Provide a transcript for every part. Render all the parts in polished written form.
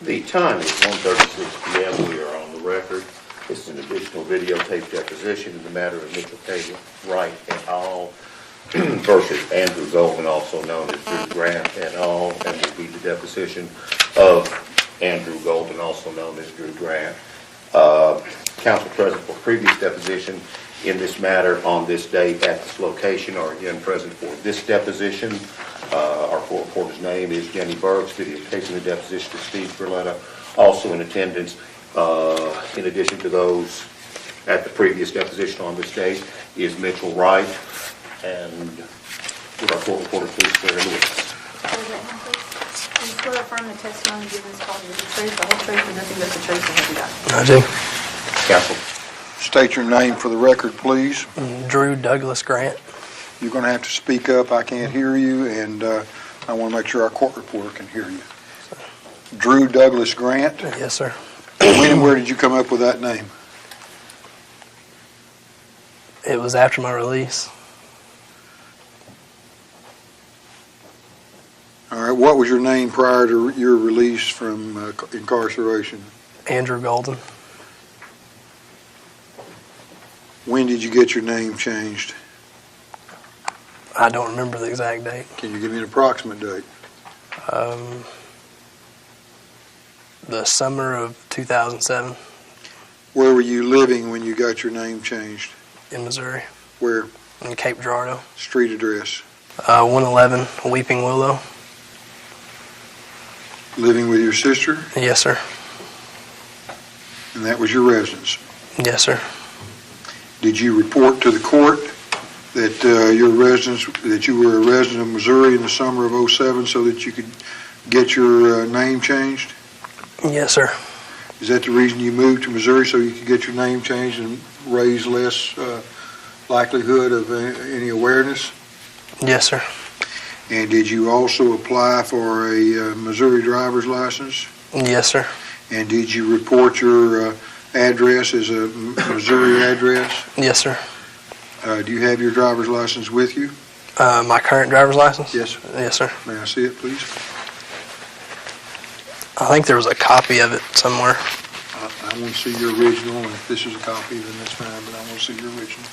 The time is 1:36 p.m. We are on the record. This is an additional videotape deposition in the matter of Mitchell K. Wright et al. Versus Andrew Golden, also known as Drew Grant et al. And will be the deposition of Andrew Golden, also known as Drew Grant. Counsel present for previous deposition in this matter on this date at this location are again present for this deposition. Our court reporter's name is Jenny Burks. Videotaping the deposition is Steve Berletta. Also in attendance, in addition to those at the previous deposition on this date, is Mitchell Wright. And would our court reporter please swear in the witness? Do you swear affirm the testimony given this call is the truth, the whole truth, and nothing but the truth, and help you God? I do. Counsel. State your name for the record, please. Drew Douglas Grant. You're going to have to speak up. I can't hear you, and I want to make sure our court reporter can hear you. Drew Douglas Grant. Yes, sir. When and where did you come up with that name? It was after my release. All right. What was your name prior to your release from incarceration? Andrew Golden. When did you get your name changed? I don't remember the exact date. Can you give me an approximate date? The summer of 2007 Where were you living when you got your name changed? in Missouri, Where? in Cape Girardeau. Street address? 111 Weeping Willow. Living with your sister? Yes, sir. And that was your residence? Yes, sir. Did you report to the court that that you were a resident of Missouri in the summer of 07 so that you could get your name changed? Yes, sir. Is that the reason you moved to Missouri, so you could get your name changed and raise less likelihood of any awareness? Yes, sir. And did you also apply for a Missouri driver's license? Yes, sir. And did you report your address as a Missouri address? Yes, sir. Do you have your driver's license with you? My current driver's license? Yes. Yes, sir. May I see it, please? I think there was a copy of it somewhere. I want to see your original, and if this is a copy, then that's fine, but I want to see your original.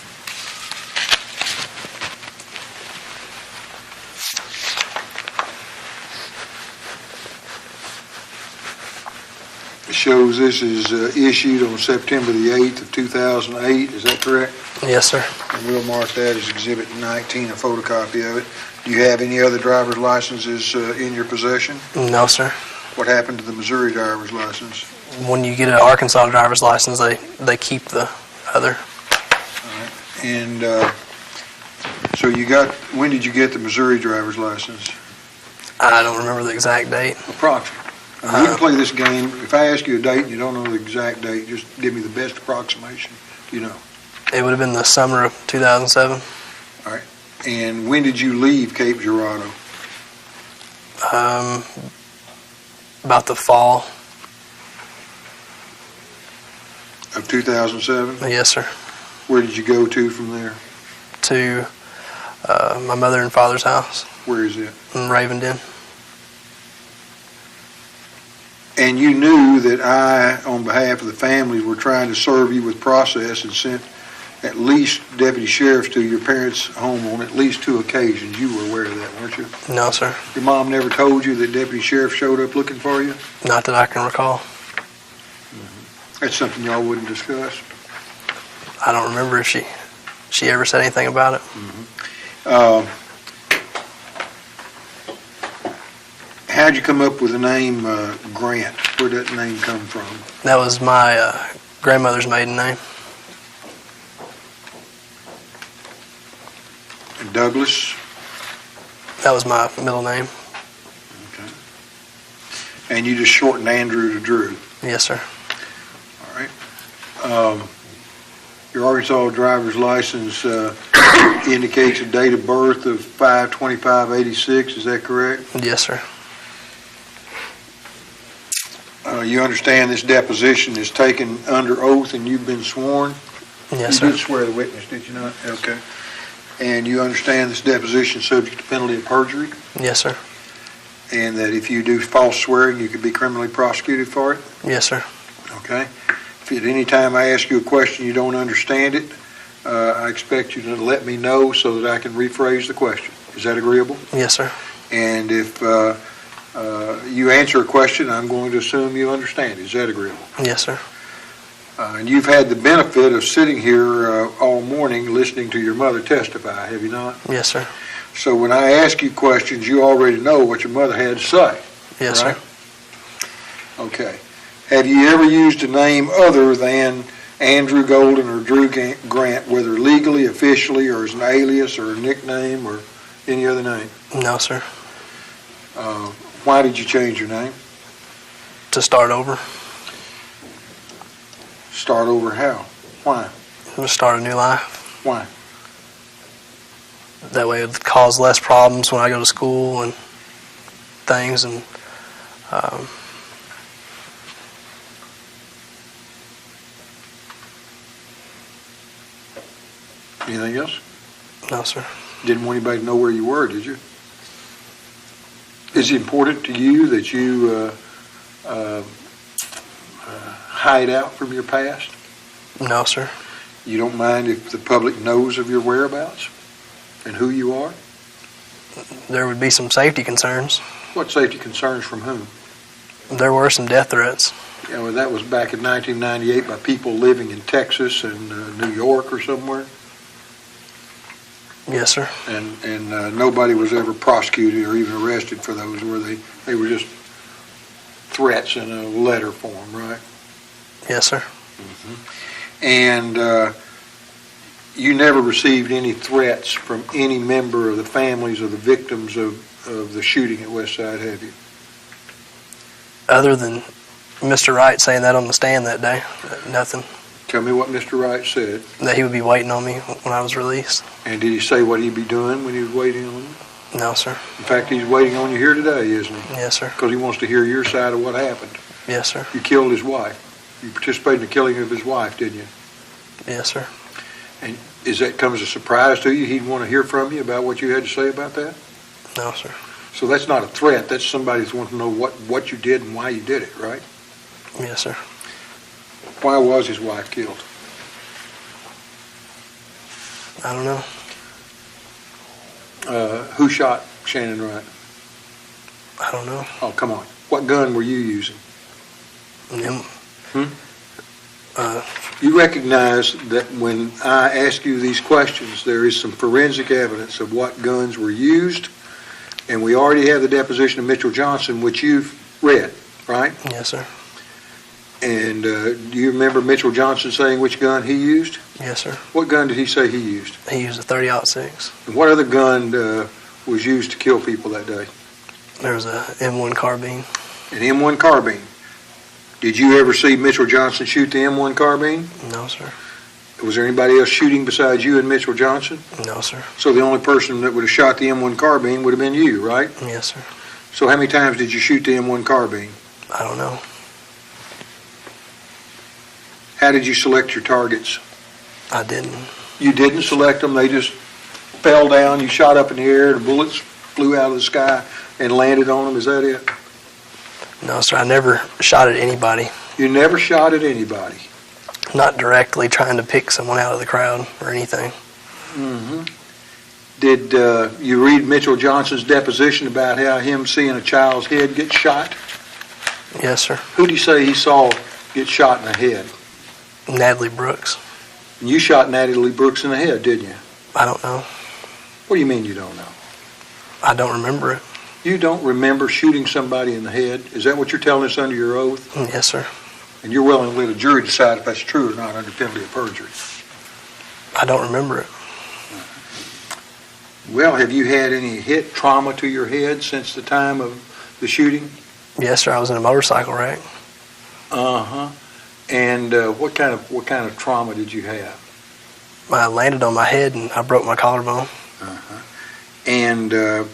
It shows this is issued on September the 8th of 2008, is that correct? Yes, sir. And we'll mark that as Exhibit 19, a photocopy of it. Do you have any other driver's licenses in your possession? No, sir. What happened to the Missouri driver's license? When you get an Arkansas driver's license, they keep the other. All right. And so when did you get the Missouri driver's license? I don't remember the exact date. Approximately. We can play this game. If I ask you a date and you don't know the exact date, just give me the best approximation you know. It would have been the summer of 2007. All right. And when did you leave Cape Girardeau? About the fall. Of 2007? Yes, sir. Where did you go to from there? To my mother and father's house Where is it? in Ravenden. And you knew that I, on behalf of the families, were trying to serve you with process and sent at least deputy sheriffs to your parents' home on at least 2 occasions. You were aware of that, weren't you? No, sir. Your mom never told you that deputy sheriff showed up looking for you? Not that I can recall. That's something y'all wouldn't discuss? I don't remember if she ever said anything about it. How'd you come up with the name Grant? Where'd that name come from? That was my grandmother's maiden name. And Douglas? That was my middle name. Okay. And you just shortened Andrew to Drew? Yes, sir. All right. Your Arkansas driver's license indicates a date of birth of 5/25/86, is that correct? Yes, sir. You understand this deposition is taken under oath and you've been sworn? Yes, You sir. did swear the witness, did you not? Okay. And you understand this deposition is subject to penalty of perjury? Yes, sir. and that if you do false swearing, you could be criminally prosecuted for it? Yes, sir. Okay. If at any time I ask you a question you don't understand it, I expect you to let me know so that I can rephrase the question. Is that agreeable? Yes, sir. And if you answer a question, I'm going to assume you understand. Is that agreeable? Yes, sir. And you've had the benefit of sitting here all morning listening to your mother testify, have you not? Yes, sir. So when I ask you questions, you already know what your mother had to say. Yes, right? sir. Okay. Have you ever used a name other than Andrew Golden or Drew Grant, whether legally, officially, or as an alias or a nickname or any other name? No, sir. Why did you change your name? To start over. Start over how? Why? To start a new life. Why? That way it would cause less problems when I go to school and things. And Anything else? no, sir. Didn't want anybody to know where you were, did you? Is it important to you that you hide out from your past? No, sir. You don't mind if the public knows of your whereabouts and who you are? There would be some safety concerns. What safety concerns from whom? There were some death threats. Yeah, well, that was back in 1998 by people living in Texas and New York or somewhere, Yes, sir. and nobody was ever prosecuted or even arrested for those, were they? They were just threats in a letter form, right? Yes, sir. And you never received any threats from any member of the families of the victims of the shooting at Westside, have you? Other than Mr. Wright saying that on the stand that day, nothing. Tell me what Mr. Wright said. That he would be waiting on me when I was released. And did he say what he'd be doing when he was waiting on you? No, sir. In fact, he's waiting on you here today, isn't he? Yes, sir. Because he wants to hear your side of what happened. Yes, sir. You killed his wife. You participated in the killing of his wife, didn't you? Yes, sir. And is that come as a surprise to you? He'd want to hear from you about what you had to say about that? No, sir. So that's not a threat. That's somebody who's wanting to know what you did and why you did it, right? Yes, sir. Why was his wife killed? I don't know. Who shot Shannon Wright? I don't know. Oh, come on. What gun were you using? Them- You recognize that when I ask you these questions, there is some forensic evidence of what guns were used, and we already have the deposition of Mitchell Johnson, which you've read, right? Yes, sir. And do you remember Mitchell Johnson saying which gun he used? Yes, sir. What gun did he say he used? He used a 30-06. And what other gun was used to kill people that day? There was a M1 carbine. An M1 carbine. Did you ever see Mitchell Johnson shoot the M1 carbine? No, sir. Was there anybody else shooting besides you and Mitchell Johnson? No, sir. So the only person that would have shot the M1 carbine would have been you, right? Yes, sir. So how many times did you shoot the M1 carbine? I don't know. How did you select your targets? I didn't. You didn't select them, they just fell down, you shot up in the air, the bullets flew out of the sky and landed on them, is that it? No, sir. I never shot at anybody. You never shot at anybody? Not directly trying to pick someone out of the crowd or anything. Mm-hmm. Did you read Mitchell Johnson's deposition about how him seeing a child's head get shot? Yes, sir. Who did he say he saw get shot in the head? Natalie Brooks. And you shot Natalie Brooks in the head, didn't you? I don't know. What do you mean you don't know? I don't remember it. You don't remember shooting somebody in the head? Is that what you're telling us under your oath? Yes, sir. And you're willing to let a jury decide if that's true or not under penalty of perjury? I don't remember it. Well, have you had any hit trauma to your head since the time of the shooting? Yes, sir. I was in a motorcycle wreck. Uh-huh. And what kind of trauma did you have? I landed on my head and I broke my collarbone. Uh-huh. And do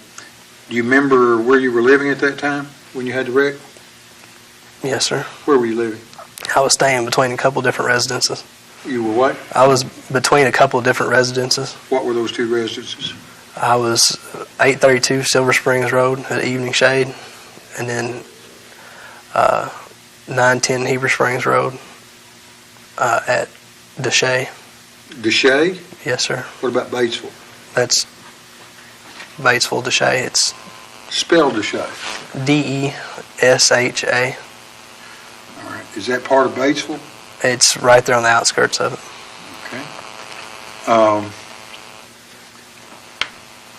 you remember where you were living at that time when you had the wreck? Yes, sir. Where were you living? I was staying between a couple different residences. You were what? I was between a couple of different residences. What were those two residences? I was 832 Silver Springs Road at Evening Shade, and then 910 Heber Springs Road at Deshay. Deshay? Yes, sir. What about Batesville? That's Batesville, Deshay. It's Spell Deshay. DESHA. All right. Is that part of Batesville? It's right there on the outskirts of it. Okay.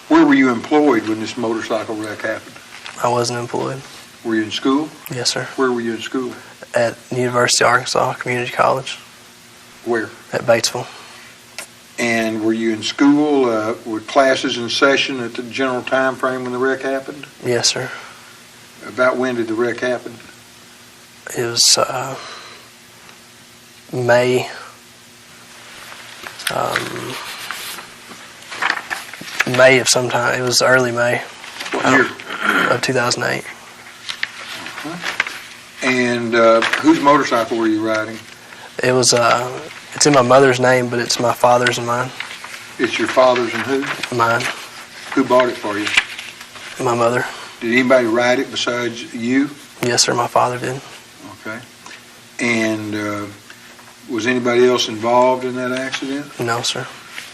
Where were you employed when this motorcycle wreck happened? I wasn't employed. Were you in school? Yes, sir. Where were you in school? At University of Arkansas Community College Where? at Batesville. And were you in school with classes in session at the general time frame when the wreck happened? Yes, sir. About when did the wreck happen? It was May. May of some time. It was early May What year? of 2008. And whose motorcycle were you riding? It was. It's in my mother's name, but it's my father's and mine. It's your father's and who? Mine. Who bought it for you? My mother. Did anybody ride it besides you? Yes, sir. My father did. Okay. And was anybody else involved in that accident? No, sir.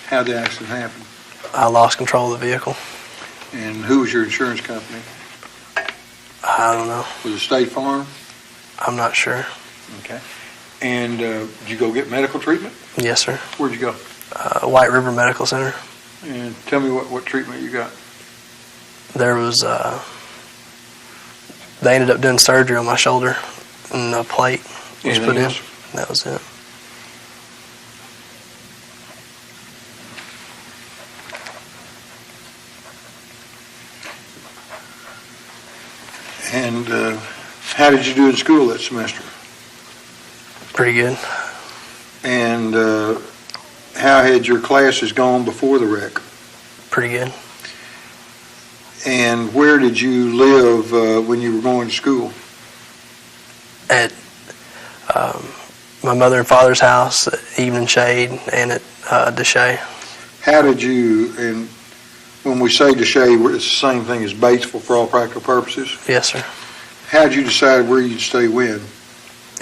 How'd the accident happen? I lost control of the vehicle. And who was your insurance company? I don't know. Was it State Farm? I'm not sure. Okay. And did you go get medical treatment? Yes, sir. Where'd you go? White River Medical Center. And tell me what treatment you got. There was. They ended up doing surgery on my shoulder, and a plate was Anything put in. else? That was it. And how did you do in school that semester? Pretty good. And how had your classes gone before the wreck? Pretty good. And where did you live when you were going to school? At my mother and father's house, at Evening Shade, and at Deshay. How did you, and when we say Deshay, it's the same thing as Batesville for all practical purposes? Yes, sir. How did you decide where you'd stay when?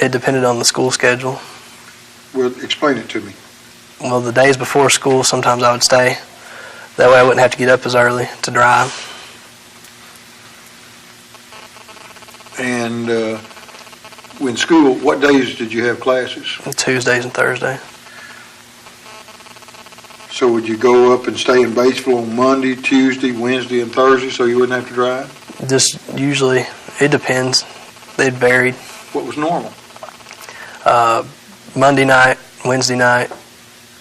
It depended on the school schedule. Well, explain it to me. Well, the days before school, sometimes I would stay. That way I wouldn't have to get up as early to drive. And when school, what days did you have classes? Tuesdays and Thursdays. So would you go up and stay in Batesville on Monday, Tuesday, Wednesday, and Thursday so you wouldn't have to drive? Just usually, it depends. It varied. What was normal? Monday night, Wednesday night,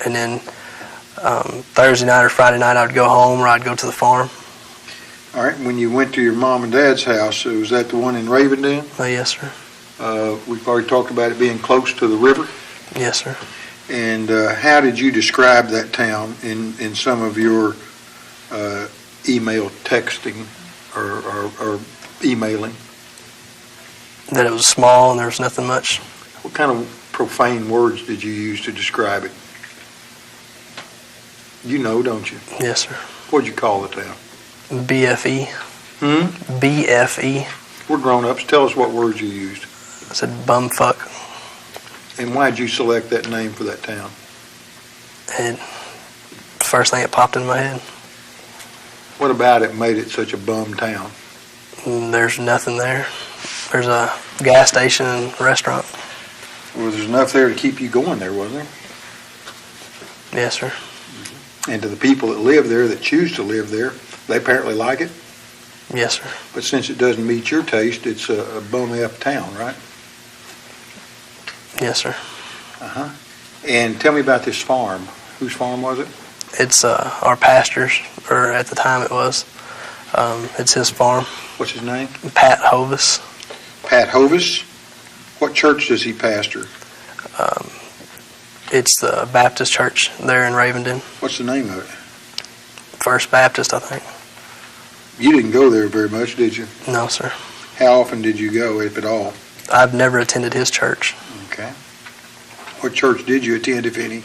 and then Thursday night or Friday night I would go home or I'd go to the farm. All right, when you went to your mom and dad's house, was that the one in Ravendale? Yes, sir. We've already talked about it being close to the river. Yes, sir. And how did you describe that town in some of your email texting or emailing? That it was small and there was nothing much. What kind of profane words did you use to describe it? You know, don't you? Yes, sir. What'd you call the town? BFE. BFE. We're grown-ups. Tell us what words you used. I said bumfuck. And why did you select that name for that town? And first thing that popped in my head. What about it made it such a bum town? There's nothing there. There's a gas station and a restaurant. Well, there's enough there to keep you going there, wasn't there? Yes, sir. And to the people that live there, that choose to live there, they apparently like it. Yes, sir. But since it doesn't meet your taste, it's a bum-F town, right? Yes, sir. Uh-huh. And tell me about this farm. Whose farm was it? It's our pastor's, or at the time it was. It's his farm. What's his name? Pat Hovis. Pat Hovis? What church does he pastor? It's the Baptist church there in Ravendale. What's the name of it? First Baptist, I think. You didn't go there very much, did you? No, sir. How often did you go, if at all? I've never attended his church. Okay. What church did you attend, if any?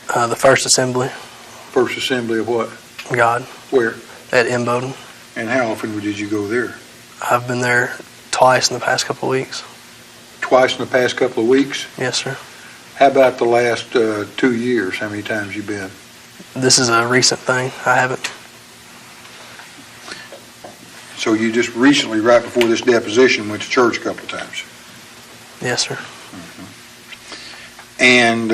The First Assembly. First Assembly of what? God, Where? at Imboden. And how often did you go there? I've been there twice in the past couple of weeks. Twice in the past couple of weeks? Yes, sir. How about the last 2 years? How many times you been? This is a recent thing. I haven't. So you just recently, right before this deposition, went to church a couple of times? Yes, sir. And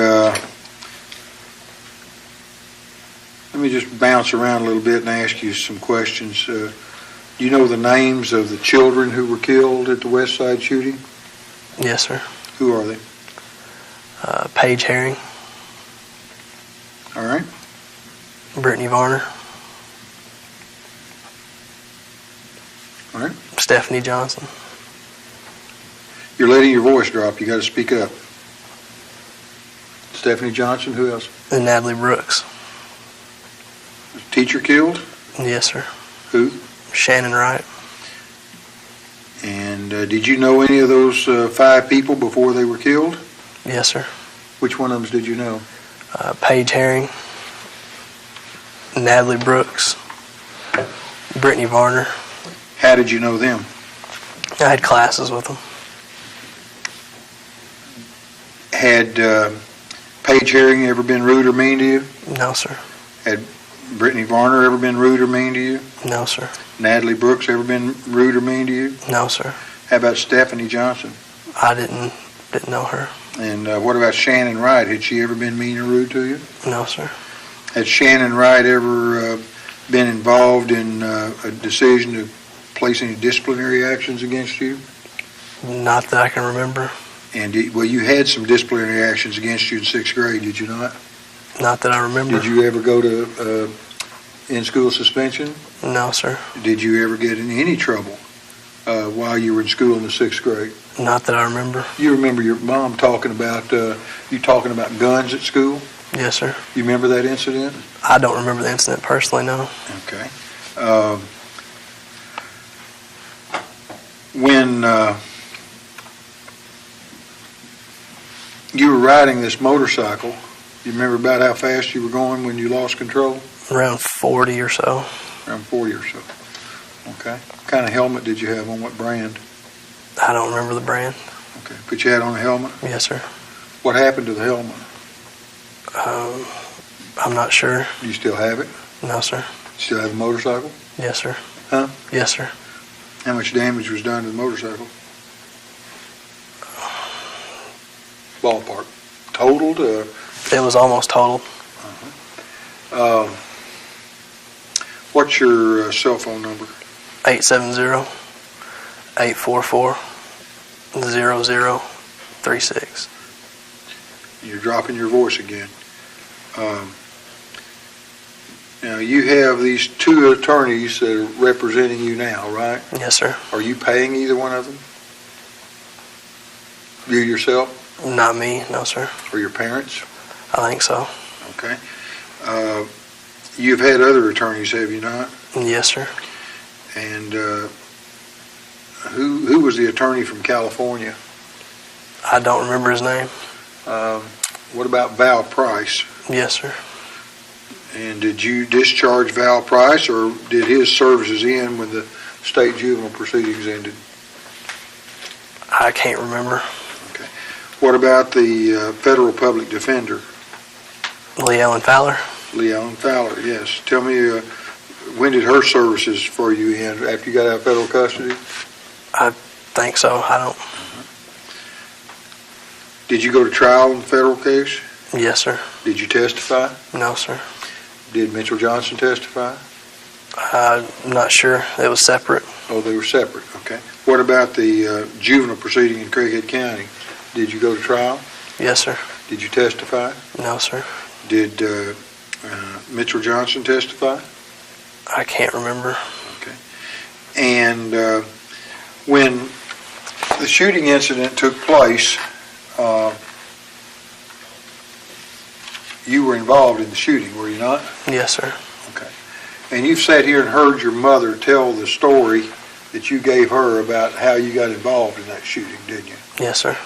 let me just bounce around a little bit and ask you some questions. Do you know the names of the children who were killed at the Westside shooting? Yes, sir. Who are they? Paige Herring, All right. Brittany Varner, All right. Stephanie Johnson, You're letting your voice drop. You got to speak up. Stephanie Johnson. Who else? and Natalie Brooks. Teacher killed? Yes, sir. Who? Shannon Wright. And did you know any of those 5 people before they were killed? Yes, sir. Which one of them did you know? Paige Herring, Natalie Brooks, Brittany Varner. How did you know them? I had classes with them. Had Paige Herring ever been rude or mean to you? No, sir. Had Brittany Varner ever been rude or mean to you? No, sir. Natalie Brooks ever been rude or mean to you? No, sir. How about Stephanie Johnson? I didn't know her. And what about Shannon Wright? Had she ever been mean or rude to you? No, sir. Had Shannon Wright ever been involved in a decision to place any disciplinary actions against you? Not that I can remember. And you had some disciplinary actions against you in 6th grade, did you not? Not that I remember. Did you ever go to in-school suspension? No, sir. Did you ever get in any trouble while you were in school in the 6th grade? Not that I remember. You remember your mom talking about guns at school? Yes, sir. You remember that incident? I don't remember the incident personally, no. Okay. When you were riding this motorcycle, you remember about how fast you were going when you lost control? Around 40 or so. Around 40 or so. Okay. What kind of helmet did you have on? What brand? I don't remember the brand. Okay. But you had on a helmet? Yes, sir. What happened to the helmet? I'm not sure. Do you still have it? No, sir. Still have the motorcycle? Yes, sir. Huh? Yes, sir. How much damage was done to the motorcycle? Ballpark. Totaled? It was almost totaled. What's your cell phone number? 870-844-0036. You're dropping your voice again. Now, you have these 2 attorneys that are representing you now, right? Yes, sir. Are you paying either one of them? You yourself? Not me, no, sir. Or your parents? I think so. Okay. You've had other attorneys, have you not? Yes, sir. And who was the attorney from California? I don't remember his name. What about Val Price? Yes, sir. And did you discharge Val Price, or did his services end when the state juvenile proceedings ended? I can't remember. Okay. What about the federal public defender? Lee Ellen Fowler. Lee Ellen Fowler, yes. Tell me, when did her services for you end? After you got out of federal custody? I think so. I don't. Did you go to trial in the federal case? Yes, sir. Did you testify? No, sir. Did Mitchell Johnson testify? I'm not sure. It was separate. Oh, they were separate, okay. What about the juvenile proceeding in Craighead County? Did you go to trial? Yes, sir. Did you testify? No, sir. Did Mitchell Johnson testify? I can't remember. Okay. And when the shooting incident took place, you were involved in the shooting, were you not? Yes, sir. Okay. And you've sat here and heard your mother tell the story that you gave her about how you got involved in that shooting, didn't you? Yes, sir.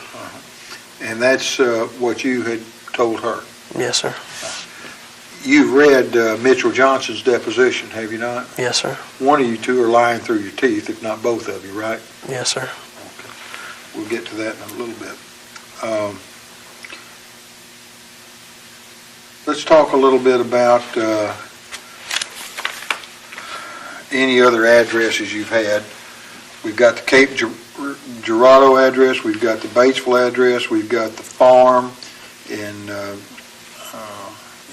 And that's what you had told her. Yes, sir. You've read Mitchell Johnson's deposition, have you not? Yes, sir. One of you two are lying through your teeth, if not both of you, right? Yes, sir. Okay. We'll get to that in a little bit. Let's talk a little bit about any other addresses you've had. We've got the Cape Girardeau address, we've got the Batesville address, we've got the farm in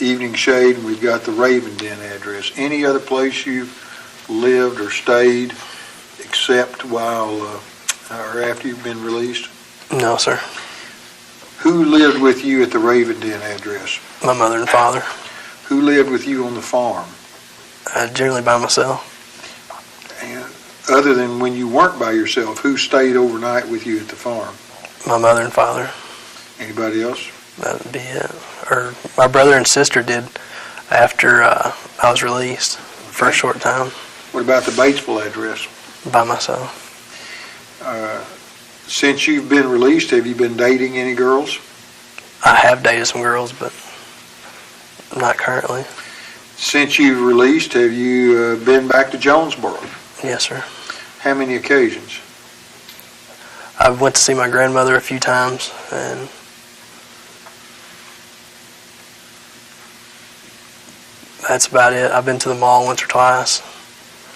Evening Shade, and we've got the Raven Den address. Any other place you've lived or stayed except while or after you've been released? No, sir. Who lived with you at the Raven Den address? My mother and father. Who lived with you on the farm? Generally by myself. And other than when you weren't by yourself, who stayed overnight with you at the farm? My mother and father. Anybody else? That would be it. Or my brother and sister did after I was released for a short time. What about the Batesville address? By myself. Since you've been released, have you been dating any girls? I have dated some girls, but not currently. Since you've released, have you been back to Jonesboro? Yes, sir. How many occasions? I went to see my grandmother a few times, and that's about it. I've been to the mall once or twice.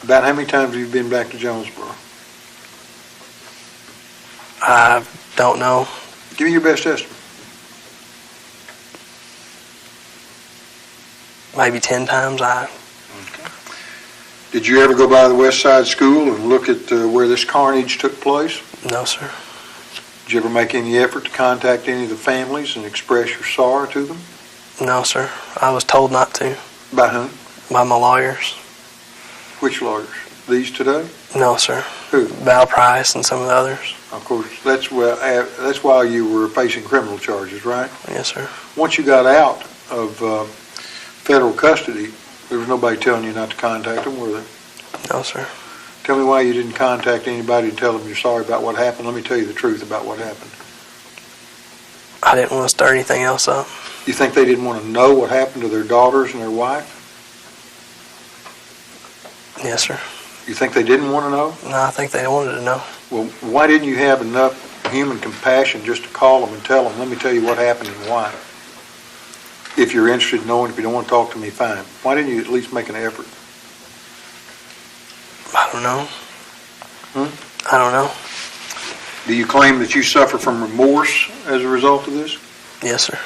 About how many times have you been back to Jonesboro? I don't know. Give me your best estimate. Maybe 10 times. Did you ever go by the Westside School and look at where this carnage took place? No, sir. Did you ever make any effort to contact any of the families and express your sorrow to them? No, sir. I was told not to By whom? by my lawyers. Which lawyers? These today? No, sir. Who? Val Price and some of the others. Of course, that's why you were facing criminal charges, right? Yes, sir. Once you got out of federal custody, there was nobody telling you not to contact them, were there? No, sir. Tell me why you didn't contact anybody and tell them you're sorry about what happened. Let me tell you the truth about what happened. I didn't want to stir anything else up. You think they didn't want to know what happened to their daughters and their wife? Yes, sir. You think they didn't want to know? No, I think they wanted to know. Well, why didn't you have enough human compassion just to call them and tell them, let me tell you what happened and why? If you're interested in knowing, if you don't want to talk to me, fine. Why didn't you at least make an effort? I don't know. I don't know. Do you claim that you suffer from remorse as a result of this? Yes, sir.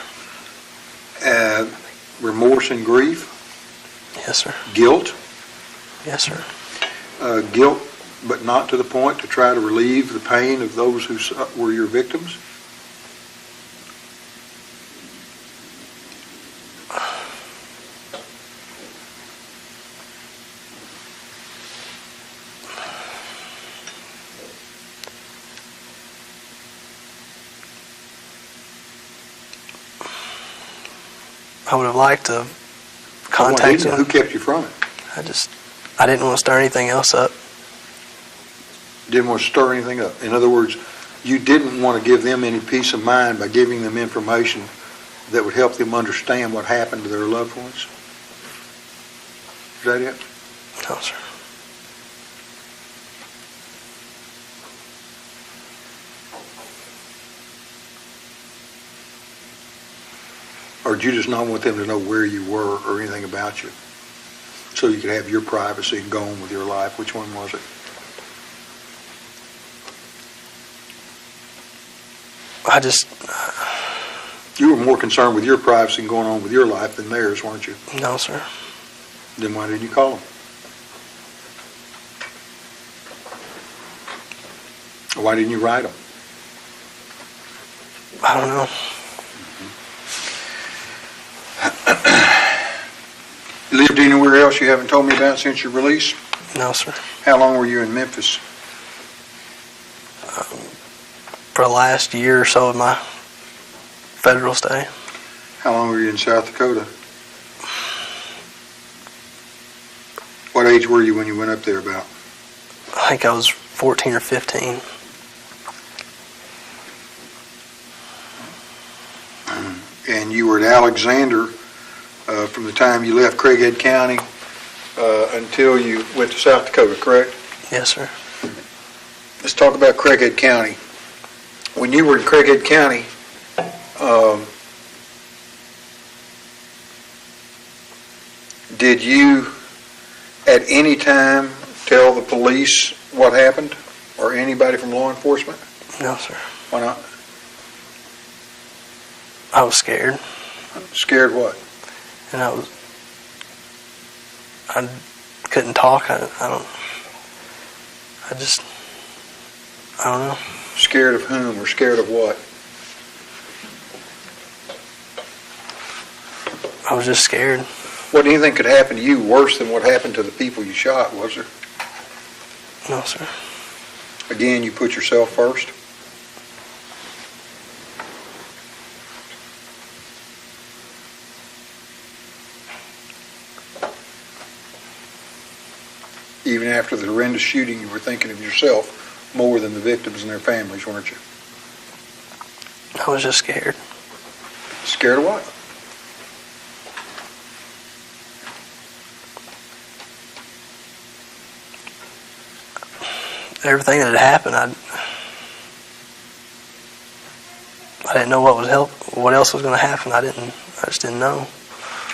Remorse and grief? Yes, sir. Guilt? Yes, sir. Guilt, but not to the point to try to relieve the pain of those who were your victims? I would have liked to contact Who them. kept you from it? I didn't want to stir anything else up. Didn't want to stir anything up. In other words, you didn't want to give them any peace of mind by giving them information that would help them understand what happened to their loved ones? Is that it? No, sir. Or did you just not want them to know where you were or anything about you? So you could have your privacy and go on with your life? Which one was it? You were more concerned with your privacy and going on with your life than theirs, weren't you? No, sir. Then why didn't you call them? Or why didn't you write them? I don't know. You lived anywhere else you haven't told me about since your release? No, sir. How long were you in Memphis? For the last year or so of my federal stay. How long were you in South Dakota? What age were you when you went up there about? I think I was 14 or 15. And you were at Alexander from the time you left Craighead County until you went to South Dakota, correct? Yes, sir. Let's talk about Craighead County. When you were in Craighead County, did you at any time tell the police what happened, or anybody from law enforcement? No, sir. Why not? I was scared, Scared what? and I couldn't talk. I don't know. Scared of whom, or scared of what? I was just scared. What, anything could happen to you worse than what happened to the people you shot, was there? No, sir. Again, you put yourself first? Even after the horrendous shooting, you were thinking of yourself more than the victims and their families, weren't you? I was just scared. Scared of what? Everything that had happened, I didn't know what else was going to happen. I just didn't know.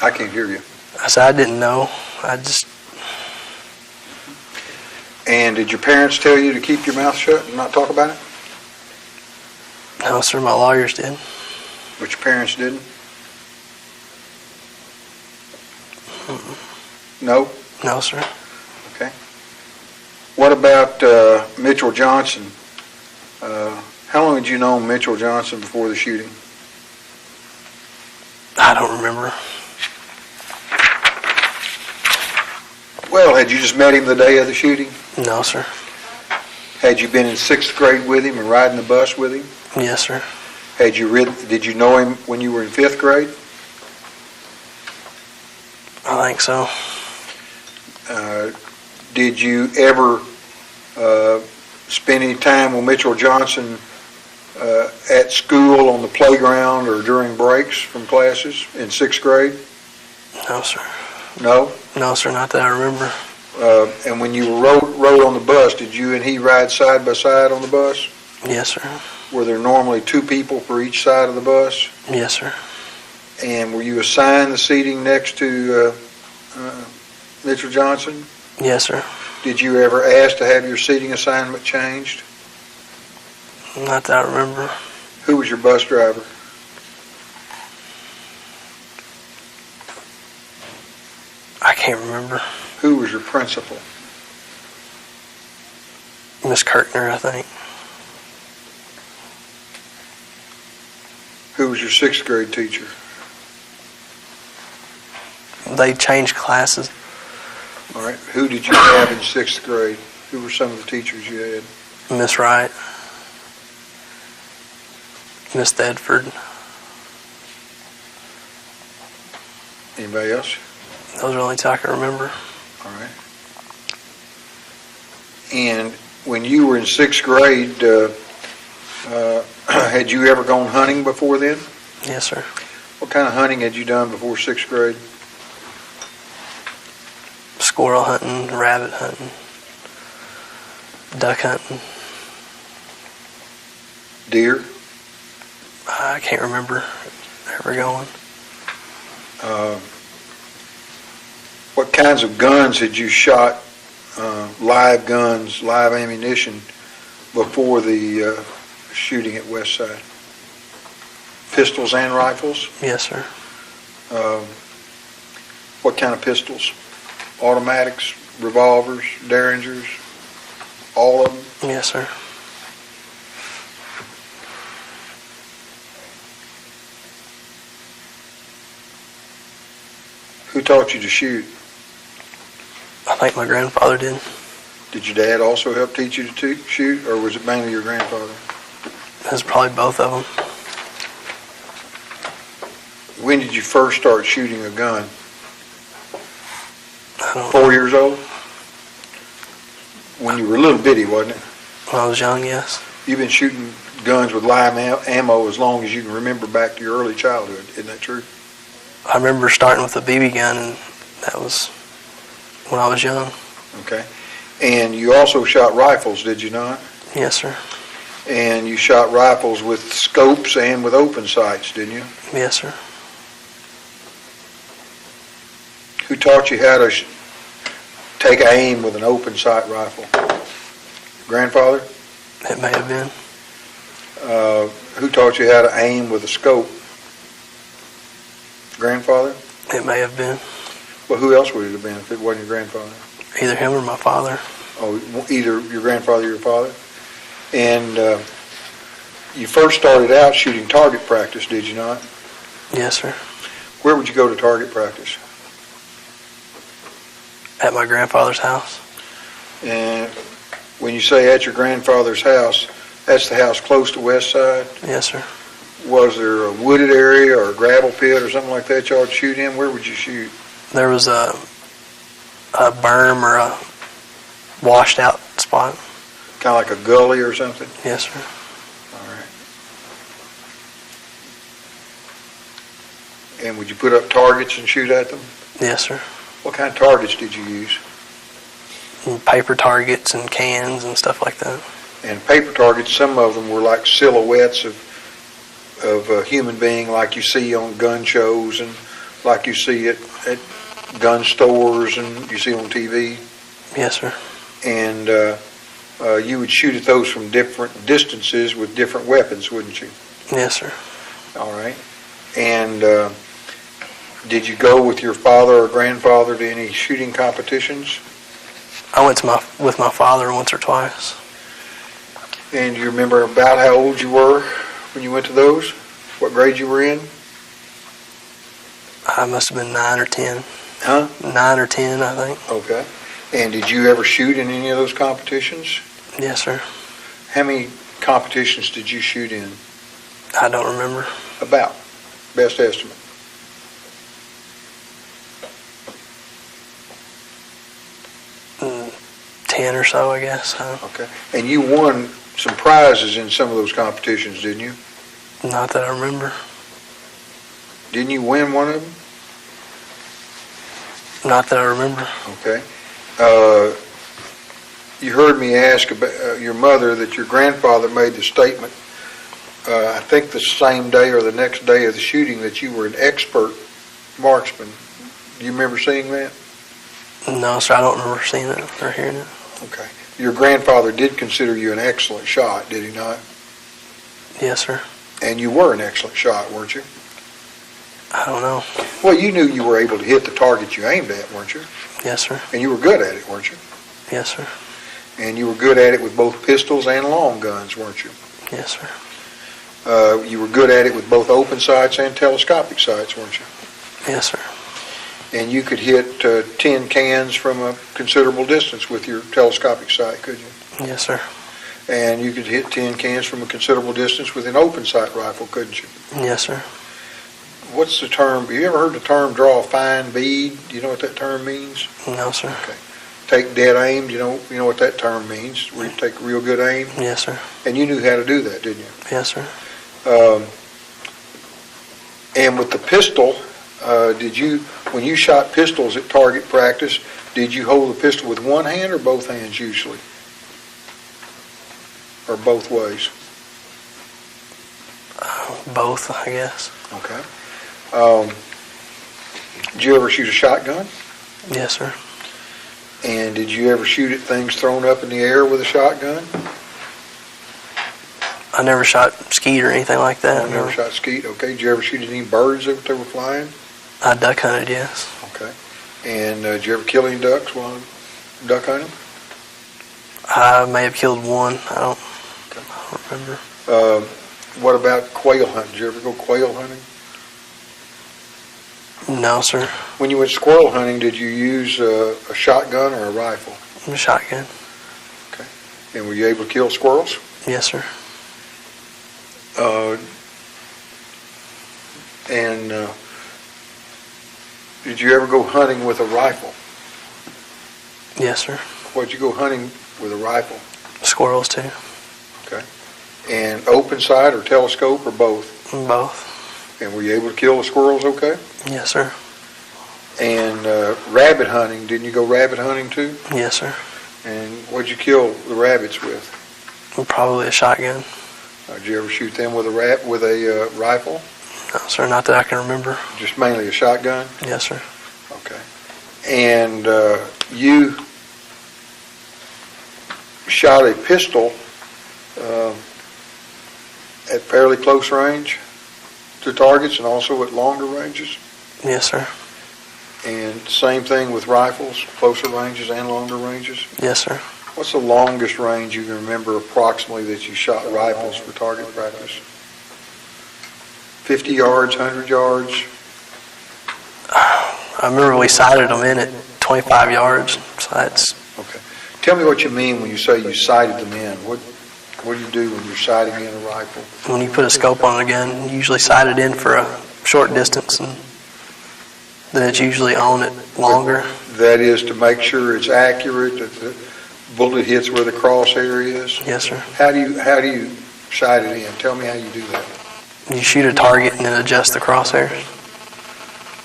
I can't hear you. I said I didn't know. And did your parents tell you to keep your mouth shut and not talk about it? No, sir. My lawyers did. But your parents didn't? No? No, sir. Okay. What about Mitchell Johnson? How long had you known Mitchell Johnson before the shooting? I don't remember. Well, had you just met him the day of the shooting? No, sir. Had you been in 6th grade with him and riding the bus with him? Yes, sir. Did you know him when you were in 5th grade? I think so. Did you ever spend any time with Mitchell Johnson at school, on the playground, or during breaks from classes in 6th grade? No, sir. No? No, sir. Not that I remember. And when you rode on the bus, did you and he ride side by side on the bus? Yes, sir. Were there normally 2 people for each side of the bus? Yes, sir. And were you assigned the seating next to Mitchell Johnson? Yes, sir. Did you ever ask to have your seating assignment changed? Not that I remember. Who was your bus driver? I can't remember. Who was your principal? Miss Kirkner, I think. Who was your 6th grade teacher? They changed classes. All right. Who did you have in 6th grade? Who were some of the teachers you had? Miss Wright. Miss Thedford. Anybody else? Those are the only two I can remember. All right. And when you were in 6th grade, had you ever gone hunting before then? Yes, sir. What kind of hunting had you done before 6th grade? Squirrel hunting, rabbit hunting, duck hunting. Deer? I can't remember ever going. What kinds of guns had you shot, live guns, live ammunition, before the shooting at Westside? Pistols and rifles? Yes, sir. What kind of pistols? Automatics, revolvers, derringers, all of them? Yes, sir. Who taught you to shoot? I think my grandfather did. Did your dad also help teach you to shoot, or was it mainly your grandfather? It was probably both of them. When did you first start shooting a gun? I don't 4 years old? When you were a little bitty, wasn't it? When I was young, yes. You've been shooting guns with live ammo as long as you can remember back to your early childhood. Isn't that true? I remember starting with a BB gun, and that was when I was young. Okay. And you also shot rifles, did you not? Yes, sir. And you shot rifles with scopes and with open sights, didn't you? Yes, sir. Who taught you how to take aim with an open sight rifle? Grandfather? It may have been. Who taught you how to aim with a scope? Grandfather? It may have been. Well, who else would it have been if it wasn't your grandfather? Either him or my father. Oh, either your grandfather or your father? And you first started out shooting target practice, did you not? Yes, sir. Where would you go to target practice? At my grandfather's house. And when you say at your grandfather's house, that's the house close to Westside? Yes, sir. Was there a wooded area or a gravel pit or something like that y'all would shoot in? Where would you shoot? There was a berm or a washed out spot. Kind of like a gully or something? Yes, sir. All right. And would you put up targets and shoot at them? Yes, sir. What kind of targets did you use? And paper targets and cans and stuff like that. And paper targets, some of them were like silhouettes of a human being like you see on gun shows and like you see at gun stores and you see on TV. Yes, sir. And you would shoot at those from different distances with different weapons, wouldn't you? Yes, sir. All right. And did you go with your father or grandfather to any shooting competitions? I went to with my father once or twice. And do you remember about how old you were when you went to those? What grade you were in? I must have been 9 or 10. Huh? 9 or 10, I think. Okay. And did you ever shoot in any of those competitions? Yes, sir. How many competitions did you shoot in? I don't remember. About. Best estimate. Mm, 10 or so, I guess. Okay. And you won some prizes in some of those competitions, didn't you? Not that I remember. Didn't you win one of them? Not that I remember. Okay. You heard me ask about your mother that your grandfather made the statement, I think the same day or the next day of the shooting, that you were an expert marksman. Do you remember seeing that? No, sir, I don't remember seeing it or hearing it. Okay. Your grandfather did consider you an excellent shot, did he not? Yes, sir. And you were an excellent shot, weren't you? I don't know. Well, you knew you were able to hit the target you aimed at, weren't you? Yes, sir. And you were good at it, weren't you? Yes, sir. And you were good at it with both pistols and long guns, weren't you? Yes, sir. You were good at it with both open sights and telescopic sights, weren't you? Yes, sir. And you could hit 10 cans from a considerable distance with your telescopic sight, could you? Yes, sir. And you could hit 10 cans from a considerable distance with an open sight rifle, couldn't you? Yes, sir. What's the term? Have you ever heard the term draw a fine bead? Do you know what that term means? No, sir. Okay. Take dead aim, you know what that term means, where you take real good aim? Yes, sir. And you knew how to do that, didn't you? Yes, sir. And with the pistol, when you shot pistols at target practice, did you hold the pistol with one hand or both hands usually? Or both ways? Both, I guess. Okay. Did you ever shoot a shotgun? Yes, sir. And did you ever shoot at things thrown up in the air with a shotgun? I never shot skeet or anything like that. I never shot skeet. Okay. Did you ever shoot at any birds that were flying? I duck hunted, yes. Okay. And did you ever kill any ducks while duck hunting? I may have killed one. I don't remember. What about quail hunting? Did you ever go quail hunting? No, sir. When you went squirrel hunting, did you use a shotgun or a rifle? A shotgun. Okay. And were you able to kill squirrels? Yes, sir. Did you ever go hunting with a rifle? Yes, sir. What'd you go hunting with a rifle? Squirrels, too. Okay. And open sight or telescope or both? Both. And were you able to kill the squirrels okay? Yes, sir. And rabbit hunting, didn't you go rabbit hunting too? Yes, sir. And what'd you kill the rabbits with? Probably a shotgun. Did you ever shoot them with a rifle? No, sir, not that I can remember. Just mainly a shotgun? Yes, sir. Okay. And you shot a pistol at fairly close range to targets and also at longer ranges? Yes, sir. And same thing with rifles, closer ranges and longer ranges? Yes, sir. What's the longest range you can remember approximately that you shot rifles for target practice? 50 yards, 100 yards? I remember we sighted them in at 25 yards, so that's... Okay. Tell me what you mean when you say you sighted them in. What do you do when you're sighting in a rifle? When you put a scope on a gun, you usually sight it in for a short distance, and then it's usually on it longer. That is to make sure it's accurate, that the bullet hits where the crosshair is? Yes, sir. How do you sight it in? Tell me how you do that. You shoot a target and then adjust the crosshairs.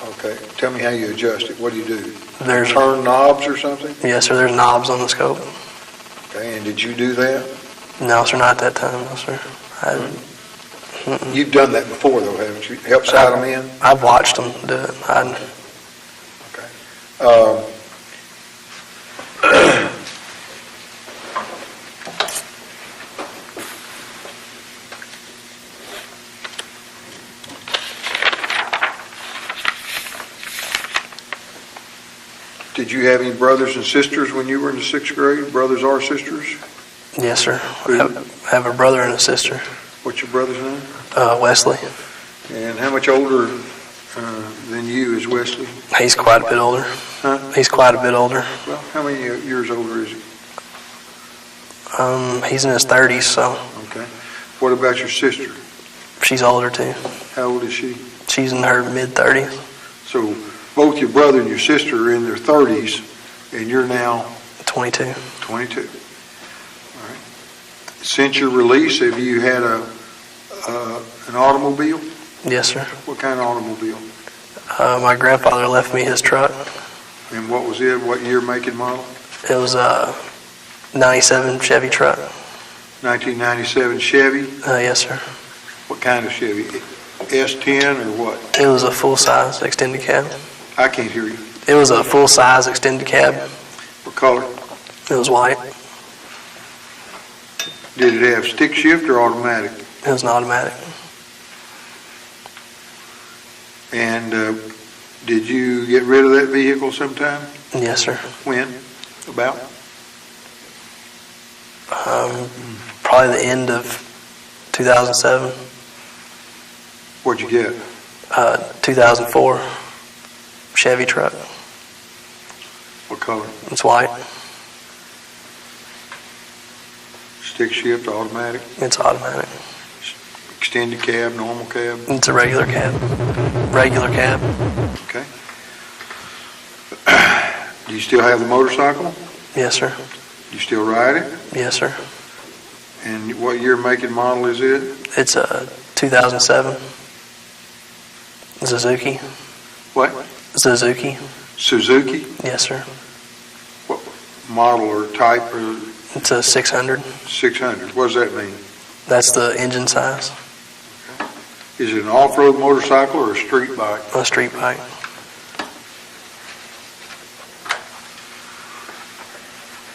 Okay. Tell me how you adjust it. What do you do? There's Turn knobs or something? Yes, sir. There's knobs on the scope. Okay. And did you do that? No, sir, not that time. No, sir. You've done that before, though, haven't you? Help sight them in? I've watched them do it. Okay. Did you have any brothers and sisters when you were in the 6th grade? Brothers or sisters? Yes, sir. I have a brother and a sister. What's your brother's name? Wesley. And how much older than you is Wesley? He's quite a bit older. Huh? He's quite a bit older. Well, how many years older is he? He's in his 30s, so Okay. What about your sister? she's older too. How old is she? She's in her mid-30s. So both your brother and your sister are in their 30s, and you're now 22. 22. All right. Since your release, have you had an automobile? Yes, sir. What kind of automobile? My grandfather left me his truck. And what was it? What year, make, and model? It was a 97 Chevy truck. 1997 Chevy? Yes, sir. What kind of Chevy? S10 or what? It was a full-size extended cab. I can't hear you. It was a full-size extended cab. What color? It was white. Did it have stick shift or automatic? It was an automatic. And did you get rid of that vehicle sometime? Yes, sir. When? About? Probably the end of 2007. What'd you get? 2004 Chevy truck. What color? It's white. Stick shift, automatic, It's automatic. extended cab, normal cab? It's a regular cab. Regular cab. Okay. Do you still have the motorcycle? Yes, sir. Do you still ride it? Yes, sir. And what year, make, and model is it? It's a 2007 Suzuki. What? Suzuki. Suzuki? Yes, sir. What model or type or It's a 600. 600? What does that mean? That's the engine size. Is it an off-road motorcycle or a street bike? A street bike.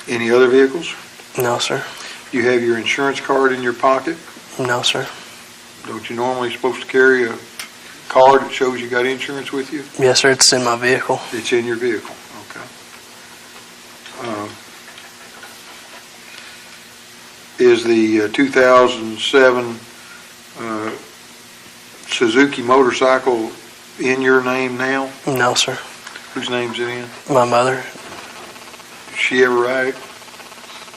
Any other vehicles? No, sir. You have your insurance card in your pocket? No, sir. Don't you normally supposed to carry a card that shows you got insurance with you? Yes, sir. It's in my vehicle. It's in your vehicle, okay. Is the 2007 Suzuki motorcycle in your name now? No, sir. Whose name's it in? My mother. Did she ever ride it?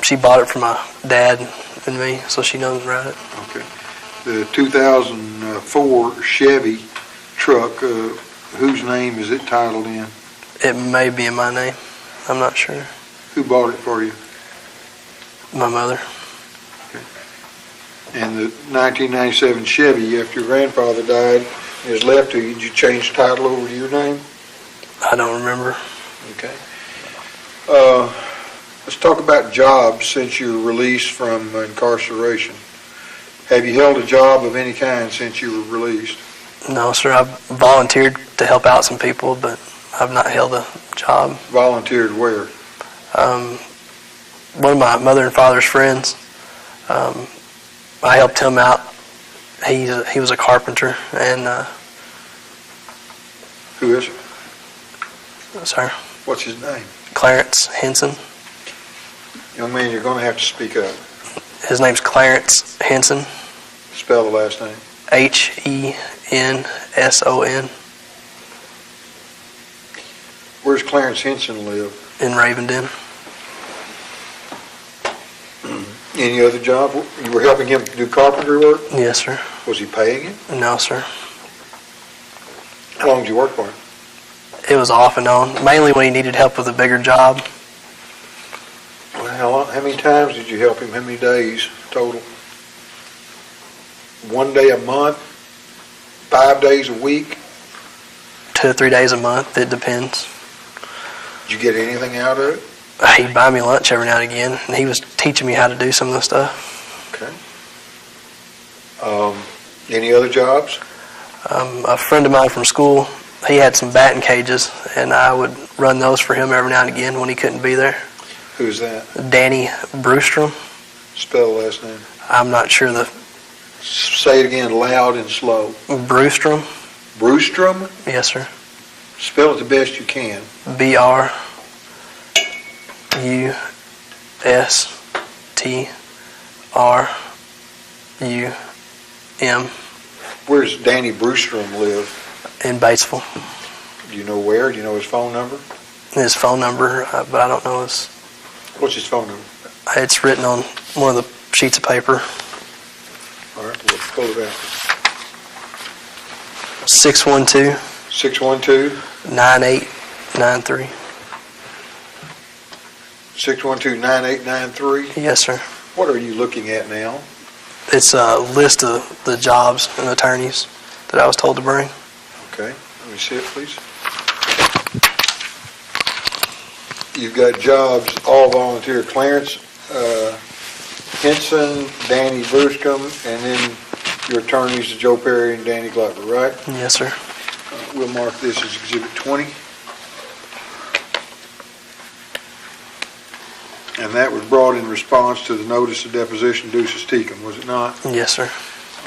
She bought it for my dad and me, so she knows to ride it. Okay. The 2004 Chevy truck, whose name is it titled in? It may be in my name. I'm not sure. Who bought it for you? My mother. And the 1997 Chevy, after your grandfather died, is left to you, did you change the title over to your name? I don't remember. Okay. Let's talk about jobs since you were released from incarceration. Have you held a job of any kind since you were released? No, sir. I've volunteered to help out some people, but I've not held a job. Volunteered where? One of my mother and father's friends, I helped him out. He was a carpenter, and Who is it? sorry, What's his name? Clarence Henson. Young man, you're going to have to speak up. His name's Clarence Henson. Spell the last name. Henson. Where's Clarence Henson live? In Ravenden. Any other job? You were helping him do carpentry work? Yes, sir. Was he paying you? No, sir. How long did you work for him? It was off and on, mainly when he needed help with a bigger job. Well, how many times did you help him? How many days total? 1 day a month? 5 days a week? 2 or 3 days a month, it depends. Did you get anything out of it? He'd buy me lunch every now and again, and he was teaching me how to do some of the stuff. Okay. Any other jobs? A friend of mine from school, he had some batting cages, and I would run those for him every now and again when he couldn't be there. Who's that? Danny Brewstrom. Spell the last name. I'm not sure the Say it again loud and slow. Brewstrom. Brewstrom? Yes, sir. Spell it the best you can. Brustrum. Where's Danny Brewstrom live? In Batesville. Do you know where? Do you know his phone number? His phone number, but I don't know his. What's his phone number? It's written on one of the sheets of paper. All right, we'll pull it out. 612 612 9893. 612-9893. Yes, sir. What are you looking at now? It's a list of the jobs and attorneys that I was told to bring. Okay, let me see it, please. You've got jobs, all volunteer. Clarence Henson, Danny Brewstrom, and then your attorneys, Joe Perry and Danny Glover, right? Yes, sir. We'll mark this as Exhibit 20. And that was brought in response to the notice of deposition ducis tecum, was it not? Yes, sir.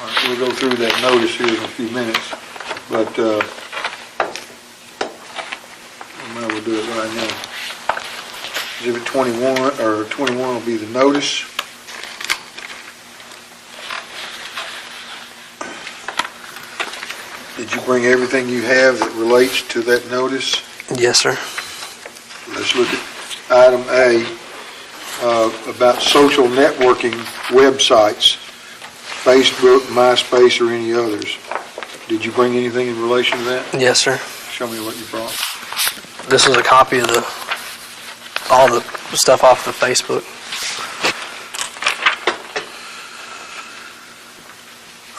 All right, we'll go through that notice here in a few minutes, but we'll do it right now. Exhibit 21, or 21 will be the notice. Did you bring everything you have that relates to that notice? Yes, sir. Let's look at item A, about social networking websites, Facebook, MySpace, or any others. Did you bring anything in relation to that? Yes, sir. Show me what you brought. This is a copy of all the stuff off of Facebook.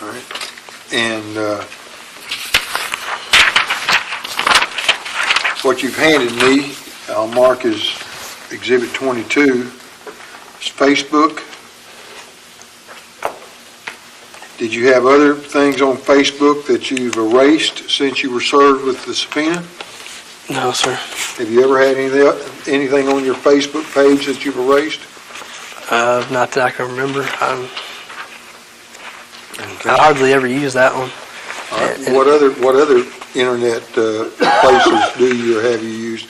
All right. And what you've handed me, I'll mark as Exhibit 22, is Facebook. Did you have other things on Facebook that you've erased since you were served with the subpoena? No, sir. Have you ever had anything on your Facebook page that you've erased? Not that I can remember. I hardly ever use that one. All right. What other internet places do you or have you used?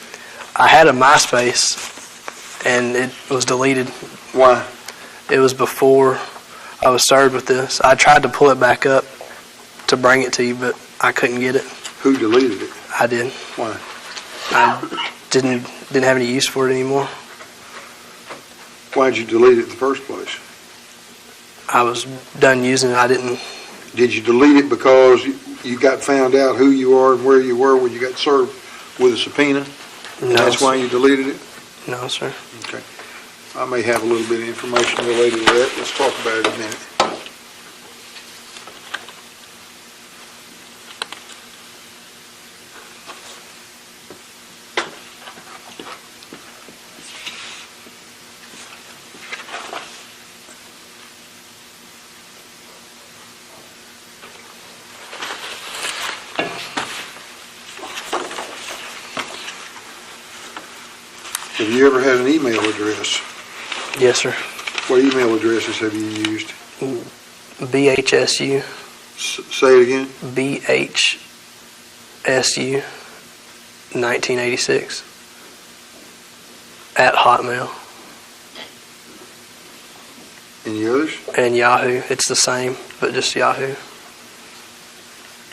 I had a MySpace, and it was deleted. Why? It was before I was served with this. I tried to pull it back up to bring it to you, but I couldn't get it. Who deleted it? I did. Why? I didn't have any use for it anymore. Why'd you delete it in the first place? I was done using it. I didn't. Did you delete it because you got found out who you are and where you were when you got served with a subpoena? No. That's why you deleted it? No, sir. Okay. I may have a little bit of information related to that. Let's talk about it in a minute. Have you ever had an email address? Yes, sir. What email addresses have you used? BHSU, Say it again. BHSU 1986 at Hotmail. Any others? And Yahoo. It's the same, but just Yahoo.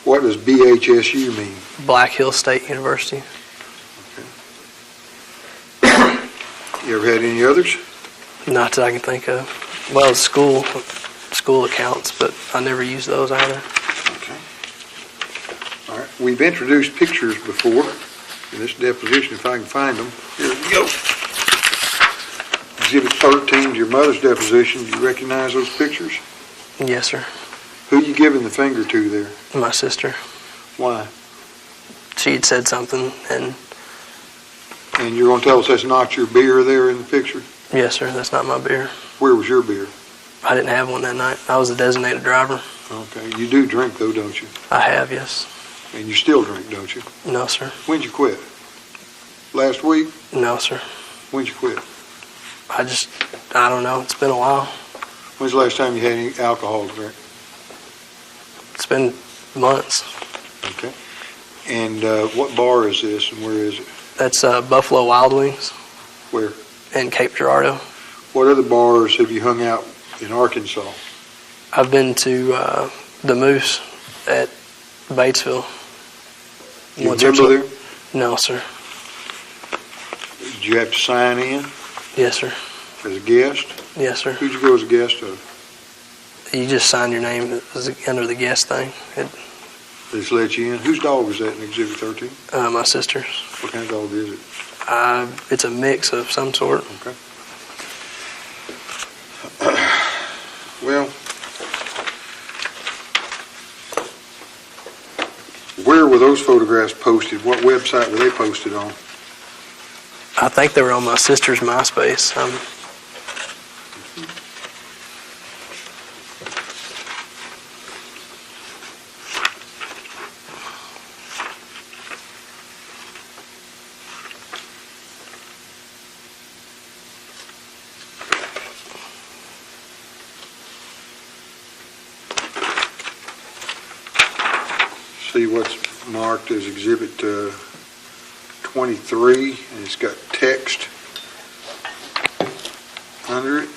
What does BHSU mean? Black Hill State University. You ever had any others? Not that I can think of. Well, school accounts, but I never used those either. Okay. All right. We've introduced pictures before in this deposition, if I can find them. Here we go. Exhibit 13 is your mother's deposition. Do you recognize those pictures? Yes, sir. Who you giving the finger to there? My sister. Why? She had said something, and And you're going to tell us that's not your beer there in the picture? yes, sir, that's not my beer. Where was your beer? I didn't have one that night. I was a designated driver. Okay. You do drink, though, don't you? I have, yes. And you still drink, don't you? No, sir. When'd you quit? Last week? No, sir. When'd you quit? I don't know. It's been a while. When's the last time you had any alcohol to drink? It's been months. Okay. And what bar is this, and where is it? That's Buffalo Wild Wings Where? in Cape Girardeau. What other bars have you hung out in Arkansas? I've been to the Moose at Batesville. You Once or remember there? No, sir. Did you have to sign in Yes, sir. as a guest? Yes, sir. Who'd you go as a guest of? You just sign your name under the guest thing. They just let you in? Whose dog was that in Exhibit 13? My sister's. What kind of dog is it? It's a mix of some sort. Okay. Well, where were those photographs posted? What website were they posted on? I think they were on my sister's MySpace. See what's marked as Exhibit 23, and it's got text under it.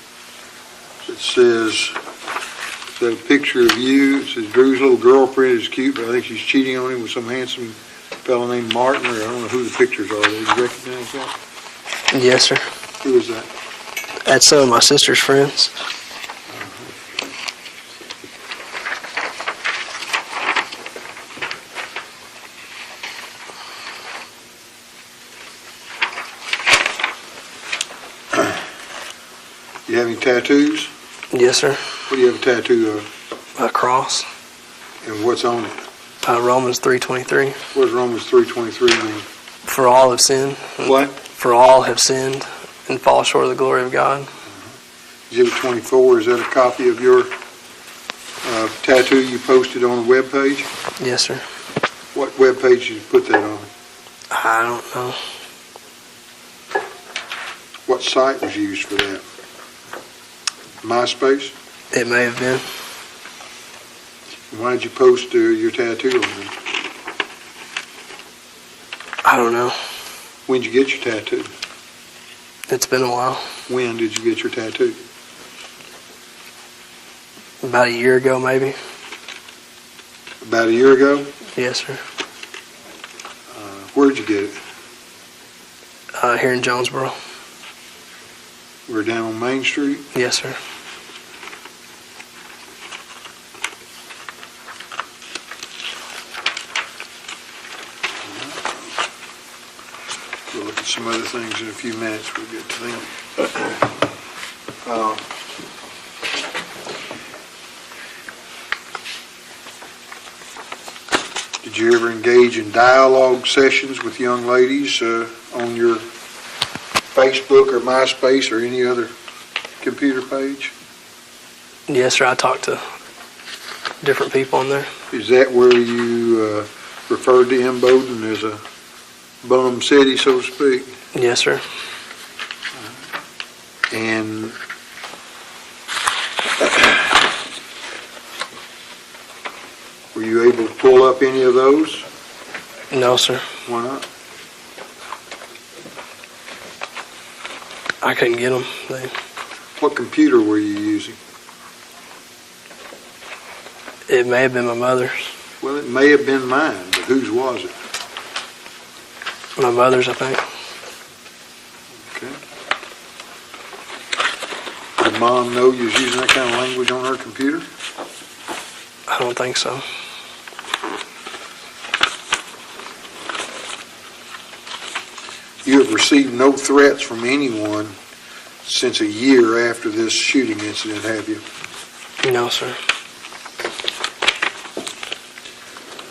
It says, it's got a picture of you. It says Drew's little girlfriend is cute, but I think she's cheating on him with some handsome fellow named Martin, or I don't know who the pictures are. Do you recognize that? Yes, sir. Who is that? That's some of my sister's friends. You have any tattoos? Yes, sir. What do you have a tattoo of? A cross. And what's on it? Romans 3:23. What does Romans 3:23 mean? For all have sinned. What? For all have sinned and fall short of the glory of God. Exhibit 24, is that a copy of your tattoo you posted on a web page? Yes, sir. What web page did you put that on? I don't know. What site was used for that? MySpace? It may have been. Why did you post your tattoo on there? I don't know. When did you get your tattoo? It's been a while. When did you get your tattoo? About a year ago, maybe. About a year ago? Yes, sir. Where'd you get it? Here in Jonesboro. We're down on Main Street? Yes, sir. We'll look at some other things in a few minutes. We'll get to them. Did you ever engage in dialogue sessions with young ladies on your Facebook or MySpace or any other computer page? Yes, sir. I talked to different people on there. Is that where you referred to Imboden as a bum city, so to speak? Yes, sir. And were you able to pull up any of those? No, sir. Why not? I couldn't get them. What computer were you using? It may have been my mother's. Well, it may have been mine, but whose was it? My mother's, I think. Okay. Did Mom know you was using that kind of language on her computer? I don't think so. You have received no threats from anyone since a year after this shooting incident, have you? No, sir.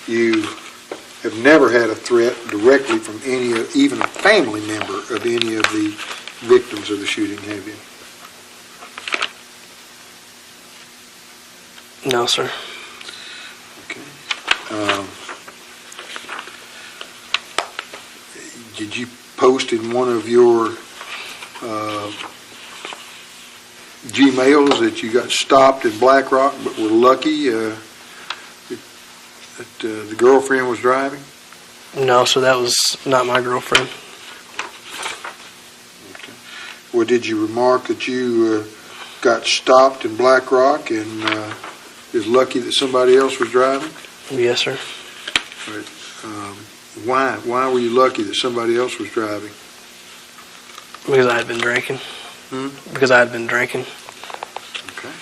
You have never had a threat directly from any, even a family member of any of the victims of the shooting, have you? No, sir. Okay. Did you post in one of your Gmails that you got stopped in Black Rock but were lucky that the girlfriend was driving? No, sir, that was not my girlfriend. Okay. Well, did you remark that you got stopped in Black Rock and is lucky that somebody else was driving? Yes, sir. Right. Why were you lucky that somebody else was driving? Because I had been drinking. Because I had been drinking. Okay.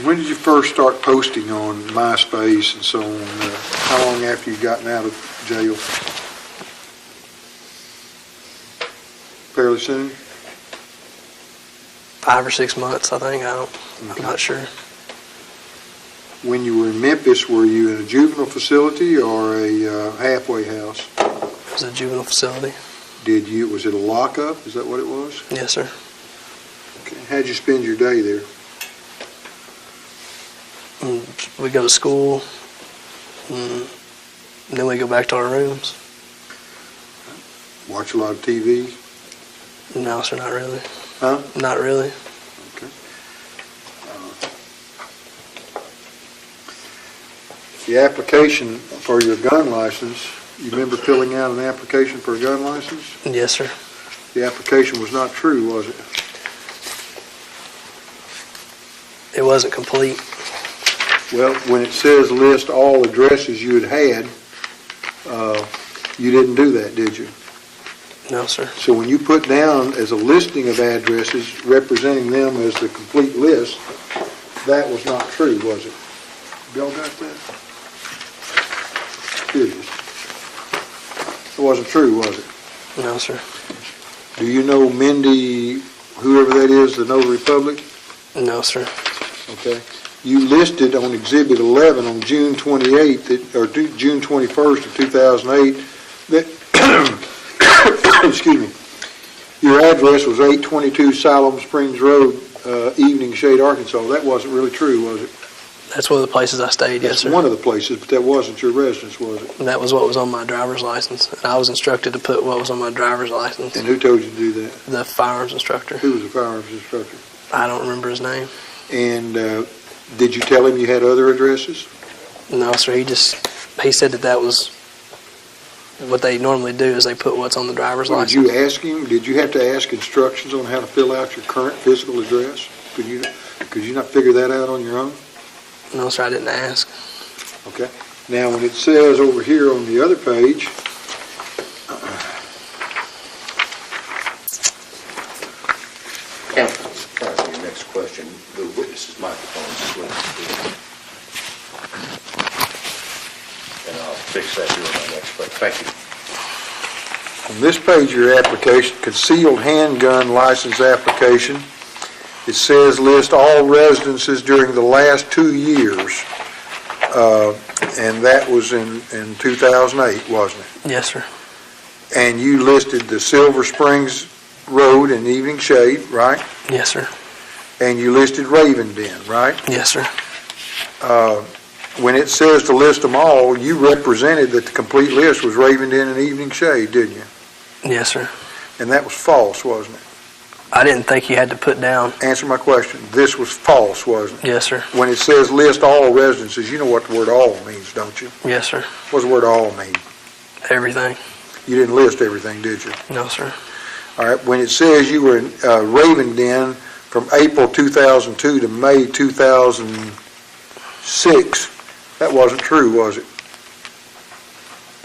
When did you first start posting on MySpace and so on? How long after you gotten out of jail? Fairly soon? 5 or 6 months, I think. I'm not sure. When you were in Memphis, were you in a juvenile facility or a halfway house? It was a juvenile facility. Was it a lockup? Is that what it was? Yes, sir. Okay. How'd you spend your day there? We go to school, and then we go back to our rooms. Watch a lot of TV? No, sir, not really. Huh? Not really. Okay. The application for your gun license, you remember filling out an application for a gun license? Yes, sir. The application was not true, was it? It wasn't complete. Well, when it says list all addresses you had, you didn't do that, did you? No, sir. So when you put down as a listing of addresses representing them as the complete list, that was not true, was it? Y'all got that? Here it is. It wasn't true, was it? No, sir. Do you know Mindy, whoever that is, the notary public? No, sir. Okay. You listed on Exhibit 11 on June 28th, or June 21st of 2008, that, excuse me, your address was 822 Siloam Springs Road, Evening Shade, Arkansas. That wasn't really true, was it? That's one of the places I stayed, yes, sir. That's one of the places, but that wasn't your residence, was it? And that was what was on my driver's license. And I was instructed to put what was on my driver's license. And who told you to do that? The firearms instructor. Who was the firearms instructor? I don't remember his name. And did you tell him you had other addresses? No, sir. He said that was what they normally do, is they put what's on the driver's license. Did you ask him, did you have to ask instructions on how to fill out your current physical address? Could you not figure that out on your own? No, sir, I didn't ask. Okay. Now, when it says over here on the other page, Counsel, prior to your next question, the witness's microphone is switched. And I'll fix that during my next break. Thank you. On this page of your application, concealed handgun license application, it says list all residences during the last 2 years, and that was in 2008, wasn't it? Yes, sir. And you listed the Silver Springs Road and Evening Shade, right? Yes, sir. And you listed Raven Den, right? Yes, sir. When it says to list them all, you represented that the complete list was Raven Den and Evening Shade, didn't you? Yes, sir. And that was false, wasn't it? I didn't think you had to put down. Answer my question. This was false, wasn't it? Yes, sir. When it says list all residences, you know what the word all means, don't you? Yes, sir. What does the word all mean? Everything. You didn't list everything, did you? No, sir. All right. When it says you were in Raven Den from April 2002 to May 2006, that wasn't true, was it?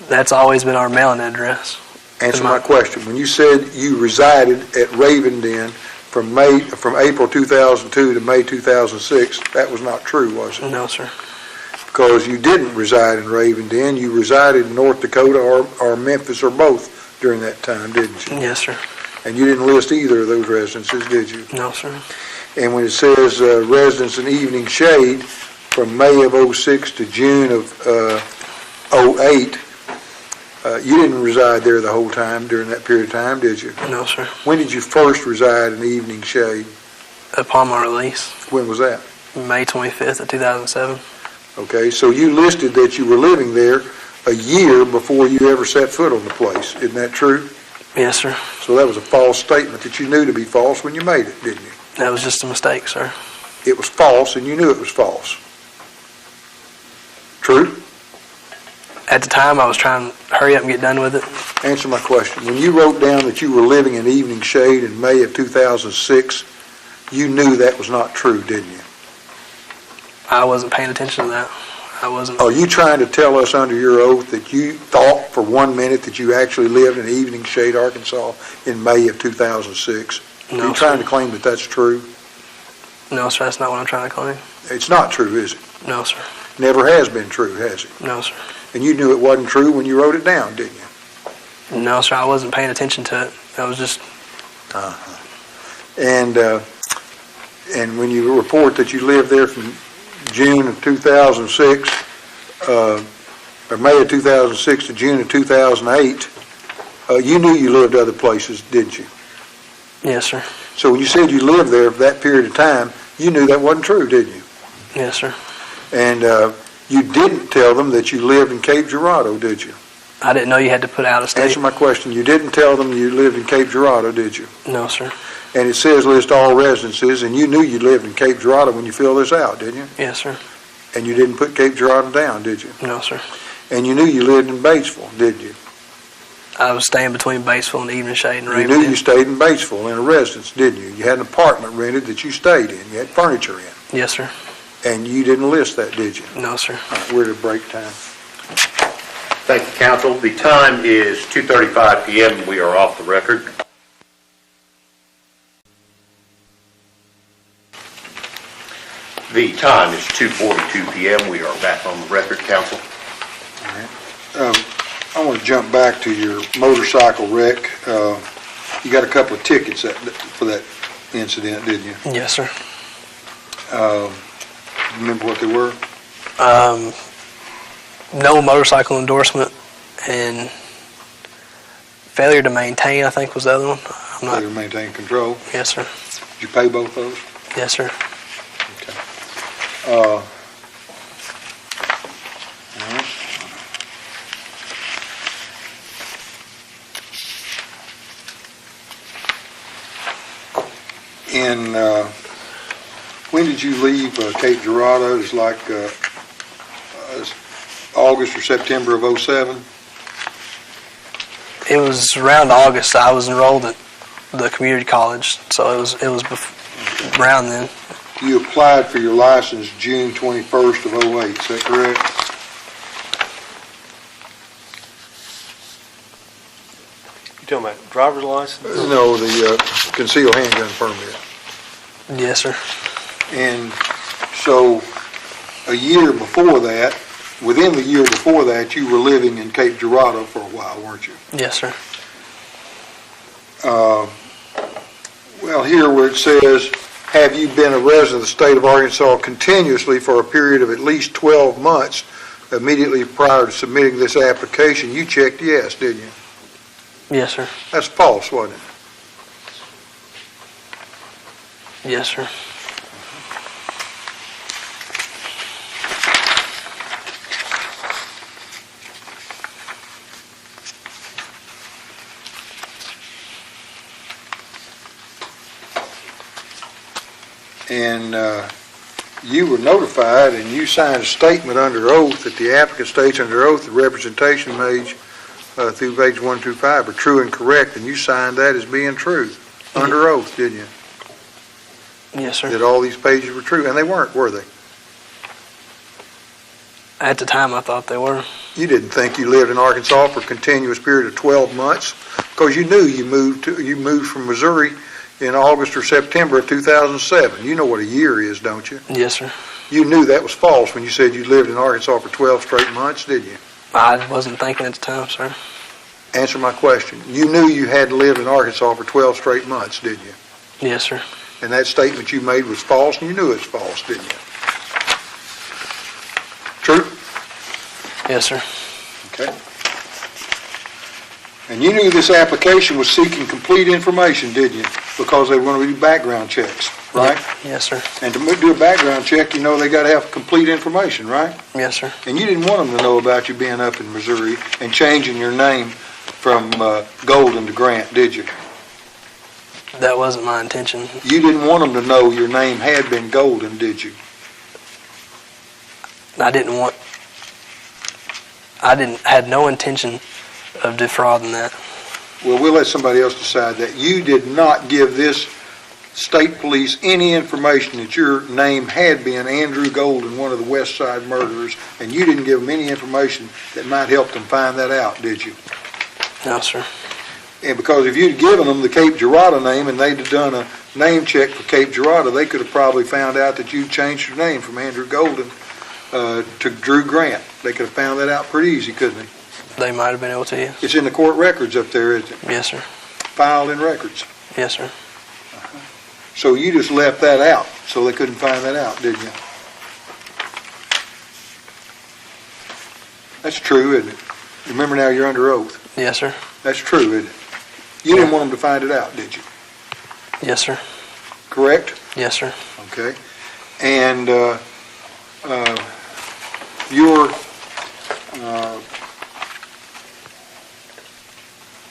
That's always been our mailing address. Answer my question. When you said you resided at Raven Den from April 2002 to May 2006, that was not true, was it? No, sir. Because you didn't reside in Raven Den. You resided in North Dakota or Memphis or both during that time, didn't you? Yes, sir. And you didn't list either of those residences, did you? No, sir. And when it says residence in Evening Shade from May of 06 to June of 08, you didn't reside there the whole time during that period of time, did you? No, sir. When did you first reside in Evening Shade? Upon my release, When was that? May 25th of 2007. Okay, so you listed that you were living there a year before you ever set foot on the place. Isn't that true? Yes, sir. So that was a false statement that you knew to be false when you made it, didn't you? That was just a mistake, sir. It was false and you knew it was false. True? At the time, I was trying to hurry up and get done with it. Answer my question. When you wrote down that you were living in Evening Shade in May of 2006, you knew that was not true, didn't you? I wasn't paying attention to that. I wasn't. Are you trying to tell us under your oath that you thought for 1 minute that you actually lived in Evening Shade, Arkansas in May of 2006? No, Are you trying sir. to claim that that's true? No, sir, that's not what I'm trying to claim. It's not true, is it? No, sir. Never has been true, has it? No, sir. And you knew it wasn't true when you wrote it down, didn't you? No, sir, I wasn't paying attention to it. I was just... And when you report that you lived there from June of 2006, or May of 2006 to June of 2008, you knew you lived other places, didn't you? Yes, sir. So when you said you lived there for that period of time, you knew that wasn't true, didn't you? Yes, sir. And you didn't tell them that you lived in Cape Girardeau, did you? I didn't know you had to put out of state. Answer my question. You didn't tell them you lived in Cape Girardeau, did you? No, sir. And it says list all residences, and you knew you lived in Cape Girardeau when you filled this out, didn't you? Yes, sir. And you didn't put Cape Girardeau down, did you? No, sir. And you knew you lived in Batesville, did you? I was staying between Batesville and Evening Shade and You Raven knew Den. you stayed in Batesville in a residence, didn't you? You had an apartment rented that you stayed in. You had furniture in. Yes, sir. And you didn't list that, did you? No, sir. All right, we're at a break time. Thank you, counsel. The time is 2:35 p.m. We are off the record. The time is 2:42 p.m. We are back on the record, counsel. All right. I want to jump back to your motorcycle wreck. You got a couple of tickets for that incident, didn't you? Yes, sir. Remember what they were? No motorcycle endorsement and failure to maintain, I think, was the other one. I'm not. Failure to maintain control. Yes, sir. Did you pay both those? Yes, sir. Okay. All right. When did you leave Cape Girardeau? It was like August or September of 07? It was around August. I was enrolled at the community college, so it was around then. You applied for your license June 21st of 08, is that correct? You talking about driver's license? No, the concealed handgun permit. Yes, sir. And so a year before that, within the year before that, you were living in Cape Girardeau for a while, weren't you? Yes, sir. Well, here where it says, have you been a resident of the state of Arkansas continuously for a period of at least 12 months immediately prior to submitting this application, you checked yes, didn't you? Yes, sir. That's false, wasn't it? Yes, sir. And you were notified and you signed a statement under oath that the applicant states under oath the representation made through page 125 are true and correct, and you signed that as being true under oath, didn't you? Yes, sir. That all these pages were true, and they weren't, were they? At the time, I thought they were. You didn't think you lived in Arkansas for a continuous period of 12 months because you knew you moved from Missouri in August or September of 2007. You know what a year is, don't you? Yes, sir. You knew that was false when you said you lived in Arkansas for 12 straight months, didn't you? I wasn't thinking at the time, sir. Answer my question. You knew you hadn't lived in Arkansas for 12 straight months, didn't you? Yes, sir. And that statement you made was false, and you knew it was false, didn't you? True? Yes, sir. Okay. And you knew this application was seeking complete information, didn't you? Because they were going to do background checks, right? Yes, sir. And to do a background check, you know they got to have complete information, right? Yes, sir. And you didn't want them to know about you being up in Missouri and changing your name from Golden to Grant, did you? That wasn't my intention. You didn't want them to know your name had been Golden, did you? Had no intention of defrauding that. Well, we'll let somebody else decide that. You did not give this state police any information that your name had been Andrew Golden, one of the Westside murderers, and you didn't give them any information that might help them find that out, did you? No, sir. And because if you'd given them the Cape Girardeau name and they'd have done a name check for Cape Girardeau, they could have probably found out that you changed your name from Andrew Golden to Drew Grant. They could have found that out pretty easy, couldn't they? They might have been able to, yes. It's in the court records up there, isn't it? Yes, sir. Filed in records. Yes, sir. So you just left that out, so they couldn't find that out, didn't you? That's true, isn't it? Remember now you're under oath. Yes, sir. That's true, isn't it? You didn't want them to find it out, did you? Yes, sir. Correct? Yes, sir. Okay. And your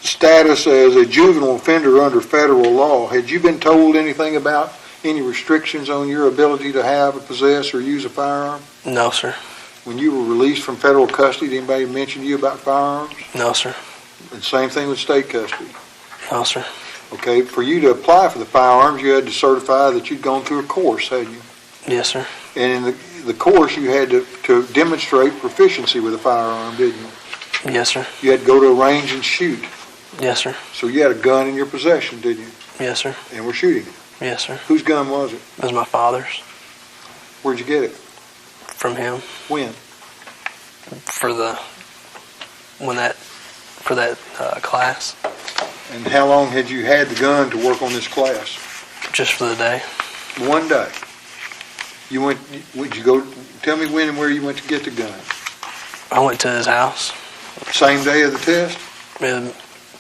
status as a juvenile offender under federal law, had you been told anything about any restrictions on your ability to have, possess, or use a firearm? No, sir. When you were released from federal custody, did anybody mention to you about firearms? No, sir. And same thing with state custody. No, sir. Okay, for you to apply for the firearms, you had to certify that you'd gone through a course, hadn't you? Yes, sir. And in the course, you had to demonstrate proficiency with a firearm, didn't you? Yes, sir. You had to go to a range and shoot. Yes, sir. So you had a gun in your possession, didn't you? Yes, sir. And were shooting it. Yes, sir. Whose gun was it? It was my father's. Where'd you get it? From him. When? For that class. And how long had you had the gun to work on this class? Just for the day. One day. Would you go, tell me when and where you went to get the gun? I went to his house. Same day of the test?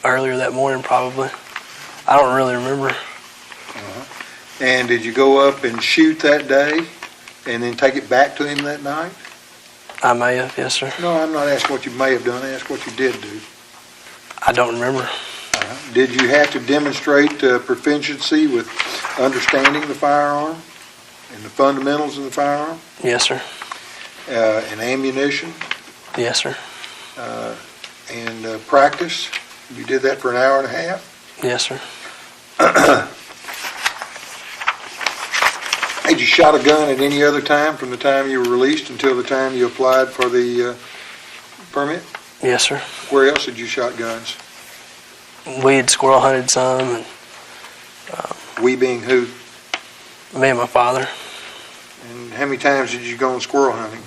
Earlier that morning, probably. I don't really remember. And did you go up and shoot that day and then take it back to him that night? I may have, yes, sir. No, I'm not asking what you may have done. I asked what you did do. I don't remember. Did you have to demonstrate proficiency with understanding the firearm and the fundamentals of the firearm? Yes, sir. And ammunition? Yes, sir. And practice? You did that for an hour and a half? Yes, sir. Had you shot a gun at any other time from the time you were released until the time you applied for the permit? Yes, sir. Where else had you shot guns? We had squirrel hunted some, and We being who? me and my father. And how many times did you go on squirrel hunting?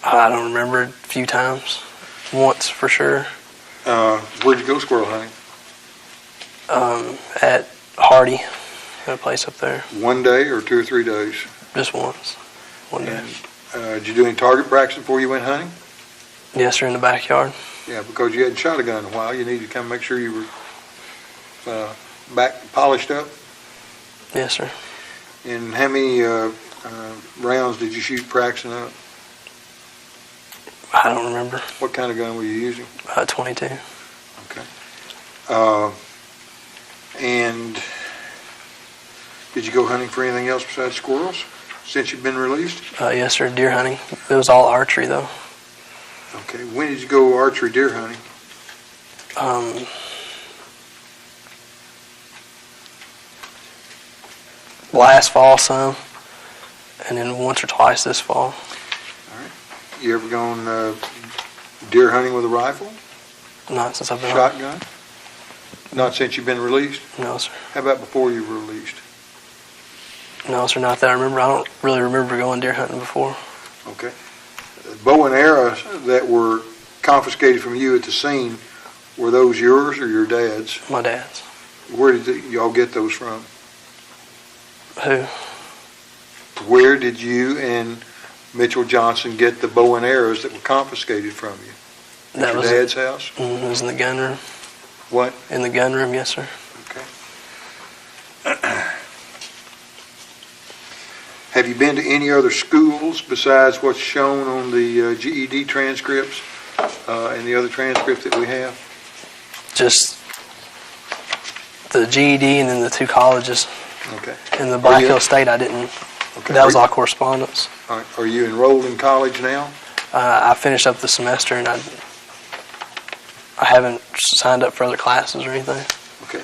I don't remember, a few times. Once for sure. Where'd you go squirrel hunting? At Hardy, a place up there. One day or 2 or 3 days? Just once. One day. Did you do any target practice before you went hunting? Yes, sir, in the backyard. Yeah, because you hadn't shot a gun in a while, you needed to come make sure you were back polished up. Yes, sir. And how many rounds did you shoot practicing up? I don't remember. What kind of gun were you using? 22. Okay. And did you go hunting for anything else besides squirrels since you've been released? Yes, sir, deer hunting. It was all archery, though. Okay. When did you go archery deer hunting? Last fall some, and then once or twice this fall. All right. You ever gone deer hunting with a rifle? Not since I've been Shotgun? Not since you've been released? No, sir. How about before you were released? No, sir, not that I remember. I don't really remember going deer hunting before. Okay. Bow and arrows that were confiscated from you at the scene, were those yours or your dad's? My dad's. Where did y'all get those from? Who? Where did you and Mitchell Johnson get the bow and arrows that were confiscated from you? At That your was dad's house? It was in the gun room. What? In the gun room, yes, sir. Okay. Have you been to any other schools besides what's shown on the GED transcripts and the other transcripts that we have? Just the GED and then the 2 colleges. Okay. In the Black Hill State, I didn't. Okay. That was all correspondence. All right. Are you enrolled in college now? I finished up the semester, and I haven't signed up for other classes or anything. Okay.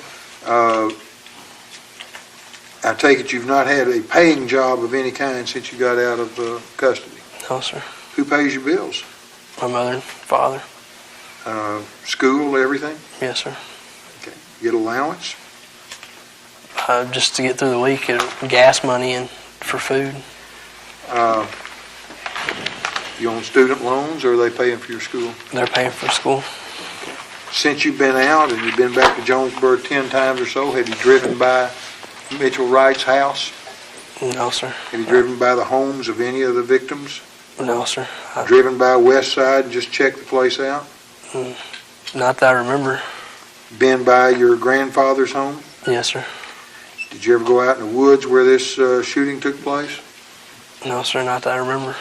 I take it you've not had a paying job of any kind since you got out of custody? No, sir. Who pays your bills? My mother and father. School, everything? Yes, sir. Okay. Get allowance? Just to get through the week, gas money and for food. You on student loans, or are they paying for your school? They're paying for school. Since you've been out and you've been back to Jonesboro 10 times or so, have you driven by Mitchell Wright's house? No, sir. Have you driven by the homes of any of the victims? No, sir. Driven by Westside and just checked the place out? Not that I remember. Been by your grandfather's home? Yes, sir. Did you ever go out in the woods where this shooting took place? No, sir, not that I remember.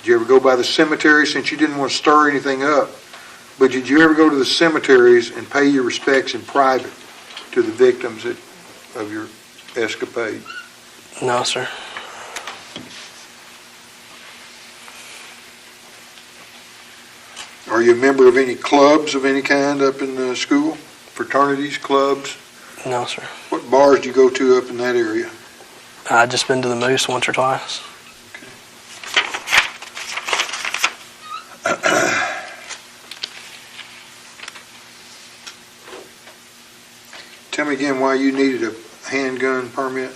Did you ever go by the cemetery, since you didn't want to stir anything up? But did you ever go to the cemeteries and pay your respects in private to the victims of your escapade? No, sir. Are you a member of any clubs of any kind up in the school? Fraternities, clubs? No, sir. What bars do you go to up in that area? I've just been to the Moose once or twice. Tell me again why you needed a handgun permit.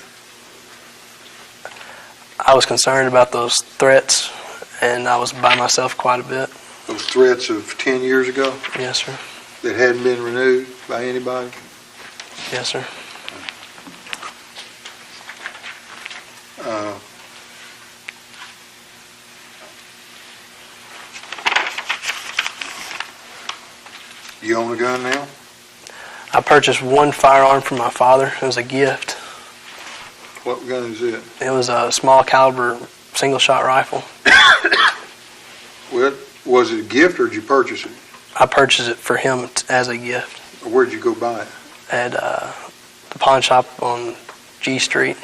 I was concerned about those threats, and I was by myself quite a bit. Those threats of 10 years ago Yes, sir. that hadn't been renewed by anybody? Yes, sir. You own a gun now? I purchased one firearm from my father. It was a gift. What gun is it? It was a small caliber single shot rifle. Well, was it a gift or did you purchase it? I purchased it for him as a gift Or where'd you go buy it? at the pawn shop on G Street.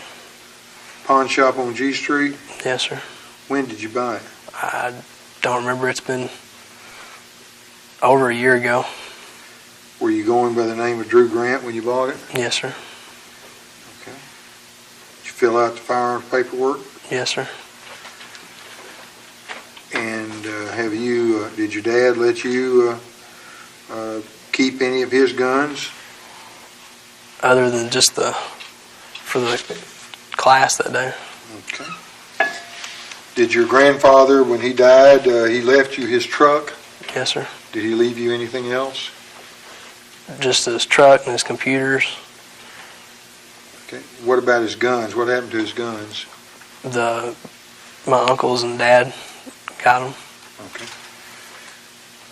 Pawn shop on G Street? Yes, sir. When did you buy it? I don't remember. It's been over a year ago. Were you going by the name of Drew Grant when you bought it? Yes, sir. Okay. Did you fill out the firearms paperwork? Yes, sir. And did your dad let you keep any of his guns? Other than just for the class that day. Okay. Did your grandfather, when he died, he left you his truck? Yes, sir. Did he leave you anything else? Just his truck and his computers. Okay. What about his guns? What happened to his guns? My uncles and dad got them.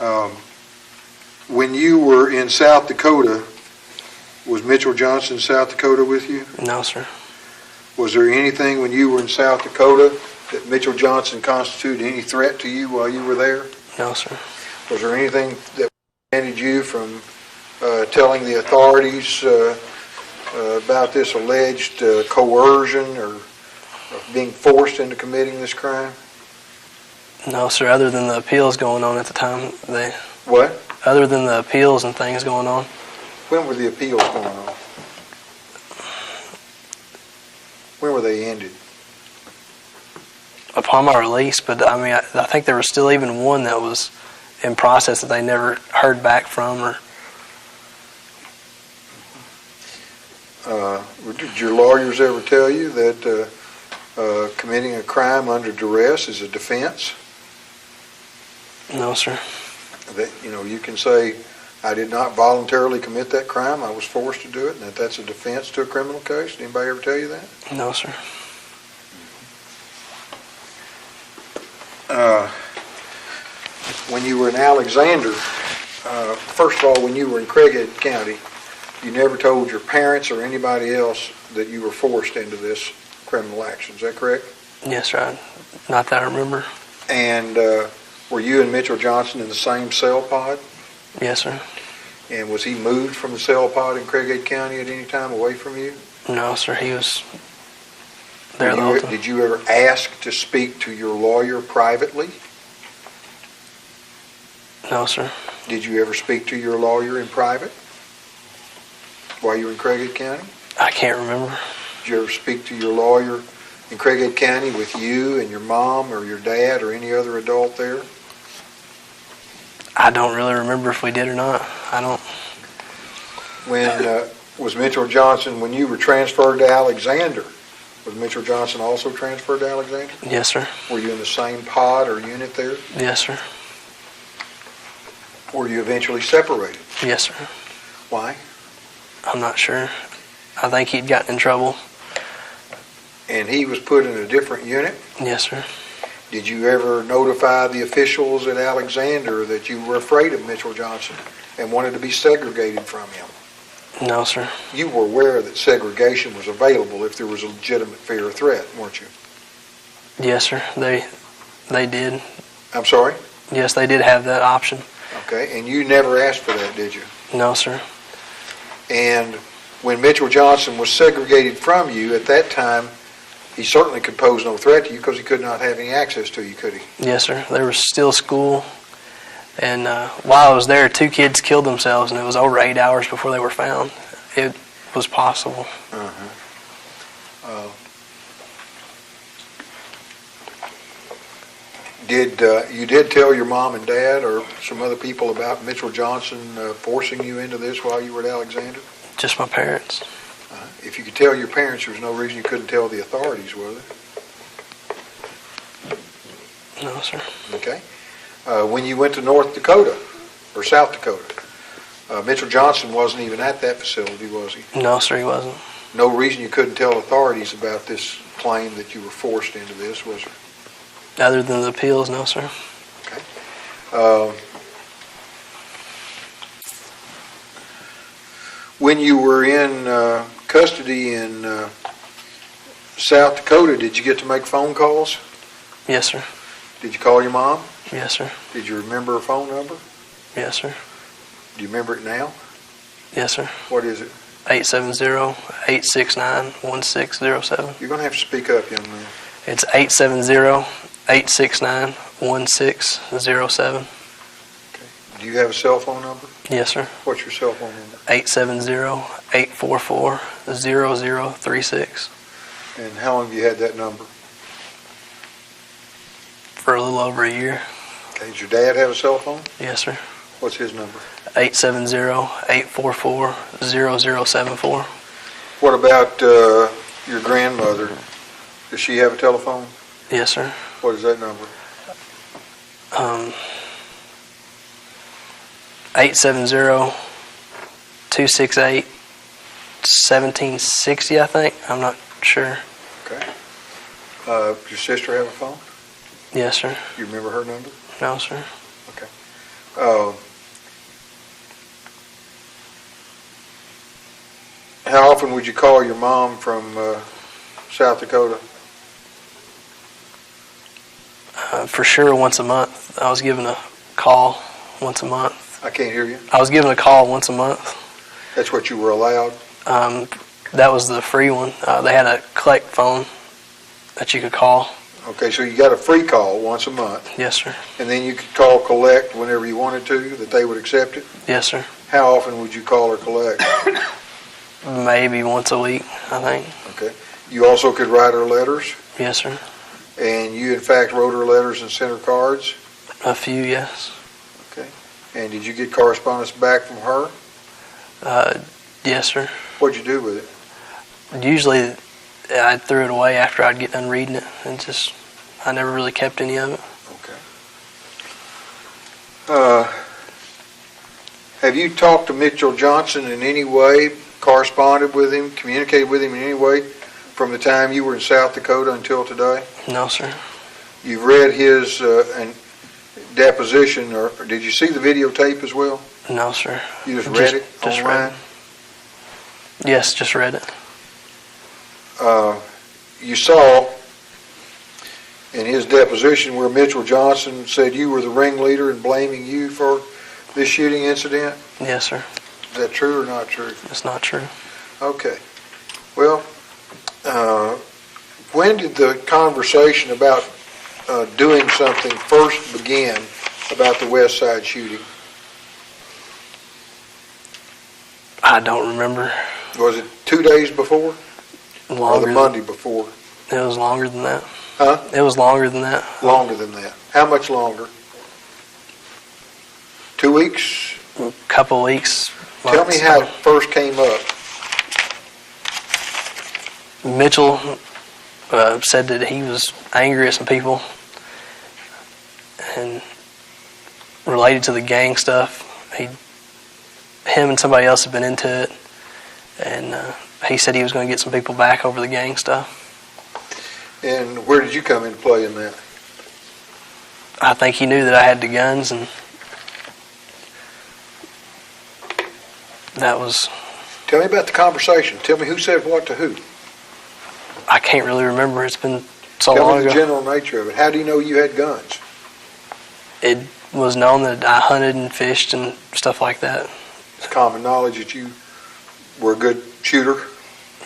Okay. When you were in South Dakota, was Mitchell Johnson in South Dakota with you? No, sir. Was there anything when you were in South Dakota that Mitchell Johnson constituted any threat to you while you were there? No, sir. Was there anything that prevented you from telling the authorities about this alleged coercion or being forced into committing this crime? No, sir. Other than the appeals going on at the time, What? other than the appeals and things going on, When were the appeals going on? When were they ended? upon my release. But I mean, I think there was still even one that was in process that they never heard back from. Or Did your lawyers ever tell you that committing a crime under duress is a defense? no, sir. That, you can say, I did not voluntarily commit that crime, I was forced to do it, and that's a defense to a criminal case? Did anybody ever tell you that? No, sir. When you were in Alexander, first of all, when you were in Craighead County, you never told your parents or anybody else that you were forced into this criminal action, is that correct? Yes, sir. Not that I remember. And were you and Mitchell Johnson in the same cell pod? Yes, sir. And was he moved from the cell pod in Craighead County at any time away from you? No, sir. He was there the whole time. Did you ever ask to speak to your lawyer privately? No, sir. Did you ever speak to your lawyer in private while you were in Craighead County? I can't remember. Did you ever speak to your lawyer in Craighead County with you and your mom or your dad or any other adult there? I don't really remember if we did or not. I don't. When was Mitchell Johnson, when you were transferred to Alexander, was Mitchell Johnson also transferred to Alexander? Yes, sir. Were you in the same pod or unit there? Yes, sir. Were you eventually separated? Yes, sir. Why? I'm not sure. I think he'd gotten in trouble. And he was put in a different unit? Yes, sir. Did you ever notify the officials at Alexander that you were afraid of Mitchell Johnson and wanted to be segregated from him? No, sir. You were aware that segregation was available if there was a legitimate fear or threat, weren't you? Yes, sir. They did. I'm sorry? Yes, they did have that option. Okay, and you never asked for that, did you? No, sir. And when Mitchell Johnson was segregated from you, at that time, he certainly could pose no threat to you because he could not have any access to you, could he? Yes, sir. There was still school. And while I was there, 2 kids killed themselves, and it was over 8 hours before they were found. It was possible. You did tell your mom and dad or some other people about Mitchell Johnson forcing you into this while you were at Alexander? Just my parents. If you could tell your parents, there's no reason you couldn't tell the authorities, was there? No, sir. Okay. When you went to North Dakota or South Dakota, Mitchell Johnson wasn't even at that facility, was he? No, sir, he wasn't. No reason you couldn't tell authorities about this claim that you were forced into this, was there? Other than the appeals, no, sir. Okay. When you were in custody in South Dakota, did you get to make phone calls? Yes, sir. Did you call your mom? Yes, sir. Did you remember her phone number? Yes, sir. Do you remember it now? Yes, sir. What is it? 870-869-1607. You're going to have to speak up, young man. It's 870-869-1607. Do you have a cell phone number? Yes, sir. What's your cell phone number? 870-844-0036. And how long have you had that number? For a little over a year. Okay. Does your dad have a cell phone? Yes, sir. What's his number? 870-844-0074. What about your grandmother? Does she have a telephone? Yes, sir. What is that number? 870-268-1760, I think. I'm not sure. Okay. Does your sister have a phone? Yes, sir. You remember her number? No, sir. Okay. How often would you call your mom from South Dakota? For sure, once a month. I was given a call once a month. I can't hear you. I was given a call once a month. That's what you were allowed? That was the free one. They had a collect phone that you could call. Okay, so you got a free call once a month, Yes, sir. and then you could call collect whenever you wanted to, that they would accept it? Yes, sir. How often would you call or collect? Maybe once a week, I think. Okay. You also could write her letters, Yes, sir. and you in fact wrote her letters and sent her cards? A few, yes. Okay. And did you get correspondence back from her? Yes, sir. What'd you do with it? Usually, I threw it away after I'd get done reading it, and I never really kept any of it. Okay. Have you talked to Mitchell Johnson in any way, corresponded with him, communicated with him in any way from the time you were in South Dakota until today? No, sir. You've read his deposition, or did you see the videotape as well? No, sir. You just read it Just online? read it. Yes, just read it. You saw in his deposition where Mitchell Johnson said you were the ringleader and blaming you for this shooting incident? Yes, sir. Is that true or not true? It's not true. Okay. Well, when did the conversation about doing something first begin about the Westside shooting? I don't remember. Was it 2 days before or Longer. the Monday before? It was longer than that. Huh? It was longer than that. Longer than that. How much longer? 2 weeks? A couple weeks. Tell me how it first came up. Mitchell said that he was angry at some people and related to the gang stuff. Him and somebody else had been into it, and he said he was going to get some people back over the gang stuff. And where did you come into play in that? I think he knew that I had the guns, and that was... Tell me about the conversation. Tell me who said what to who. I can't really remember. It's been so Tell long me the ago. general nature of it. How do you know you had guns? It was known that I hunted and fished and stuff like that. It's common knowledge that you were a good shooter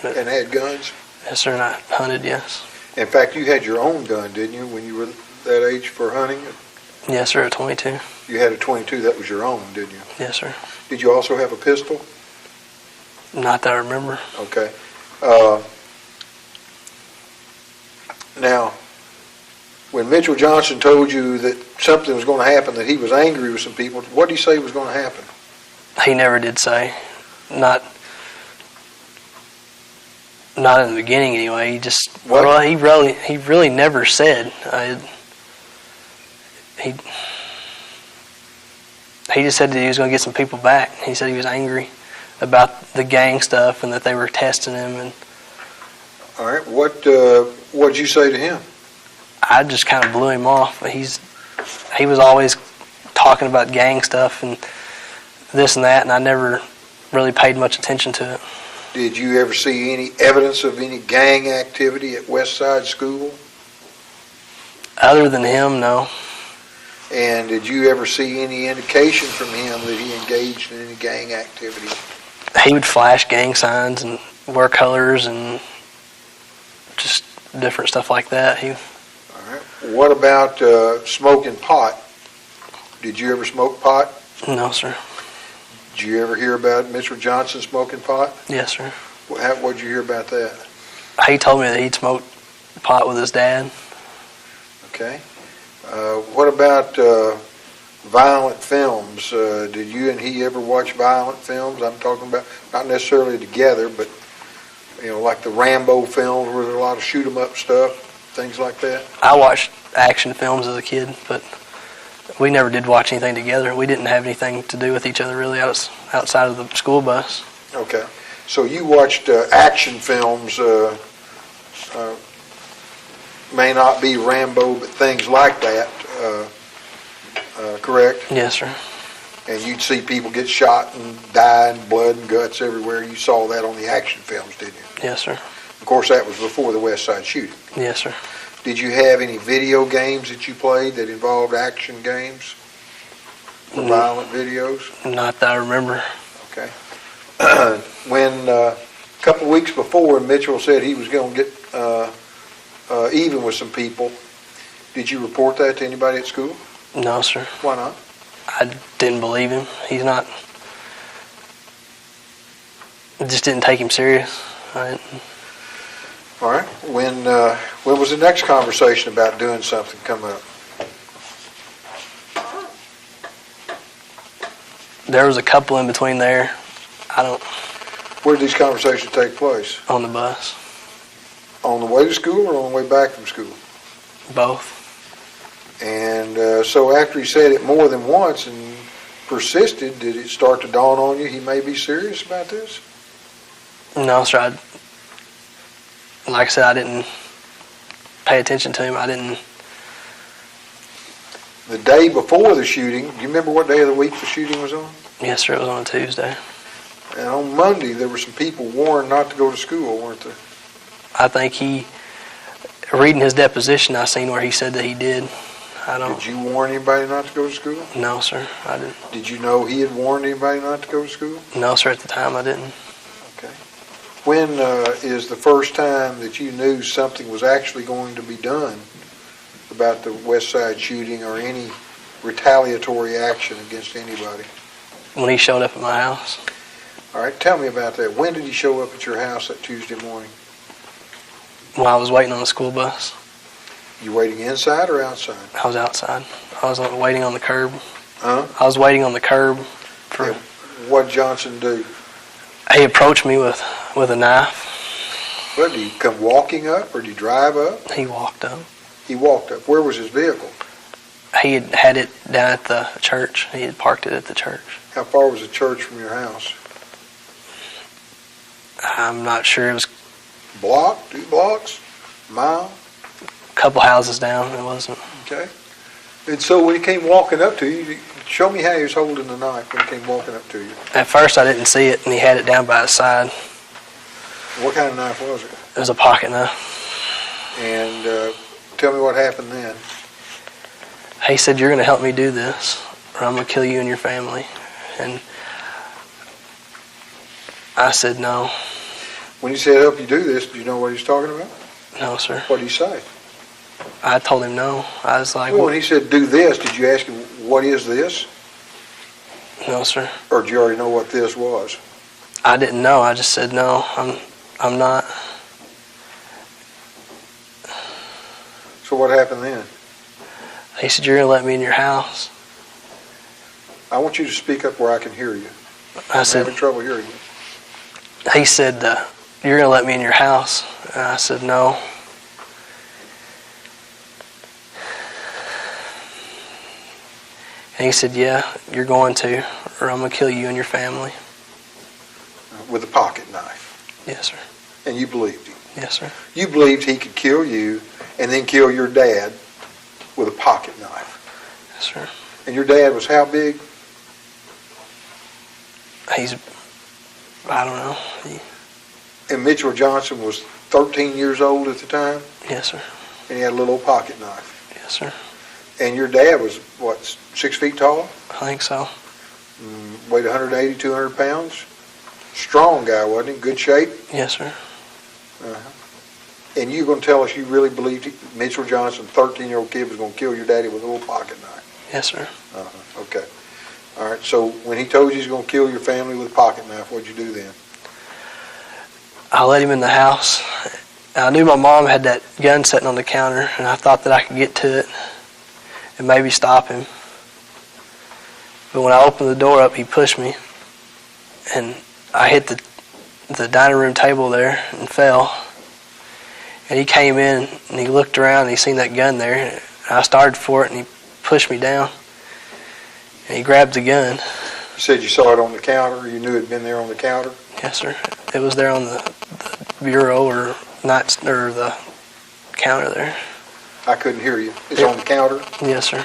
and had guns. Yes, sir, and I hunted, yes. In fact, you had your own gun, didn't you, when you were that age for hunting? Yes, sir, at 22. You had a .22, that was your own, didn't you? Yes, sir. Did you also have a pistol? Not that I remember. Okay. Now, when Mitchell Johnson told you that something was going to happen, that he was angry with some people, what did he say was going to happen? He never did say. Not in the beginning, anyway. He just... What? Well, he really never said. He just said that he was going to get some people back. He said he was angry about the gang stuff and that they were testing him. And All right. What did you say to him? I just kind of blew him off. He was always talking about gang stuff and this and that, and I never really paid much attention to it. Did you ever see any evidence of any gang activity at Westside School? Other than him, no. And did you ever see any indication from him that he engaged in any gang activity? He would flash gang signs and wear colors and just different stuff like that. All right. What about smoking pot? Did you ever smoke pot? No, sir. Did you ever hear about Mitchell Johnson smoking pot? Yes, sir. What did you hear about that? He told me that he'd smoked pot with his dad. Okay. What about violent films? Did you and he ever watch violent films? I'm talking about not necessarily together, but like the Rambo films where there's a lot of shoot 'em up stuff. things like that? I watched action films as a kid, but we never did watch anything together. We didn't have anything to do with each other really outside of the school bus. Okay. So you watched action films, may not be Rambo, but things like that, correct? Yes, sir. And you'd see people get shot and die and blood and guts everywhere. You saw that on the action films, didn't you? Yes, sir. Of course, that was before the Westside shooting. Yes, sir. Did you have any video games that you played that involved action games? Or violent videos? Not that I remember. Okay. When a couple of weeks before Mitchell said he was going to get even with some people, did you report that to anybody at school? No, sir. Why not? I didn't believe him. He's not. I just didn't take him serious. I didn't. All right. When was the next conversation about doing something come up? There was a couple in between there. Where did these conversations take place? On the bus. On the way to school or on the way back from school? Both. And so after he said it more than once and persisted, did it start to dawn on you he may be serious about this? No, sir. Like I said, I didn't pay attention to him. I didn't. The day before the shooting, do you remember what day of the week the shooting was on? Yes, sir. It was on a Tuesday. And on Monday, there were some people warned not to go to school, weren't there? I think reading his deposition, I seen where he said that he did. Did you warn anybody not to go to school? No, sir. I didn't. Did you know he had warned anybody not to go to school? No, sir. At the time, I didn't. Okay. When is the first time that you knew something was actually going to be done about the Westside shooting or any retaliatory action against anybody? When he showed up at my house. All right, tell me about that. When did he show up at your house that Tuesday morning? While I was waiting on the school bus. You waiting inside or outside? I was outside. I was waiting on the curb. Huh? I was waiting on the curb. Yeah. What'd Johnson do? He approached me with a knife. What, did he come walking up or did he drive up? He walked up. He walked up. Where was his vehicle? He had it down at the church. He had parked it at the church. How far was the church from your house? I'm not sure. It was Block? 2 blocks? Mile? a couple houses down. It wasn't. Okay. And so when he came walking up to you, show me how he was holding the knife when he came walking up to you. At first, I didn't see it, and he had it down by his side. What kind of knife was it? It was a pocket knife. And tell me what happened then. He said, "You're going to help me do this, or I'm going to kill you and your family." And I said, "No." When he said help you do this, do you know what he was talking about? No, sir. What did he say? I told him no. I was like, Well, when he said do this, did you ask him what is this? "No, sir." Or did you already know what this was? I didn't know. I just said, "No, I'm not." So what happened then? He said, "You're going to let me in your house." I want you to speak up where I can hear you. I I'm said, having trouble hearing you. he said, "You're going to let me in your house?" And I said, "No." And he said, "Yeah, you're going to, or I'm going to kill you and your family." With a pocket knife. Yes, sir. And you believed him. Yes, sir. You believed he could kill you and then kill your dad with a pocket knife. Yes, sir. And your dad was how big? He's, I don't know. And Mitchell Johnson was 13 years old at the time? Yes, sir. And he had a little old pocket knife. Yes, sir. And your dad was, what, 6 feet tall? I think so. Weighed 180, 200 pounds? Strong guy, wasn't he? Good shape? Yes, sir. Uh-huh. And you're going to tell us you really believed Mitchell Johnson, 13-year-old kid, was going to kill your daddy with a little pocket knife? Yes, sir. Uh-huh. Okay. All right. So when he told you he was going to kill your family with a pocket knife, what'd you do then? I let him in the house. I knew my mom had that gun sitting on the counter, and I thought that I could get to it and maybe stop him. But when I opened the door up, he pushed me, and I hit the dining room table there and fell. And he came in and he looked around and he seen that gun there. And I started for it and he pushed me down. And he grabbed the gun. You said you saw it on the counter, you knew it had been there on the counter? Yes, sir. It was there on the bureau or the counter there. I couldn't hear you. It's on the counter? Yes, sir.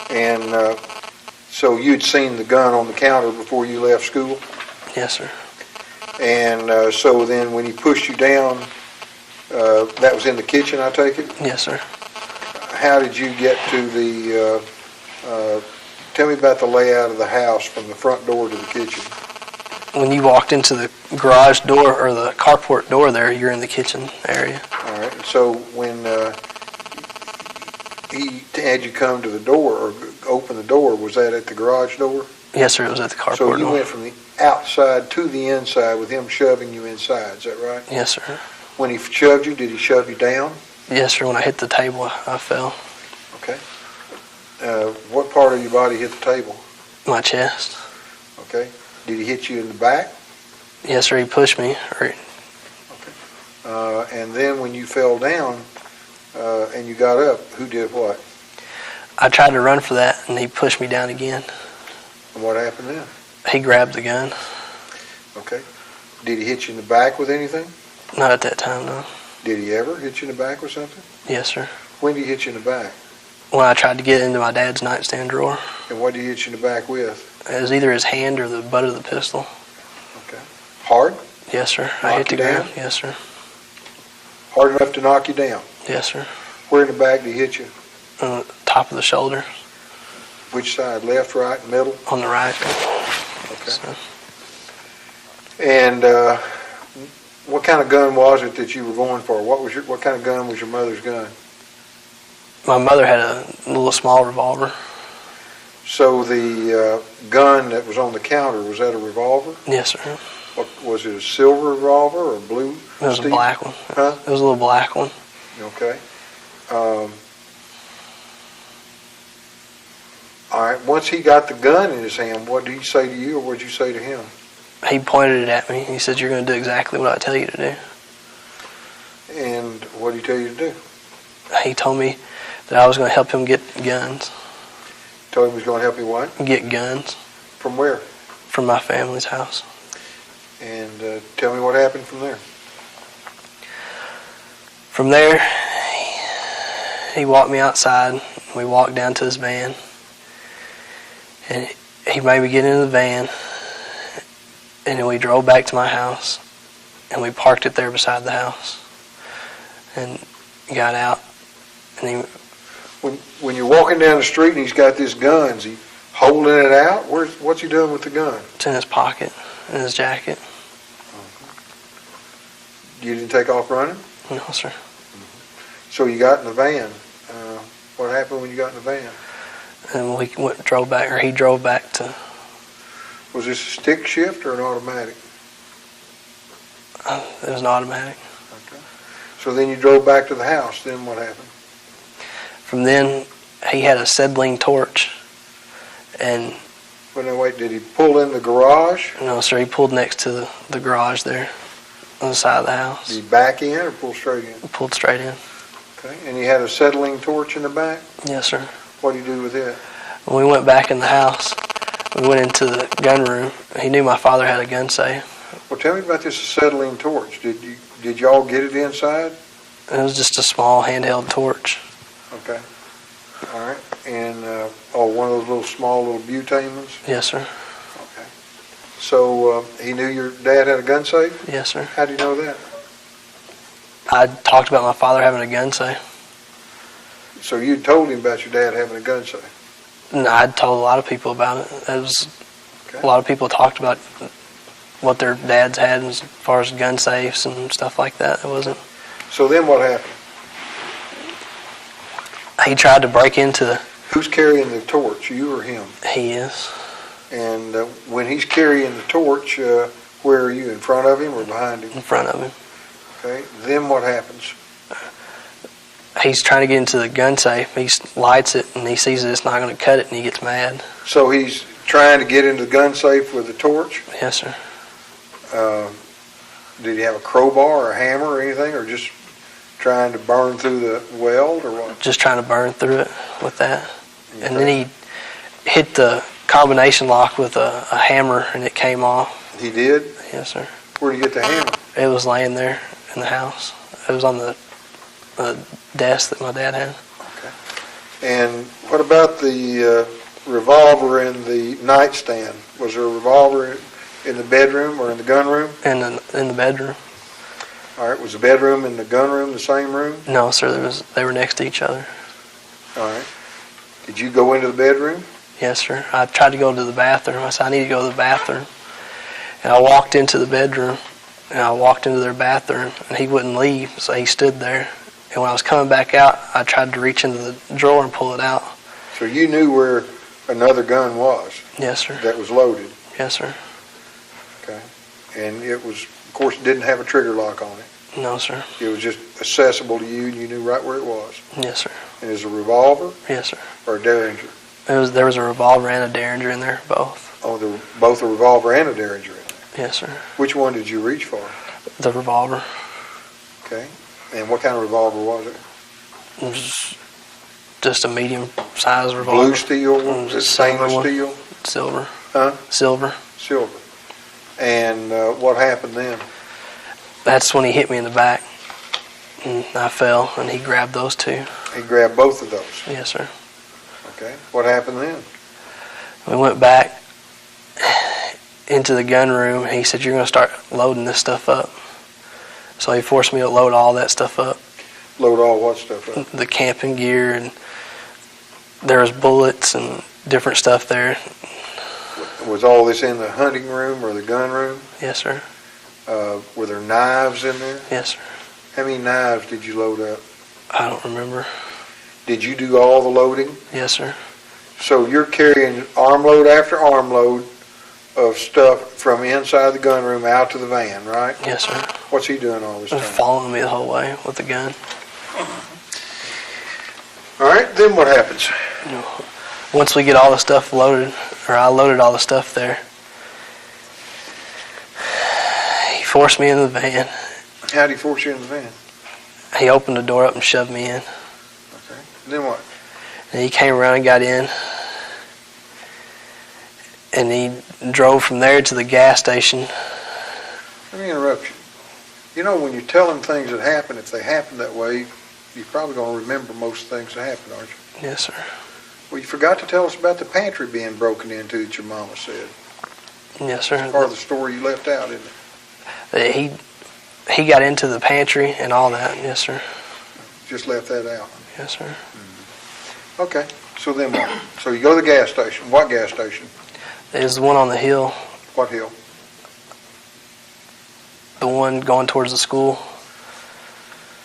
And so you'd seen the gun on the counter before you left school? Yes, sir. And so then when he pushed you down, that was in the kitchen, I take it? Yes, sir. How did you get to the, tell me about the layout of the house from the front door to the kitchen? When you walked into the garage door or the carport door there, you're in the kitchen area. All right, and so when he had you come to the door or open the door, was that at the garage door? Yes, sir. It was at the carport So you door. went from the outside to the inside with him shoving you inside, is that right? Yes, sir. When he shoved you, did he shove you down? Yes, sir. When I hit the table, I fell. Okay. What part of your body hit the table? My chest. Okay. Did he hit you in the back? Yes, sir. He pushed me. And then when you fell down and you got up, who did what? I tried to run for that, and he pushed me down again. And what happened then? He grabbed the gun. Okay. Did he hit you in the back with anything? Not at that time, no. Did he ever hit you in the back with something? Yes, sir. When did he hit you in the back? When I tried to get into my dad's nightstand drawer. And what did he hit you in the back with? It was either his hand or the butt of the pistol. Okay. Hard? Yes, sir. I Knock hit the you down? ground. Yes, sir. Hard enough to knock you down? Yes, sir. Where in the back did he hit you? On the top of the shoulder. Which side? Left, right, middle? On the right. Okay. So, And what kind of gun was it that you were going for? What kind of gun was your mother's gun? my mother had a little small revolver. So the gun that was on the counter, was that a revolver? Yes, sir. What, was it a silver revolver or a blue? It was Steve? a black one. Huh? It was a little black one. Okay. All right. Once he got the gun in his hand, what did he say to you, or what did you say to him? He pointed it at me. He said, "You're going to do exactly what I tell you to do." And what did he tell you to do? He told me that I was going to help him get guns. Told him he was going to help you what? Get guns From where? from my family's house. And tell me what happened from there. From there, he walked me outside. We walked down to his van. And he made me get into the van. And then we drove back to my house. And we parked it there beside the house. And got out. And he, When you're walking down the street and he's got this gun, is he holding it out? What's he doing with the gun? it's in his pocket, in his jacket. You didn't take off running? No, sir. So you got in the van. What happened when you got in the van? And we drove back, or he drove back to, Was this a stick shift or an automatic? it was an automatic. Okay. So then you drove back to the house. Then what happened? From then, he had a settling torch. And, Well, now wait, did he pull in the garage? no, sir, he pulled next to the garage there on the side of the Did house. he back in or pull straight in? He pulled straight in. Okay. And he had a settling torch in the back? Yes, sir. What did he do with it? When we went back in the house, we went into the gun room. He knew my father had a gun safe. Well, tell me about this acetylene torch. Did y'all get it inside? It was just a small handheld torch. Okay. All right. And, one of those small butane ones? Yes, sir. Okay. So he knew your dad had a gun safe? Yes, sir. How do you know that? I talked about my father having a gun safe. So you told him about your dad having a gun safe? And I'd told a lot of people about it. It was, Okay. a lot of people talked about what their dads had as far as gun safes and stuff like that. It wasn't. So then what happened? He tried to break into. Who's carrying the torch, you or him? He is. And when he's carrying the torch, where are you, in front of him or behind him? In front of him. Okay. Then what happens? He's trying to get into the gun safe. He lights it and he sees that it's not going to cut it and he gets mad. So he's trying to get into the gun safe with the torch? Yes, sir. Did he have a crowbar or a hammer or anything, or just trying to burn through the weld or what? Just trying to burn through it with that. And then he hit the combination lock with a hammer, and it came off. He did? Yes, sir. Where did you get the hammer? It was laying there in the house. It was on the desk that my dad had. Okay. And what about the revolver in the nightstand? Was there a revolver in the bedroom or in the gun room? In the bedroom. All right. Was the bedroom and the gun room the same room? No, sir. They were next to each other. All right. Did you go into the bedroom? Yes, sir. I tried to go to the bathroom. I said, I need to go to the bathroom. And I walked into the bedroom, and I walked into their bathroom, and he wouldn't leave, so he stood there. And when I was coming back out, I tried to reach into the drawer and pull it out. So you knew where another gun was? Yes, sir. That was loaded? Yes, sir. Okay. And it was, of course, didn't have a trigger lock on it. No, sir. It was just accessible to you, and you knew right where it was. Yes, sir. And is it a revolver Yes, sir. or a Derringer? There was a revolver and a Derringer in there, both. Oh, both a revolver and a Derringer in there. Yes, sir. Which one did you reach for? The revolver. Okay. And what kind of revolver was it? It was just a medium-sized revolver. Blue steel? It was a Stainless silver one. steel? Silver. Huh? Silver. Silver. And what happened then? That's when he hit me in the back. And I fell, and he grabbed those two. He grabbed both of those. Yes, sir. Okay. What happened then? We went back into the gun room, and he said, you're going to start loading this stuff up. So he forced me to load all that stuff up. Load all what stuff up? The camping gear, and there was bullets and different stuff there. Was all this in the hunting room or the gun room? Yes, sir. Were there knives in there? Yes, sir. How many knives did you load up? I don't remember. Did you do all the loading? Yes, sir. So you're carrying armload after armload of stuff from inside the gun room out to the van, right? Yes, sir. What's he doing all this He was time? following me the whole way with the gun. All right, then what happens? Once we get all the stuff loaded, or I loaded all the stuff there, he forced me into the van. How did he force you in the van? He opened the door up and shoved me in. Okay. Then what? And he came around and got in. And he drove from there to the gas station. Let me interrupt you. You know, when you tell them things that happen, if they happen that way, you're probably going to remember most things that happen, aren't you? Yes, sir. Well, you forgot to tell us about the pantry being broken into that your mama said. Yes, sir. Part of the story you left out, isn't it? He got into the pantry and all that. Yes, sir. Just left that out. Yes, sir. Okay. So then what? So you go to the gas station. What gas station? It was the one on the hill, What hill? the one going towards the school.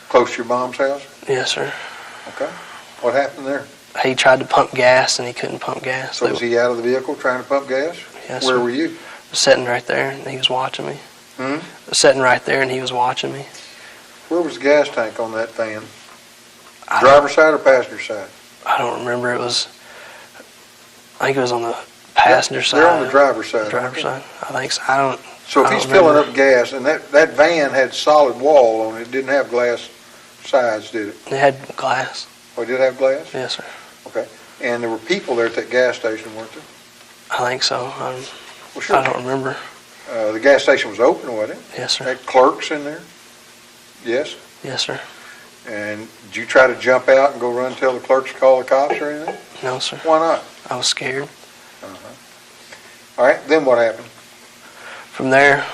Close to your mom's house? Yes, sir. Okay. What happened there? He tried to pump gas and he couldn't pump gas. So was he out of the vehicle trying to pump gas? Yes, Where sir. were you? Sitting right there and he was watching me. Hmm? Sitting right there and he was watching me. Where was the gas tank on that van? I Driver's side or passenger side? don't remember. I think it was on the passenger side. They're on the driver's side. Driver's side. I think so. I don't. So if I he's don't filling remember. up gas, and that van had solid wall on it, it didn't have glass sides, did it? It had glass. Oh, it did have glass? Yes, sir. Okay. And there were people there at that gas station, weren't there? I think so. Well, sure. I don't remember. The gas station was open, wasn't it? Yes, sir. Had clerks in there? Yes? Yes, sir. And did you try to jump out and go run and tell the clerks to call the cops or anything? No, sir. Why not? I was scared. All right, then what happened? From there,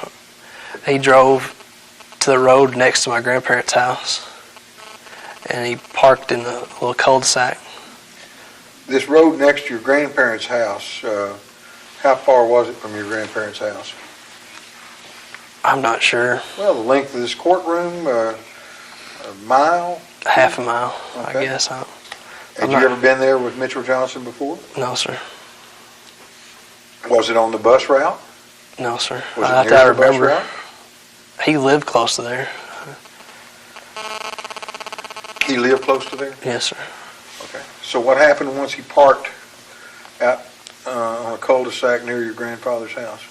he drove to the road next to my grandparents' house, and he parked in the little cul-de-sac. This road next to your grandparents' house, how far was it from your grandparents' house? I'm not sure. Well, the length of this courtroom, a mile? Half a mile, Okay. I guess. Had you ever been there with Mitchell Johnson before? No, sir. Was it on the bus route? No, sir. Was I it near the bus route? He lived close to there. He lived close to there? Yes, sir. Okay. So what happened once he parked out on a cul-de-sac near your grandfather's house?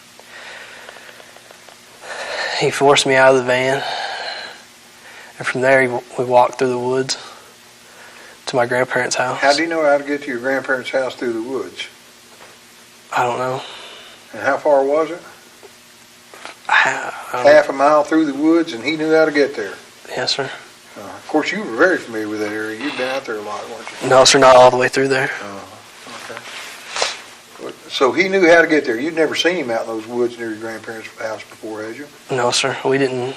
He forced me out of the van, And from there, we walked through the woods to my grandparents' house. How do you know how to get to your grandparents' house through the woods? I don't know. And how far was it? I Half a mile through the woods, and he knew how to get there. Yes, sir. Of course, you were very familiar with that area. You'd been out there a lot, weren't you? No, sir, not all the way through there. Okay. So he knew how to get there. You'd never seen him out in those woods near your grandparents' house before, had you? No, sir. We didn't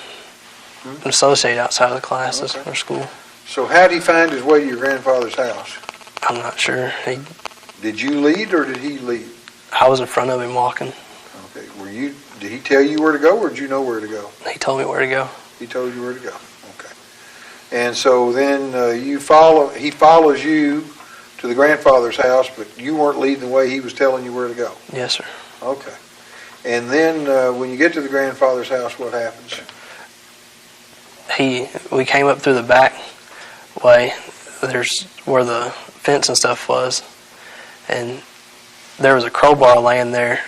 associate outside of the classes or school. So how did he find his way to your grandfather's house? I'm not sure. Did you lead or did he lead? I was in front of him walking. Okay. Did he tell you where to go or did you know where to go? He told me where to go. He told you where to go. Okay. And so then he follows you to the grandfather's house, but you weren't leading the way. He was telling you where to go. Yes, sir. Okay. And then when you get to the grandfather's house, what happens? We came up through the back way. There's where the fence and stuff was, and there was a crowbar laying there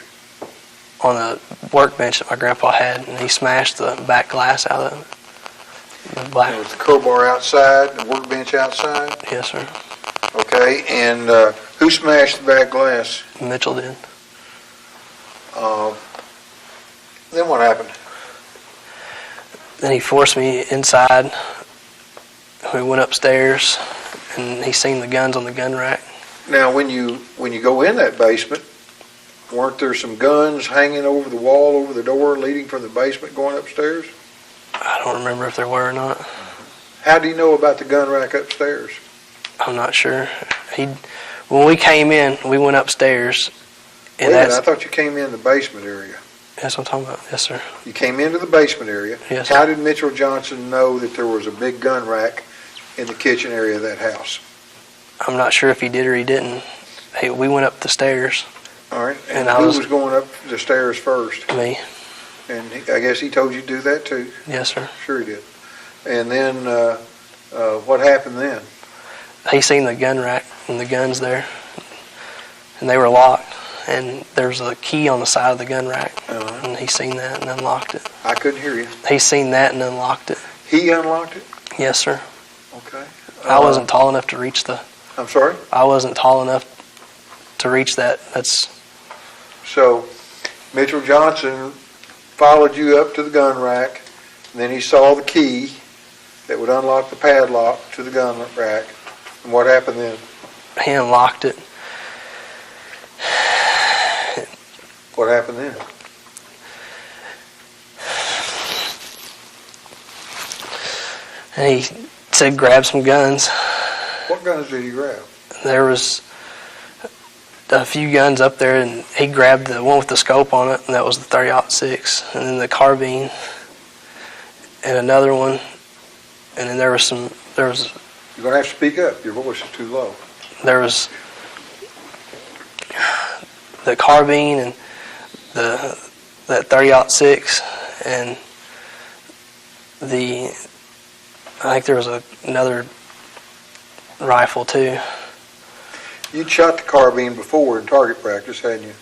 on a workbench that my grandpa had, and he smashed the back glass out of it. The black. There was the crowbar outside, the workbench outside? Yes, sir. Okay, and who smashed the back glass? Mitchell did. Then what happened? Then he forced me inside. We went upstairs, and he seen the guns on the gun rack. Now, when you go in that basement, weren't there some guns hanging over the wall, over the door, leading from the basement going upstairs? I don't remember if there were or not. How do you know about the gun rack upstairs? I'm not sure. When we came in, we went upstairs, Wait and a minute, I thought you came in the basement area. that's what I'm talking about. Yes, sir. You came into the basement area. Yes, How sir. did Mitchell Johnson know that there was a big gun rack in the kitchen area of that house? I'm not sure if he did or he didn't. We went up the stairs. All right. And And who was going up the stairs first? Me. And I guess he told you to do that too? Yes, sir. Sure he did. And then what happened then? He seen the gun rack and the guns there, and they were locked. And there's a key on the side of the gun rack, and he seen that and unlocked it. I couldn't hear you. He seen that and unlocked it. He unlocked it? Yes, sir. Okay. I wasn't tall enough to reach I'm sorry? I wasn't tall enough to reach that. So Mitchell Johnson followed you up to the gun rack, and then he saw the key that would unlock the padlock to the gun rack. And what happened then? He unlocked it. What happened then? And he said, grab some guns. What guns did he grab? There was a few guns up there, and he grabbed the one with the scope on it, and that was the 30-06, and then the carbine, and another one, and then there was You're going to have to speak up. Your voice is too low. there was the carbine and that 30-06, and I think there was another rifle too. You'd shot the carbine before in target practice, hadn't you?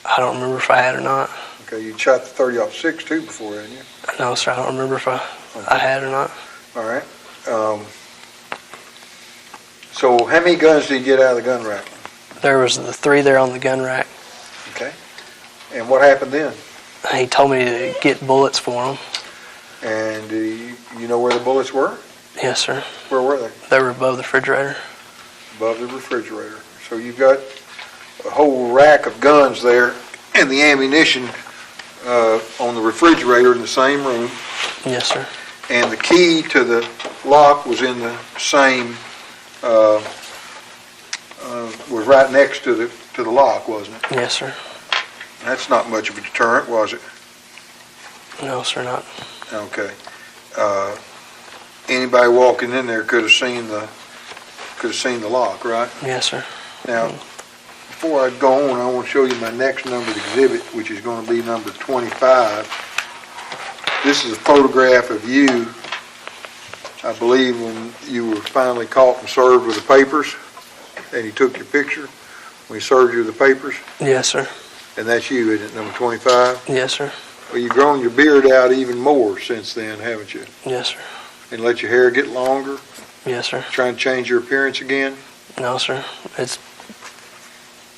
I don't remember if I had or not. Okay, you'd shot the 30-06 too before, hadn't you? No, sir, I don't remember if I had or not. All right. So how many guns did you get out of the gun rack? There was the 3 there on the gun rack. Okay. And what happened then? He told me to get bullets for them. And you know where the bullets were? Yes, sir. Where were they? They were above the refrigerator. Above the refrigerator. So you've got a whole rack of guns there and the ammunition on the refrigerator in the same room. Yes, sir. And the key to the lock was in the same, was right next to the lock, wasn't it? Yes, sir. That's not much of a deterrent, was it? No, sir, not. Okay. Anybody walking in there could have seen the lock, right? Yes, sir. Now, before I go on, I want to show you my next numbered exhibit, which is going to be number 25. This is a photograph of you, I believe, when you were finally caught and served with the papers, and he took your picture when he served you with the papers. Yes, sir. And that's you, isn't it, number 25? Yes, sir. Well, you've grown your beard out even more since then, haven't you? Yes, sir. And let your hair get longer? Yes, sir. Trying to change your appearance again? No, sir. It's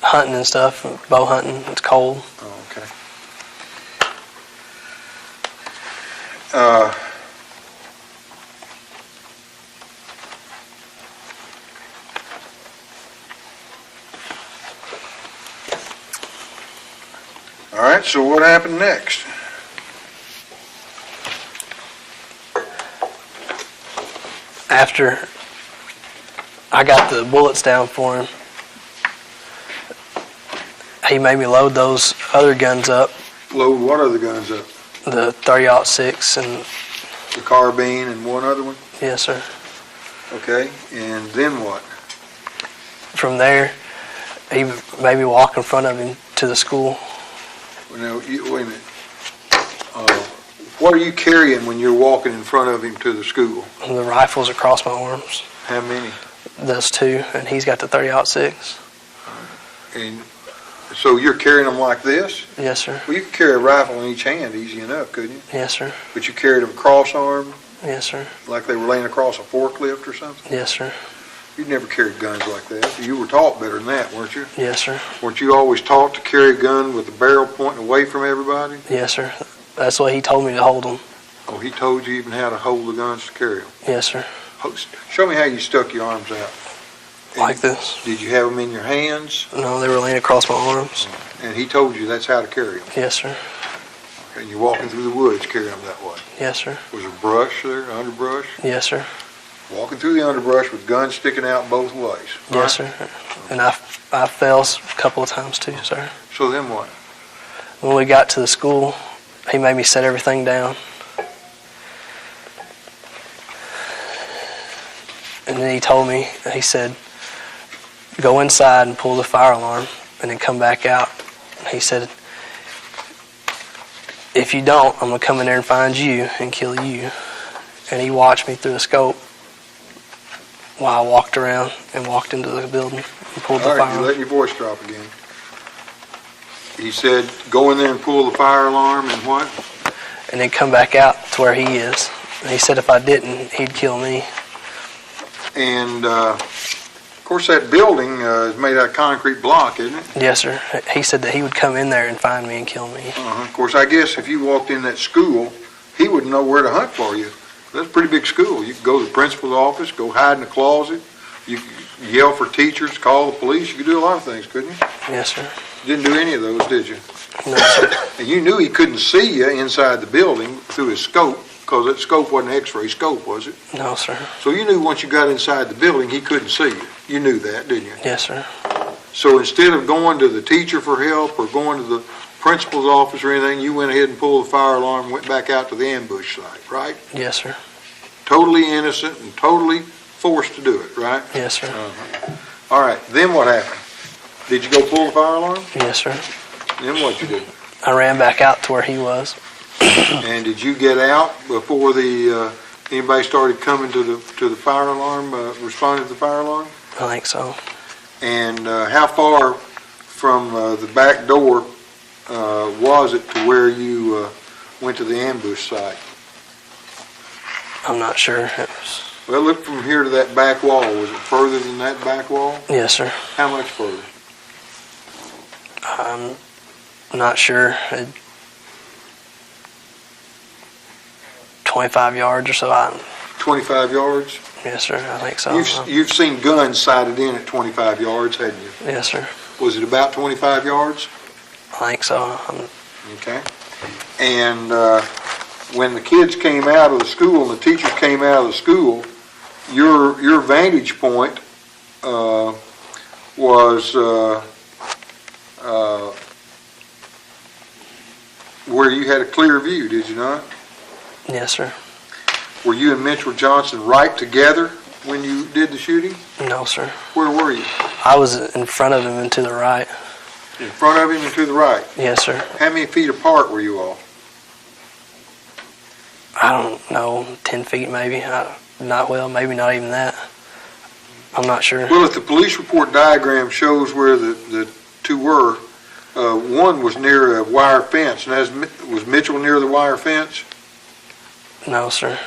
hunting and stuff, bow hunting. It's cold. Oh, okay. All right, so what happened next? After I got the bullets down for him, he made me load those other guns up, Load what other guns up? the 30-06, and The carbine and one other one? yes, sir. Okay, and then what? From there, he made me walk in front of him to the school. Now, wait a minute. What are you carrying when you're walking in front of him to the school? The rifles across my arms, How many? those two, and he's got the 30-06. And so you're carrying them like this? Yes, sir. Well, you could carry a rifle in each hand easy enough, couldn't you? Yes, sir. But you carried them cross-armed, Yes, sir. like they were laying across a forklift or something? Yes, sir. You'd never carried guns like that. You were taught better than that, weren't you? Yes, sir. Weren't you always taught to carry a gun with the barrel pointing away from everybody? Yes, sir. That's what he told me to hold them. Oh, he told you even how to hold the guns to carry them. Yes, sir. Show me how you stuck your arms out. Like this. Did you have them in your hands? No, they were laying across my arms. And he told you that's how to carry them. Yes, sir. And you're walking through the woods carrying them that way. Yes, sir. Was there brush there, underbrush? Yes, sir. Walking through the underbrush with guns sticking out both ways. Yes, sir. And I fell a couple of times too, sir. So then what? When we got to the school, he made me set everything down. And then he told me, he said, go inside and pull the fire alarm and then come back out. He said, if you don't, I'm going to come in there and find you and kill you. And he watched me through the scope while I walked around and walked into the building and pulled the All right, fire you're alarm. letting your voice drop again. He said, go in there and pull the fire alarm and what? And then come back out to where he is. And he said if I didn't, he'd kill me. And, of course, that building is made out of concrete block, isn't it? Yes, sir. He said that he would come in there and find me and kill me. Of course, I guess if you walked in that school, he wouldn't know where to hunt for you. That's a pretty big school. You could go to the principal's office, go hide in the closet. You could yell for teachers, call the police. You could do a lot of things, couldn't you? Yes, sir. You didn't do any of those, did you? No, sir. And you knew he couldn't see you inside the building through his scope, because that scope wasn't an X-ray scope, was it? No, sir. So you knew once you got inside the building, he couldn't see you. You knew that, didn't you? Yes, sir. So instead of going to the teacher for help or going to the principal's office or anything, you went ahead and pulled the fire alarm and went back out to the ambush site, right? Yes, sir. Totally innocent and totally forced to do it, right? Yes, sir. All right, then what happened? Did you go pull the fire alarm? Yes, sir. Then what you do? I ran back out to where he was. And did you get out before the anybody started coming to the fire alarm, responding to the fire alarm? I think so. And how far from the back door was it to where you went to the ambush site? I'm not sure. It was, Well, look from here to that back wall. Was it further than that back wall? yes, sir. How much further? I'm not sure. 25 yards or so. 25 yards? Yes, sir. I think so. You've seen guns sighted in at 25 yards, hadn't you? Yes, sir. Was it about 25 yards? I think so. Okay. And when the kids came out of the school and the teachers came out of the school, your vantage point was where you had a clear view, did you not? Yes, sir. Were you and Mitchell Johnson right together when you did the shooting? No, sir. Where were you? I was in front of him and to the right. In front of him and to the right. Yes, sir. How many feet apart were you all? I don't know, 10 feet maybe. Maybe not even that. I'm not sure. Well, if the police report diagram shows where the two were, one was near a wire fence. And was Mitchell near the wire fence? No, sir.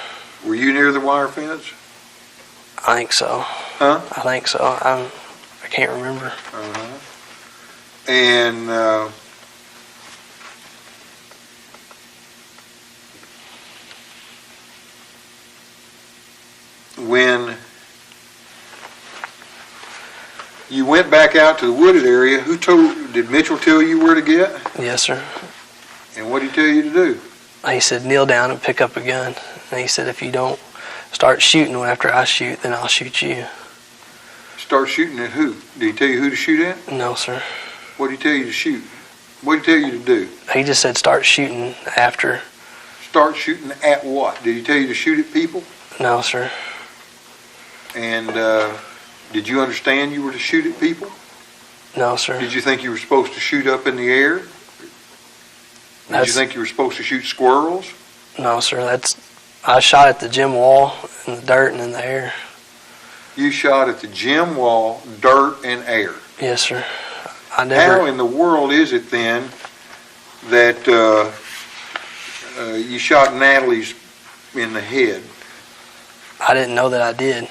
Were you near the wire fence? I think so. Huh? I think so. I can't remember. Uh-huh. And when you went back out to the wooded area, did Mitchell tell you where to get? Yes, sir. And what did he tell you to do? He said, kneel down and pick up a gun. And he said, if you don't start shooting after I shoot, then I'll shoot you. Start shooting at who? Did he tell you who to shoot at? No, sir. What did he tell you to shoot? What did he tell you to do? He just said, start shooting after. Start shooting at what? Did he tell you to shoot at people? No, sir. And did you understand you were to shoot at people? No, sir. Did you think you were supposed to shoot up in the air? Did you think you were supposed to shoot squirrels? No, sir. I shot at the gym wall in the dirt and in the air. You shot at the gym wall, dirt and air. Yes, sir. I never. How in the world is it then that you shot Natalie's in the head? I didn't know that I did.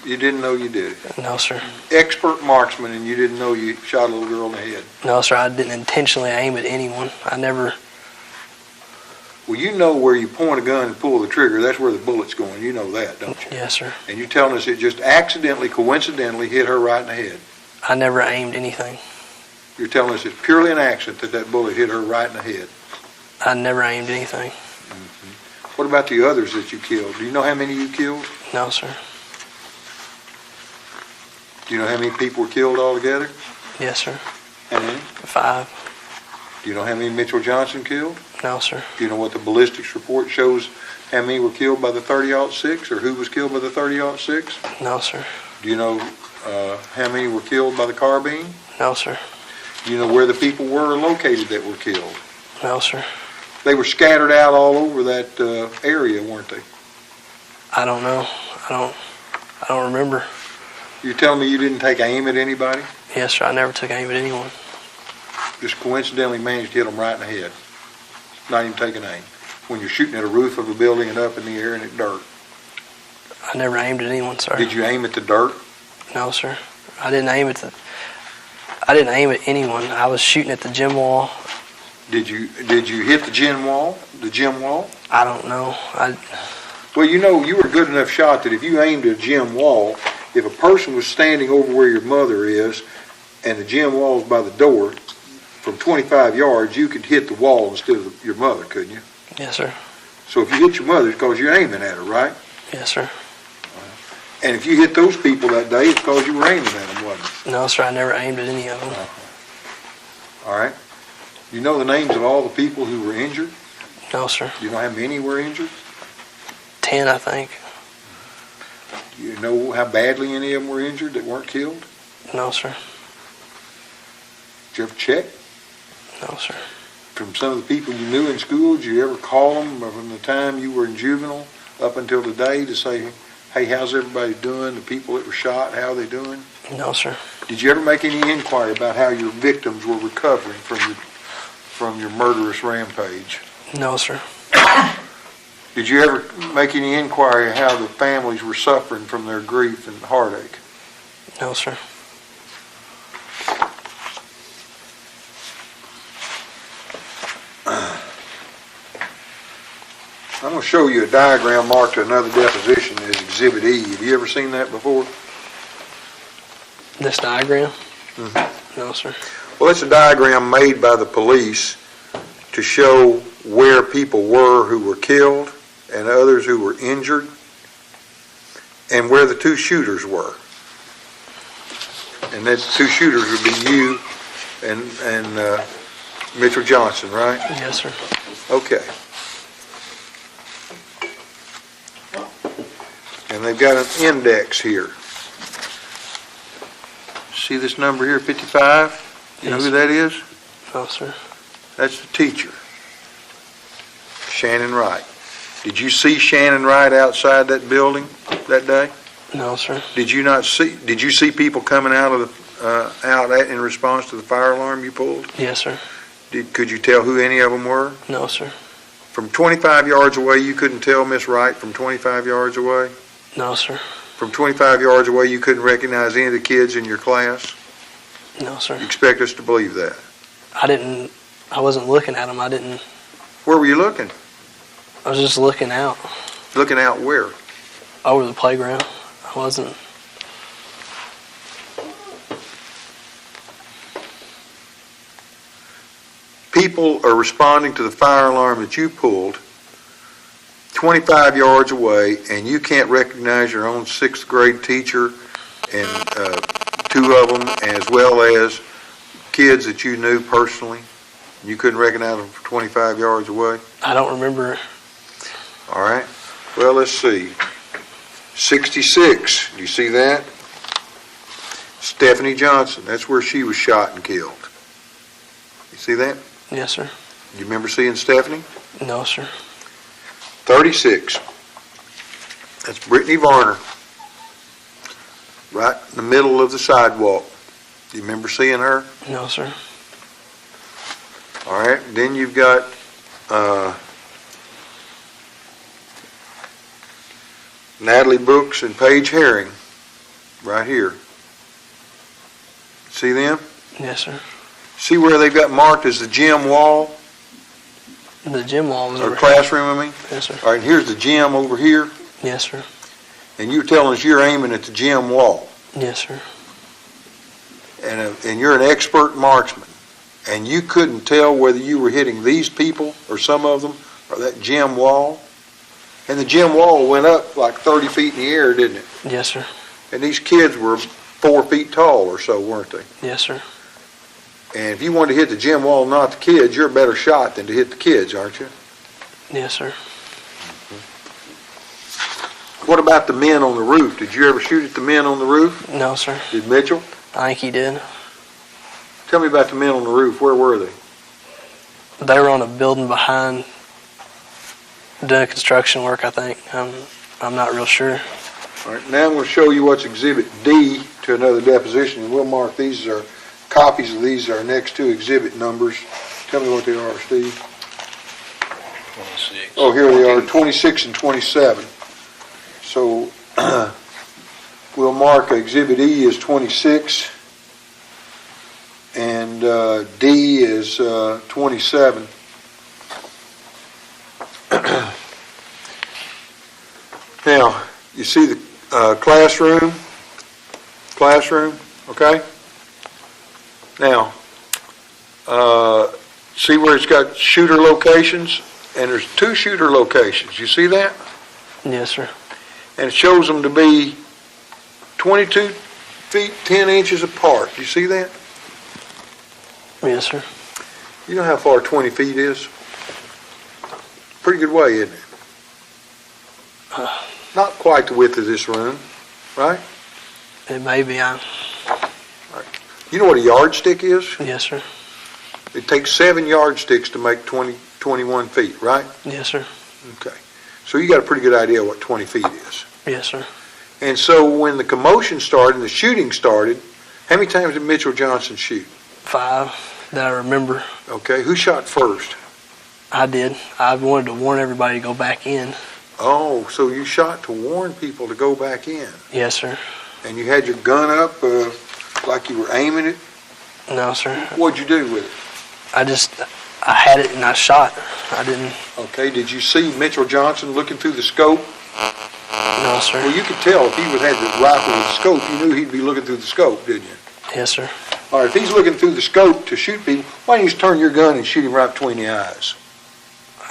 You didn't know you did it? No, sir. Expert marksman, and you didn't know you shot a little girl in the head? No, sir. I didn't intentionally aim at anyone. I never. Well, you know where you point a gun and pull the trigger, that's where the bullet's going. You know that, don't you? Yes, sir. And you're telling us it just accidentally, coincidentally hit her right in the head. I never aimed anything. You're telling us it's purely an accident that bullet hit her right in the head. I never aimed anything. Mm-hmm. What about the others that you killed? Do you know how many you killed? No, sir. Do you know how many people were killed altogether? Yes, sir. How many? 5. Do you know how many Mitchell Johnson killed? No, sir. Do you know what the ballistics report shows how many were killed by the .30-06 or who was killed by the .30-06? No, sir. Do you know how many were killed by the carbine? No, sir. Do you know where the people were located that were killed? No, sir. They were scattered out all over that area, weren't they? I don't know. I don't remember. You're telling me you didn't take aim at anybody? Yes, sir. I never took aim at anyone. Just coincidentally managed to hit them right in the head. Not even taking aim. When you're shooting at a roof of a building and up in the air and at dirt. I never aimed at anyone, sir. Did you aim at the dirt? No, sir. I didn't aim at anyone. I was shooting at the gym wall. Did you hit the gym wall? The gym wall? I don't know. Well, you know, you were a good enough shot that if you aimed at a gym wall, if a person was standing over where your mother is and the gym wall's by the door, from 25 yards, you could hit the wall instead of your mother, couldn't you? Yes, sir. So if you hit your mother, it's because you're aiming at her, right? Yes, sir. And if you hit those people that day, it's because you were aiming at them, wasn't it? No, sir. I never aimed at any of them. All right. You know the names of all the people who were injured? No, sir. You know how many were injured? 10, I think. Do you know how badly any of them were injured that weren't killed? No, sir. Did you ever check? No, sir. From some of the people you knew in school, did you ever call them from the time you were in juvenile up until today to say, hey, how's everybody doing? The people that were shot, how are they doing? No, sir. Did you ever make any inquiry about how your victims were recovering from your murderous rampage? No, sir. Did you ever make any inquiry how the families were suffering from their grief and heartache? No, sir. I'm going to show you a diagram marked to another deposition as Exhibit E. Have you ever seen that before? This diagram? Mm-hmm. No, sir. Well, it's a diagram made by the police to show where people were who were killed and others who were injured and where the two shooters were. And those two shooters would be you and Mitchell Johnson, right? Yes, sir. Okay. And they've got an index here. See this number here, 55? You know Yes, who that is? No, sir. That's the teacher, Shannon Wright. Did you see Shannon Wright outside that building that day? No, sir. Did you see people coming out in response to the fire alarm you pulled? Yes, sir. Could you tell who any of them were? No, sir. From 25 yards away, you couldn't tell Miss Wright from 25 yards away? No, sir. From 25 yards away, you couldn't recognize any of the kids in your class? No, sir. You expect us to believe that? I wasn't looking at them. Where were you looking? I was just looking out Looking out where? over the playground. I wasn't. People are responding to the fire alarm that you pulled 25 yards away, and you can't recognize your own sixth grade teacher and two of them, as well as kids that you knew personally. You couldn't recognize them from 25 yards away? I don't remember. All right. Well, let's see. 66, you see that? Stephanie Johnson, that's where she was shot and killed. You see that? Yes, sir. You remember seeing Stephanie? No, sir. 36, that's Brittany Varner, right in the middle of the sidewalk. Do you remember seeing her? No, sir. All right, then you've got Natalie Brooks and Paige Herring, right here. See them? Yes, sir. See where they've got marked as the gym wall, The gym wall was or over classroom, I mean? here. Yes, sir. All right, here's the gym over here, Yes, sir. and you're telling us you're aiming at the gym wall, Yes, sir. and you're an expert marksman, and you couldn't tell whether you were hitting these people, or some of them, or that gym wall? And the gym wall went up like 30 feet in the air, didn't it? Yes, sir. And these kids were 4 feet tall or so, weren't they? Yes, sir. And if you wanted to hit the gym wall, not the kids, you're a better shot than to hit the kids, aren't you? Yes, sir. What about the men on the roof? Did you ever shoot at the men on the roof? No, sir. Did Mitchell? I think he did. Tell me about the men on the roof. Where were they? They were on a building behind doing construction work, I think. I'm not real sure. All right, now I'm going to show you what's Exhibit D to another deposition, and we'll mark these are copies of these are next to exhibit numbers. Tell me what they are, Steve. 26. Oh, here they are, 26 and 27. So we'll mark Exhibit E as 26, and D is 27. Now, you see the classroom, okay? Now, see where it's got shooter locations? And there's 2 shooter locations. You see that? Yes, sir. And it shows them to be 22 feet, 10 inches apart. You see that? Yes, sir. You know how far 20 feet is? Pretty good way, isn't it? Not quite the width of this room, right? It may be. You know what a yardstick is? Yes, sir. It takes 7 yardsticks to make 21 feet, right? Yes, sir. Okay. So you got a pretty good idea what 20 feet is. Yes, sir. And so when the commotion started and the shooting started, how many times did Mitchell Johnson shoot? 5 that I remember. Okay. Who shot first? I did. I wanted to warn everybody to go back in. Oh, so you shot to warn people to go back in. Yes, sir. And you had your gun up like you were aiming it? No, sir. What'd you do with it? I had it and I shot. I didn't. Okay, did you see Mitchell Johnson looking through the scope? No, sir. Well, you could tell if he would have the rifle with the scope, you knew he'd be looking through the scope, didn't you? Yes, sir. All right, if he's looking through the scope to shoot people, why don't you just turn your gun and shoot him right between the eyes?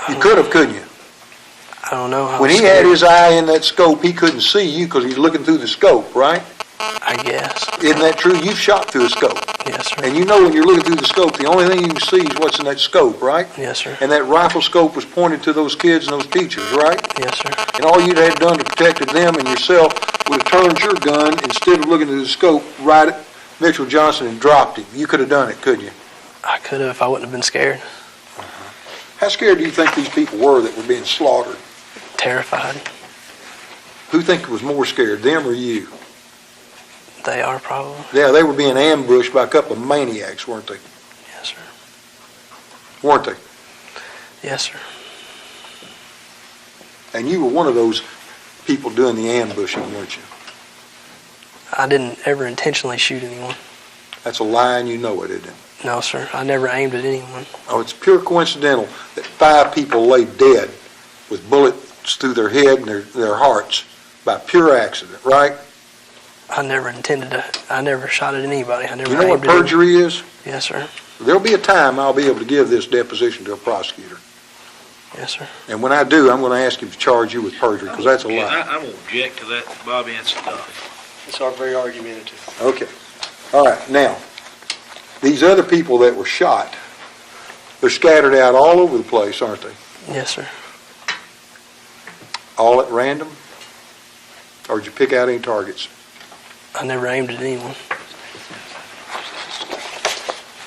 You could have, couldn't you? I don't know. When he had his eye in that scope, he couldn't see you because he's looking through the scope, right? I guess. Isn't that true? You've shot through a scope. Yes, sir. And you know when you're looking through the scope, the only thing you can see is what's in that scope, right? Yes, sir. And that rifle scope was pointed to those kids and those teachers, right? Yes, sir. And all you'd have done to protect them and yourself would have turned your gun, instead of looking through the scope, right at Mitchell Johnson and dropped him. You could have done it, couldn't you? I could have if I wouldn't have been scared. How scared do you think these people were that were being slaughtered? Terrified. Who think was more scared, them or you? They are probably. Yeah, they were being ambushed by a couple of maniacs, weren't they? Yes, sir. Weren't they? Yes, sir. And you were one of those people doing the ambushing, weren't you? I didn't ever intentionally shoot anyone. That's a lie, and you know it, isn't it? No, sir. I never aimed at anyone. Oh, it's pure coincidental that 5 people lay dead with bullets through their head and their hearts by pure accident, right? I never intended to. I never shot at anybody. I never You know what aimed at anyone. perjury is? Yes, sir. There'll be a time I'll be able to give this deposition to a prosecutor. Yes, sir. And when I do, I'm going to ask him to charge you with perjury, because that's a lie. I won't object to that, Bobby and stuff. It's our very argumentative. Okay. All right, now, these other people that were shot, they're scattered out all over the place, aren't they? Yes, sir. All at random? Or did you pick out any targets? I never aimed at anyone.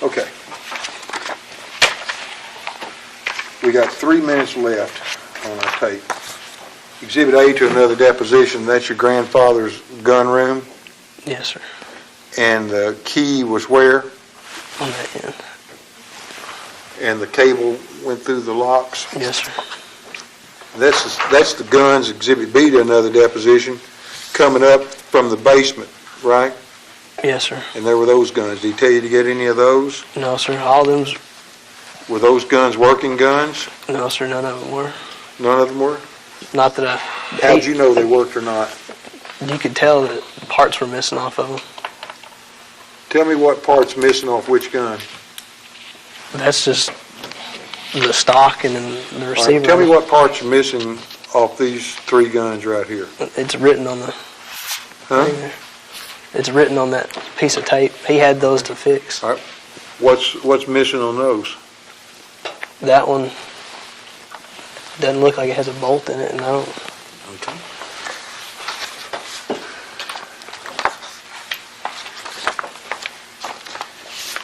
Okay. We got 3 minutes left on our tape. Exhibit A to another deposition, that's your grandfather's gun room, Yes, sir. and the key was where? On that end. And the cable went through the locks. Yes, sir. That's the guns, Exhibit B to another deposition, coming up from the basement, right? Yes, sir. And there were those guns. Did he tell you to get any of those? No, sir. All them's. Were those guns working guns? No, sir. None of them were. None of them were? Not that I. How'd you know they worked or not? You could tell that parts were missing off of them. Tell me what part's missing off which gun. That's just the stock and then the All receiver. right, tell me what parts are missing off these 3 guns right here. It's written on the. Huh? It's written on that piece of tape. He had those to fix. All right. What's missing on those? That one doesn't look like it has a bolt in it, and I don't. Okay.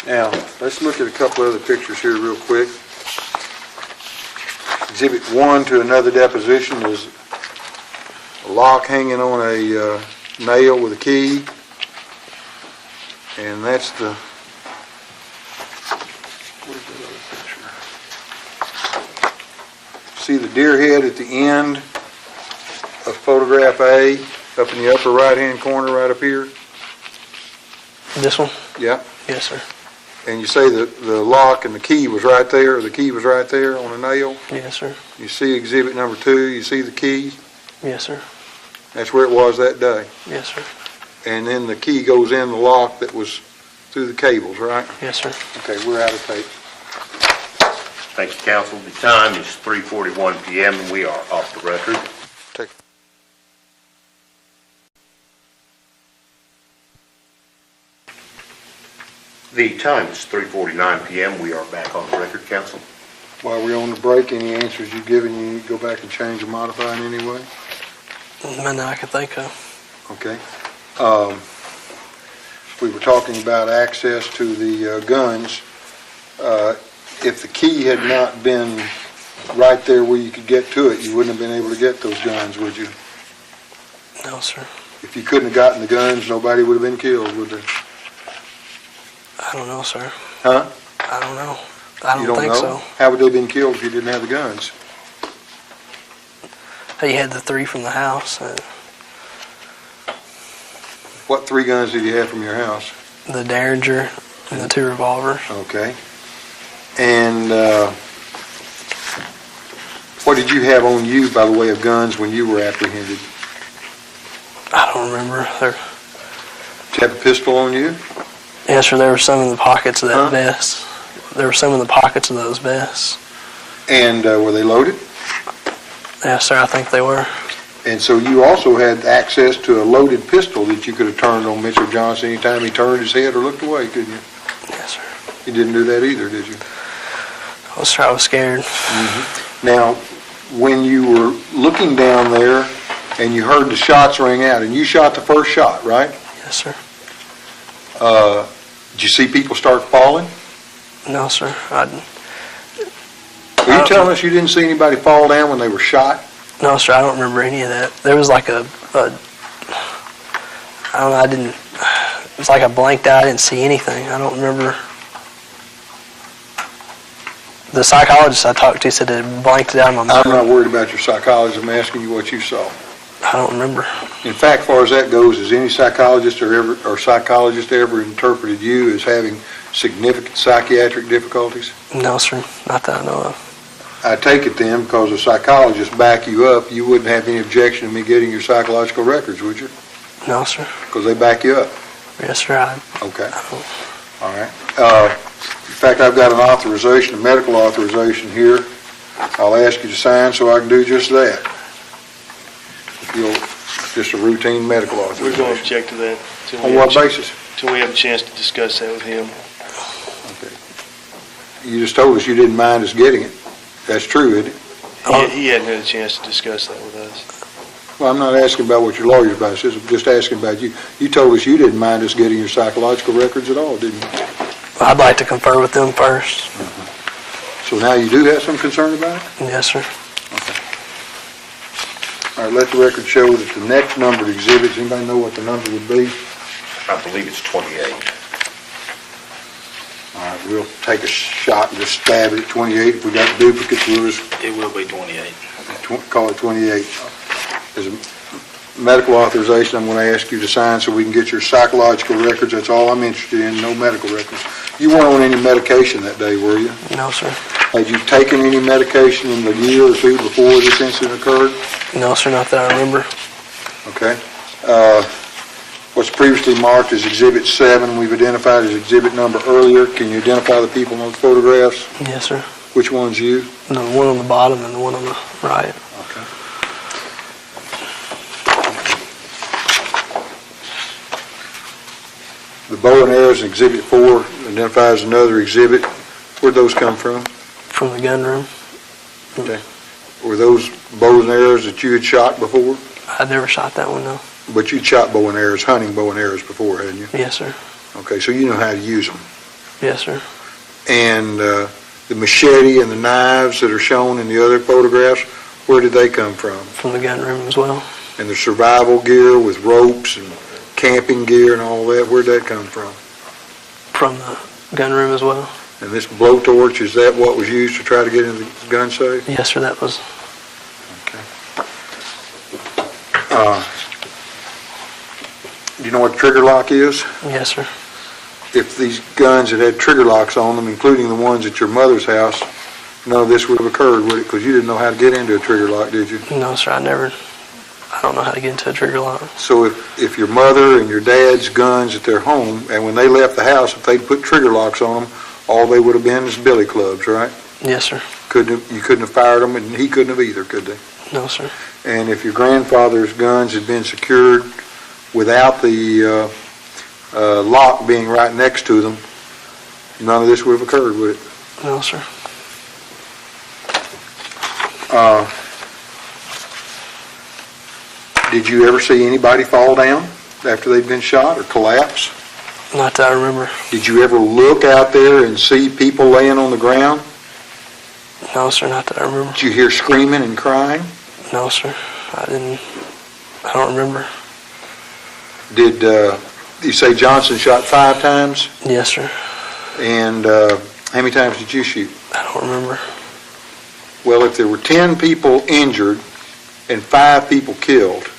Now, let's look at a couple other pictures here real quick. Exhibit 1 to another deposition is a lock hanging on a nail with a key. And that's the... What is that other picture? See the deer head at the end of photograph A, up in the upper right-hand corner right up here? This one? Yeah. Yes, sir. And you say that the lock and the key was right there, or the key was right there on a nail? Yes, sir. You see exhibit number 2, you see the key? Yes, sir. That's where it was that day. Yes, sir. And then the key goes in the lock that was through the cables, right? Yes, sir. Okay, we're out of tape. Thank you, counsel. The time is 3:41 p.m. and we are off the record. Take. The time is 3:49 p.m. We are back on the record, counsel. While we're on the break, any answers you've given, you need to go back and change or modify in any way? None that I can think of. Okay. We were talking about access to the guns. If the key had not been right there where you could get to it, you wouldn't have been able to get those guns, would you? No, sir. If you couldn't have gotten the guns, nobody would have been killed, would they? I don't know, sir. Huh? I don't know. I You don't think know? so. How would they have been killed if you didn't have the guns? He had the 3 from the house. What 3 guns did you have from your house? The Derringer and the 2 revolvers. Okay. And what did you have on you by the way of guns when you were apprehended? I don't remember. Did you have a pistol on you? Yes, sir. There were some in the pockets of that Huh? vest. There were some in the pockets of those vests. And were they loaded? Yes, sir. I think they were. And so you also had access to a loaded pistol that you could have turned on Mitchell Johnson anytime he turned his head or looked away, couldn't you? Yes, sir. You didn't do that either, did you? I was scared. Now, when you were looking down there and you heard the shots ring out, and you shot the first shot, right? Yes, sir. Did you see people start falling? No, sir. Are you telling us you didn't see anybody fall down when they were shot? No, sir. I don't remember any of that. There was like I don't know. It was like I blanked out. I didn't see anything. I don't remember. The psychologist I talked to said it blanked it out of my I'm mind. not worried about your psychologist, I'm asking you what you saw. I don't remember. In fact, as far as that goes, has any psychologist or psychologist ever interpreted you as having significant psychiatric difficulties? No, sir. Not that I know of. I take it then, because the psychologists back you up, you wouldn't have any objection to me getting your psychological records, would you? No, sir. Because they back you up. Yes, sir. Okay. All right. In fact, I've got an authorization, a medical authorization here. I'll ask you to sign so I can do just that. If you'll, just a routine medical We're going to authorization. object to that till On we what have, basis? till we have a chance to discuss that with him. Okay. You just told us you didn't mind us getting it. That's true, isn't it? He hadn't had a chance to discuss that with us. Well, I'm not asking about what your lawyer's about. I'm just asking about you. You told us you didn't mind us getting your psychological records at all, didn't you? I'd like to confer with them first. So now you do have some concern about it? Yes, sir. All right, let the record show that the next numbered exhibits, anybody know what the number would be? I believe it's 28. All right, we'll take a shot and just stab it at 28. If we got duplicates, we'll just It will be 28. call it 28. There's a medical authorization I'm going to ask you to sign so we can get your psychological records. That's all I'm interested in, no medical records. You weren't on any medication that day, were you? No, sir. Had you taken any medication in the year or two before this incident occurred? No, sir. Not that I remember. Okay. What's previously marked as Exhibit 7, we've identified as exhibit number earlier. Can you identify the people in those photographs? Yes, sir. Which one's you? The one on the bottom and the one on the right. Okay. The bow and arrows in Exhibit 4 identifies another exhibit. Where'd those come from? From the gun room. Okay. Were those bows and arrows that you had shot before? I'd never shot that one, no. But you'd shot bow and arrows, hunting bow and arrows before, hadn't you? Yes, sir. Okay, so you know how to use them. Yes, sir. And the machete and the knives that are shown in the other photographs, where did they come from? From the gun room as well. And the survival gear with ropes and camping gear and all that, where'd that come from? From the gun room as well. And this blowtorch, is that what was used to try to get in the gun safe? Yes, sir. That was. Do you know what trigger lock is? Yes, sir. If these guns had trigger locks on them, including the ones at your mother's house, none of this would have occurred, would it? Because you didn't know how to get into a trigger lock, did you? No, sir. I don't know how to get into a trigger lock. So if your mother and your dad's guns at their home, and when they left the house, if they'd put trigger locks on them, all they would have been is billy clubs, right? Yes, sir. You couldn't have fired them, and he couldn't have either, could they? No, sir. And if your grandfather's guns had been secured without the lock being right next to them, none of this would have occurred, would it? No, sir. Did you ever see anybody fall down after they'd been shot or collapse? Not that I remember. Did you ever look out there and see people laying on the ground? No, sir. Not that I remember. Did you hear screaming and crying? No, sir. I don't remember. Did you say Johnson shot 5 times? Yes, sir. And how many times did you shoot? I don't remember. Well, if there were 10 people injured and 5 people killed,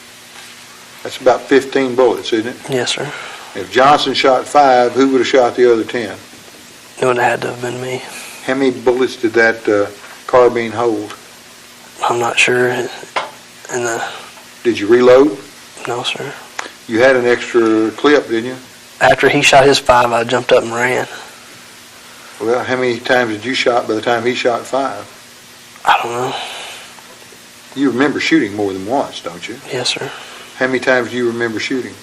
that's about 15 bullets, isn't it? Yes, sir. If Johnson shot 5, who would have shot the other 10? It would have had to have been me. How many bullets did that carbine hold? I'm not sure. Did you reload? No, sir. You had an extra clip, didn't you? After he shot his 5, I jumped up and ran. Well, how many times did you shot by the time he shot 5? I don't know. You remember shooting more than once, don't you? Yes, sir. How many times do you remember shooting?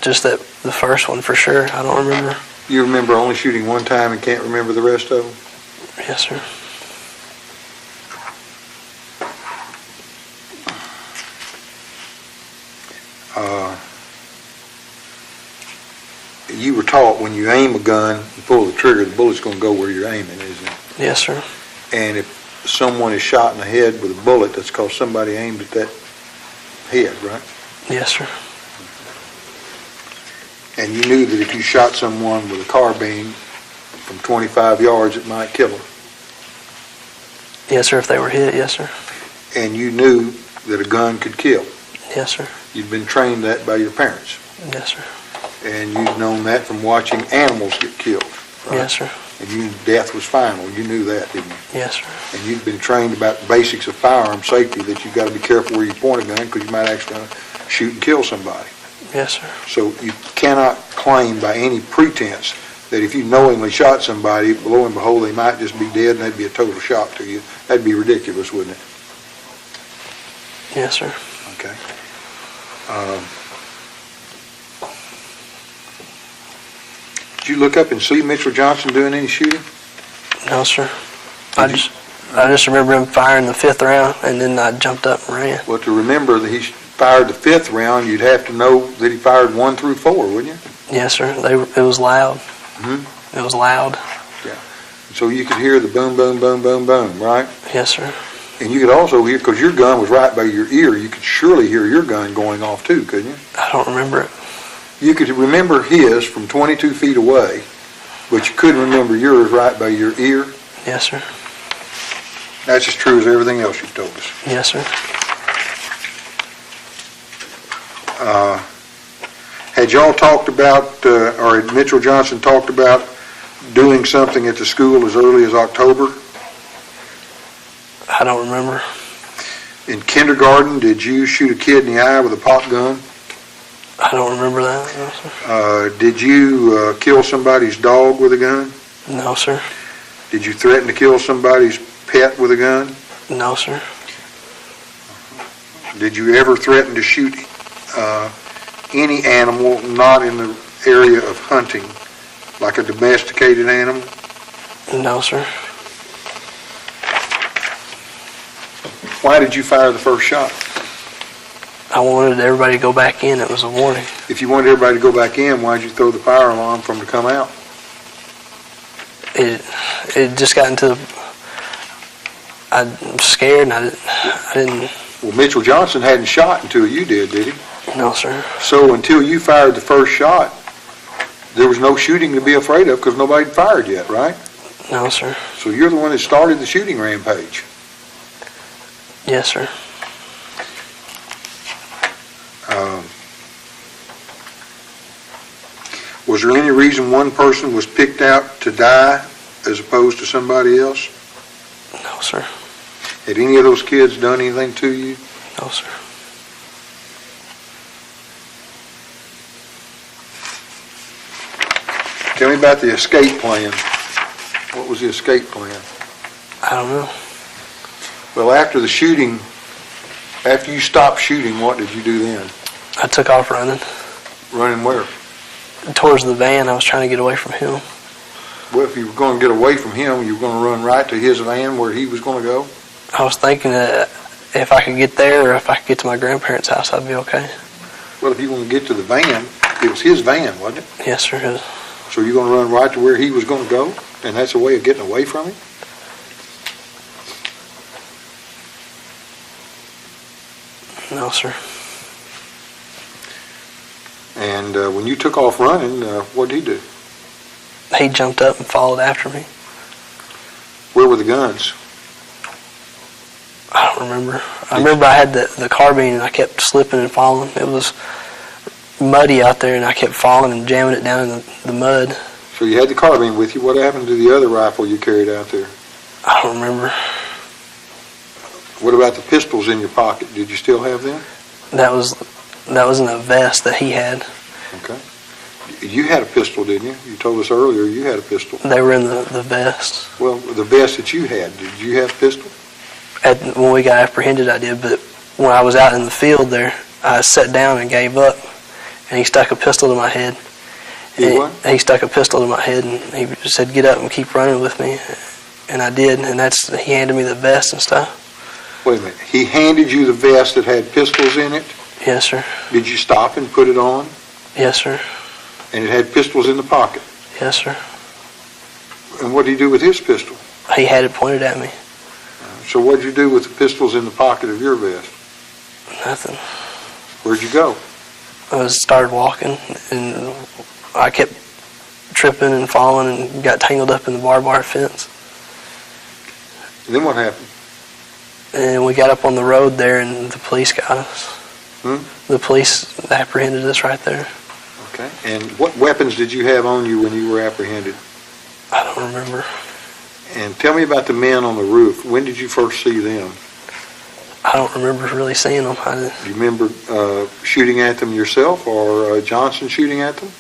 Just the first one for sure. I don't remember. You remember only shooting one time and can't remember the rest of them? Yes, sir. You were taught when you aim a gun and pull the trigger, the bullet's going to go where you're aiming, isn't it? Yes, sir. And if someone is shot in the head with a bullet, that's because somebody aimed at that head, right? Yes, sir. And you knew that if you shot someone with a carbine from 25 yards that might kill them. Yes, sir, if they were hit, yes, sir. And you knew that a gun could kill. Yes, sir. You'd been trained that by your parents. Yes, sir. And you'd known that from watching animals get killed. Right? Yes, sir. And you knew death was final. You knew that, didn't you? Yes, sir. And you'd been trained about the basics of firearm safety, that you've got to be careful where you point a gun because you might actually shoot and kill somebody. Yes, sir. So you cannot claim by any pretense that if you knowingly shot somebody, lo and behold, they might just be dead and that'd be a total shock to you. That'd be ridiculous, wouldn't it? Yes, sir. Okay. Did you look up and see Mitchell Johnson doing any shooting? No, sir. I just remember him firing the 5th round, and then I jumped up and ran. Well, to remember that he fired the 5th round, you'd have to know that he fired 1 through 4, wouldn't you? Yes, sir. It was loud. It was loud. Yeah. So you could hear the boom, boom, boom, boom, boom, right? Yes, sir. And you could also hear, because your gun was right by your ear, you could surely hear your gun going off too, couldn't you? I don't remember it. You could remember his from 22 feet away, but you couldn't remember yours right by your ear. Yes, sir. That's as true as everything else you've told us. Yes, sir. Had y'all talked about, or had Mitchell Johnson talked about doing something at the school as early as October? I don't remember. In kindergarten, did you shoot a kid in the eye with a pop gun? I don't remember that. No, sir. Did you kill somebody's dog with a gun? No, sir. Did you threaten to kill somebody's pet with a gun? No, sir. Did you ever threaten to shoot any animal not in the area of hunting, like a domesticated animal? No, sir. Why did you fire the first shot? I wanted everybody to go back in. It was a warning. If you wanted everybody to go back in, why did you throw the fire alarm for them to come out? It just got into. I'm scared, and I didn't. Well, Mitchell Johnson hadn't shot until you did he? No, sir. So until you fired the first shot, there was no shooting to be afraid of because nobody had fired yet, right? No, sir. So you're the one that started the shooting rampage. Yes, sir. Was there any reason one person was picked out to die as opposed to somebody else? No, sir. Had any of those kids done anything to you? No, sir. Tell me about the escape plan. What was the escape plan? I don't know. Well, after the shooting, after you stopped shooting, what did you do then? I took off running. Running where? Towards the van. I was trying to get away from him. Well, if you were going to get away from him, you were going to run right to his van where he was going to go? I was thinking that if I could get there or if I could get to my grandparents' house, I'd be okay. Well, if you want to get to the van, it was his van, wasn't it? Yes, sir. So you're going to run right to where he was going to go? And that's a way of getting away from him? No, sir. And when you took off running, what did he do? He jumped up and followed after me. Where were the guns? I don't remember. I remember I had the carbine and I kept slipping and falling. It was muddy out there and I kept falling and jamming it down in the mud. So you had the carbine with you. What happened to the other rifle you carried out there? I don't remember. What about the pistols in your pocket? Did you still have them? That was in a vest that he had. Okay. You had a pistol, didn't you? You told us earlier you had a pistol. They were in the vest. Well, the vest that you had, did you have a pistol? When we got apprehended, I did, but when I was out in the field there, I sat down and gave up, and he stuck a pistol to my head. He stuck a pistol to my head, and he said, "Get up and keep running with me," and I did, and he handed me the vest and stuff. Wait a minute. He handed you the vest that had pistols in it? Yes, sir. Did you stop and put it on? Yes, sir. And it had pistols in the pocket? Yes, sir. And what did he do with his pistol? He had it pointed at me. So what did you do with the pistols in the pocket of your vest? Nothing. Where'd you go? I started walking, and I kept tripping and falling and got tangled up in the barbed wire fence. And then what happened? And we got up on the road there, and the police got us. The police apprehended us right there. Okay. And what weapons did you have on you when you were apprehended? I don't remember. And tell me about the men on the roof. When did you first see them? I don't remember really seeing them. Do you remember shooting at them yourself, or Johnson shooting at them?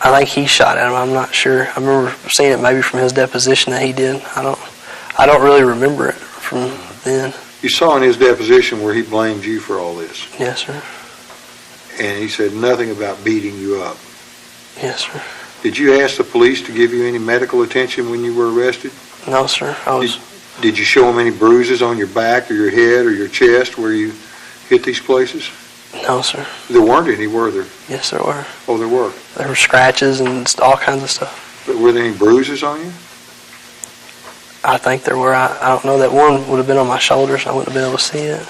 I think he shot at him. I'm not sure. I remember seeing it maybe from his deposition that he did. I don't really remember it from then. You saw in his deposition where he blamed you for all this. Yes, sir. And he said nothing about beating you up. Yes, sir. Did you ask the police to give you any medical attention when you were arrested? No, sir. Did you show them any bruises on your back or your head or your chest where you hit these places? No, sir. There weren't any, were there? Yes, there were. Oh, there were. There were scratches and all kinds of stuff. But were there any bruises on you? I think there were. I don't know. That one would have been on my shoulders. I wouldn't have been able to see it.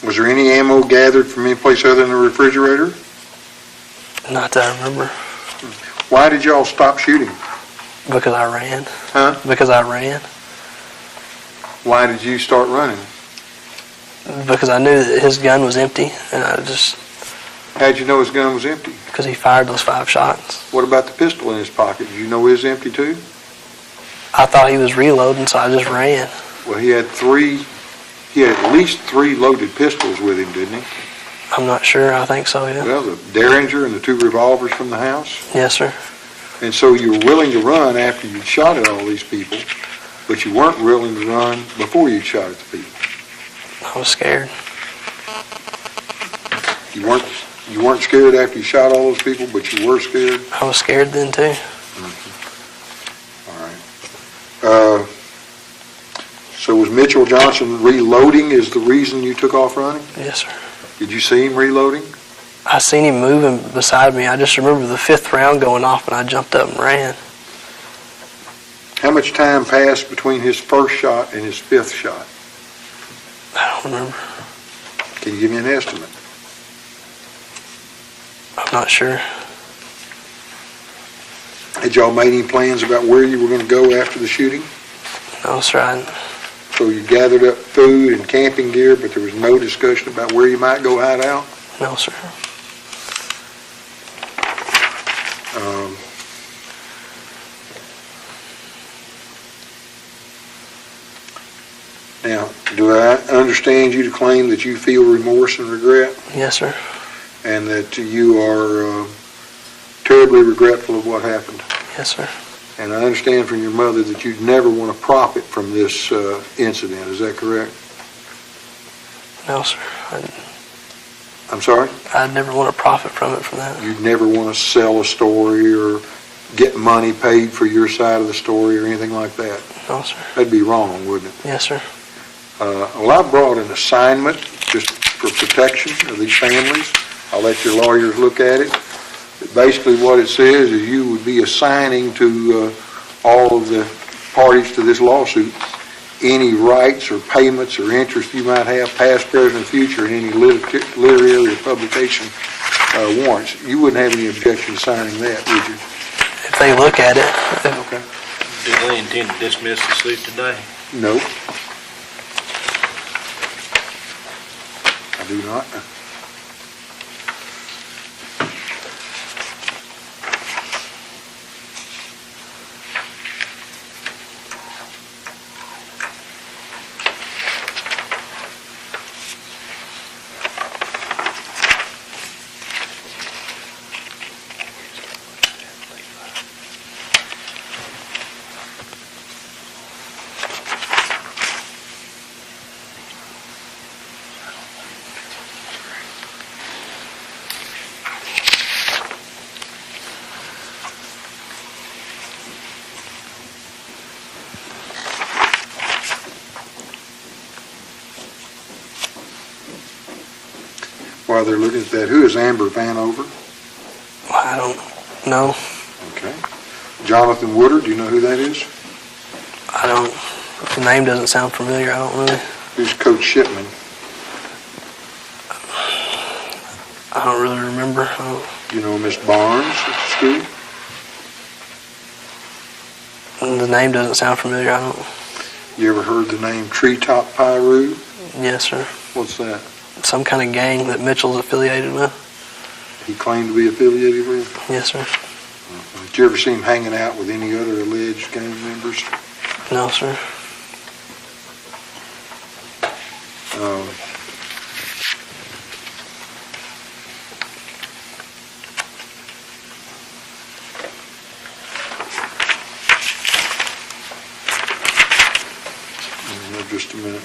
Was there any ammo gathered from any place other than the refrigerator? Not that I remember. Why did y'all stop shooting? Because I ran. Huh? Because I ran. Why did you start running? Because I knew that his gun was empty, and How'd you know his gun was empty? because he fired those 5 shots. What about the pistol in his pocket? Did you know his empty too? I thought he was reloading, so I just ran. Well, he had at least 3 loaded pistols with him, didn't he? I'm not sure. I think so, yeah. Well, the Derringer and the 2 revolvers from the house. Yes, sir. And so you were willing to run after you'd shot at all these people, but you weren't willing to run before you'd shot at the people. I was scared. You weren't scared after you shot all those people, but you were scared? I was scared then, too. All right. So was Mitchell Johnson reloading is the reason you took off running? Yes, sir. Did you see him reloading? I seen him moving beside me. I just remember the 5th round going off, and I jumped up and ran. How much time passed between his first shot and his 5th shot? I don't remember. Can you give me an estimate? I'm not sure. Had y'all made any plans about where you were going to go after the shooting? No, sir. So you gathered up food and camping gear, but there was no discussion about where you might go hide out? No, sir. Now, do I understand you to claim that you feel remorse and regret, Yes, sir. and that you are terribly regretful of what happened? Yes, sir. And I understand from your mother that you'd never want to profit from this incident. Is that correct? No, sir. I'm sorry? I'd never want to profit from it from that. You'd never want to sell a story or get money paid for your side of the story or anything like that? No, sir. That'd be wrong, wouldn't it? Yes, sir. Well, I brought an assignment just for protection of these families. I'll let your lawyers look at it. But basically what it says is you would be assigning to all of the parties to this lawsuit any rights or payments or interest you might have, past, present, and future, in any literary or publication warrants. You wouldn't have any objection to signing that, would you? If they look at it. Okay. Do they intend to dismiss the suit today? No. I do not. While they're looking at that, who is Amber Vanover? I don't know. Okay. Jonathan Woodard, do you know who that is? I don't. The name doesn't sound familiar. I don't really. Who's Coach Shipman? don't really remember. You know Miss Barnes at the school? The name doesn't sound familiar. I don't. You ever heard the name Treetop Pyru? Yes, sir. What's that? Some kind of gang that Mitchell's affiliated with. He claimed to be affiliated with? Yes, sir. Did you ever see him hanging out with any other alleged gang members? No, sir. Just a minute.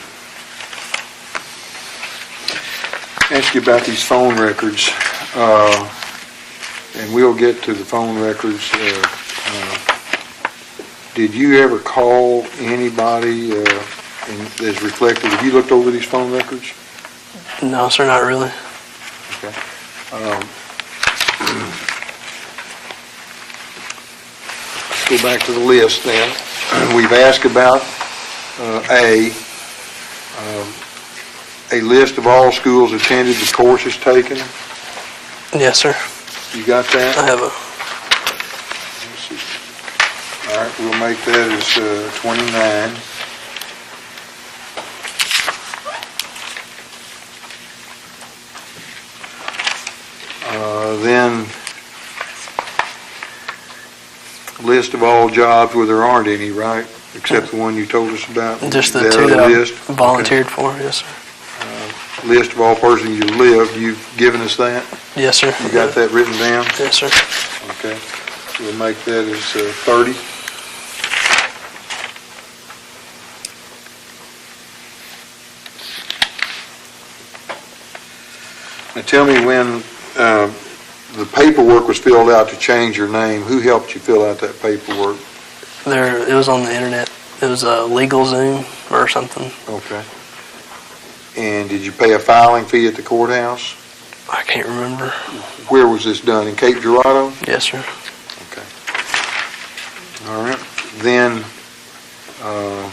Ask you about these phone records, and we'll get to the phone records. Did you ever call anybody that's reflected? Have you looked over these phone records? No, sir, not really. Okay. Let's go back to the list then. We've asked about a list of all schools attended, the courses taken. Yes, sir. You got that? I have a. All right, we'll make that as 29. Then list of all jobs where there aren't any, right? Except the one you told us about? Just the Is two that that a I list? volunteered for, yes, sir. Okay. List of all persons you lived, you've given us that? Yes, sir. You got that written down? Yes, sir. Okay. We'll make that as 30. Now tell me when the paperwork was filled out to change your name, who helped you fill out that paperwork? It was on the internet. It was a legal Zoom or something. Okay. And did you pay a filing fee at the courthouse? I can't remember. Where was this done, in Cape Girardeau? Yes, sir. Okay. All right. Then, I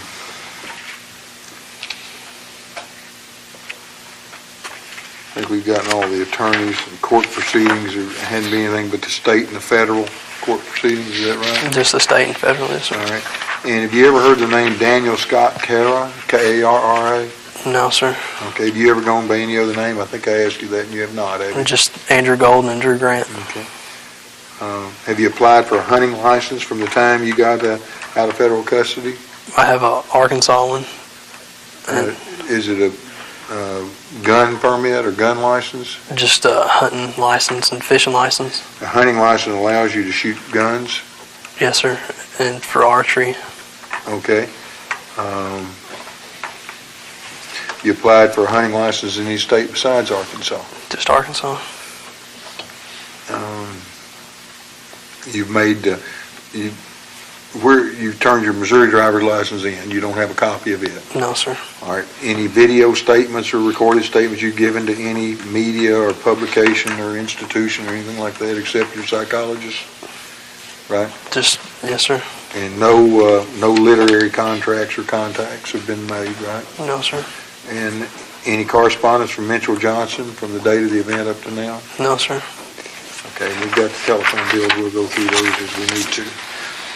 think we've gotten all the attorneys and court proceedings. There hadn't been anything but the state and the federal court proceedings, is that right? Just the state and federal, yes, sir. All right. And have you ever heard the name Daniel Scott Carra, K-A-R-R-A? No, sir. Okay. Have you ever gone by any other name? I think I asked you that and you have not, have you? Just Andrew Golden and Drew Grant. Okay. Have you applied for a hunting license from the time you got out of federal custody? I have a Arkansas one. Is it a gun permit or gun license? Just a hunting license and fishing license. A hunting license allows you to shoot guns? Yes, sir. And for archery. Okay. You applied for a hunting license in any state besides Arkansas? Just Arkansas. You've made, you turned your Missouri driver's license in. You don't have a copy of it? No, sir. All right. Any video statements or recorded statements you've given to any media or publication or institution or anything like that except your psychologist? Right? Just, yes, sir. And no literary contracts or contacts have been made, right? No, sir. And any correspondence from Mitchell Johnson from the date of the event up to now? No, sir. Okay, we've got the telephone bills. We'll go through those as we need to.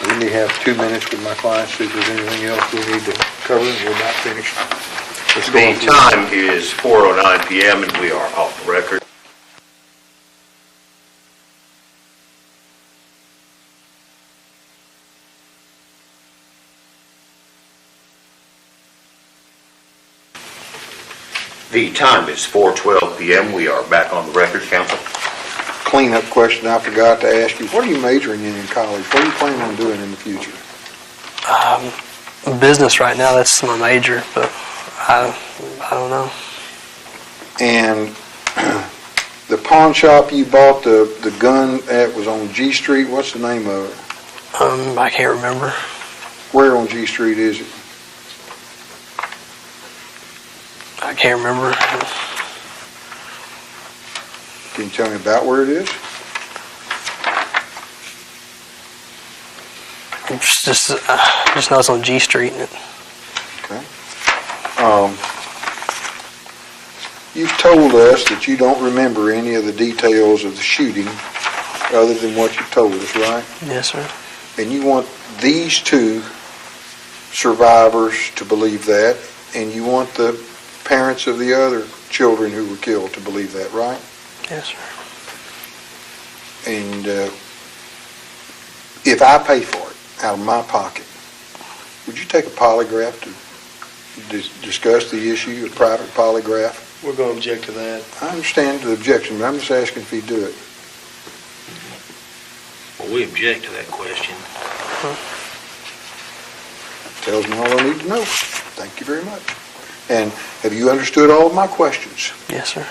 Let me have 2 minutes with my clients, see if there's anything else we need to cover, and we're about finished. Let's go on The through. time is 4:09 PM and we are off the record. The time is 4:12 PM. We are back on the record, counsel. Cleanup question I forgot to ask you. What are you majoring in college? What are you planning on doing in the future? Business right now, that's my major, but I don't know. And the pawn shop you bought the gun at was on G Street. What's the name of it? I can't remember. Where on G Street is it? I can't remember. Can you tell me about where it is? Just know it's on G Street. Okay. You've told us that you don't remember any of the details of the shooting other than what you told us, right? Yes, sir. And you want these two survivors to believe that, and you want the parents of the other children who were killed to believe that, right? Yes, sir. And if I pay for it out of my pocket, would you take a polygraph to discuss the issue, a private polygraph? We're going to object to that. I understand the objection, but I'm just asking if you do it. Well, we object to that question. Tells me all I need to know. Thank you very much. And have you understood all of my questions? Yes, sir.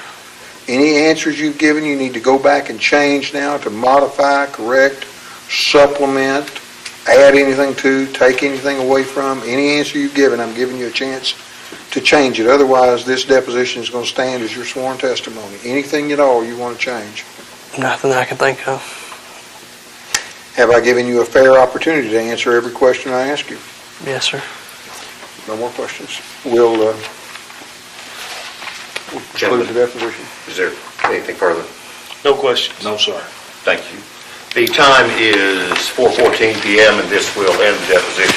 Any answers you've given, you need to go back and change now to modify, correct, supplement, add anything to, take anything away from. Any answer you've given, I'm giving you a chance to change it. Otherwise, this deposition is going to stand as your sworn testimony. Anything at all you want to change. Nothing I can think of. Have I given you a fair opportunity to answer every question I ask you? Yes, sir. No more questions. We'll close the deposition. Is there anything further? No questions. No, sir. Thank you. The time is 4:14 p.m. and this will end the deposition.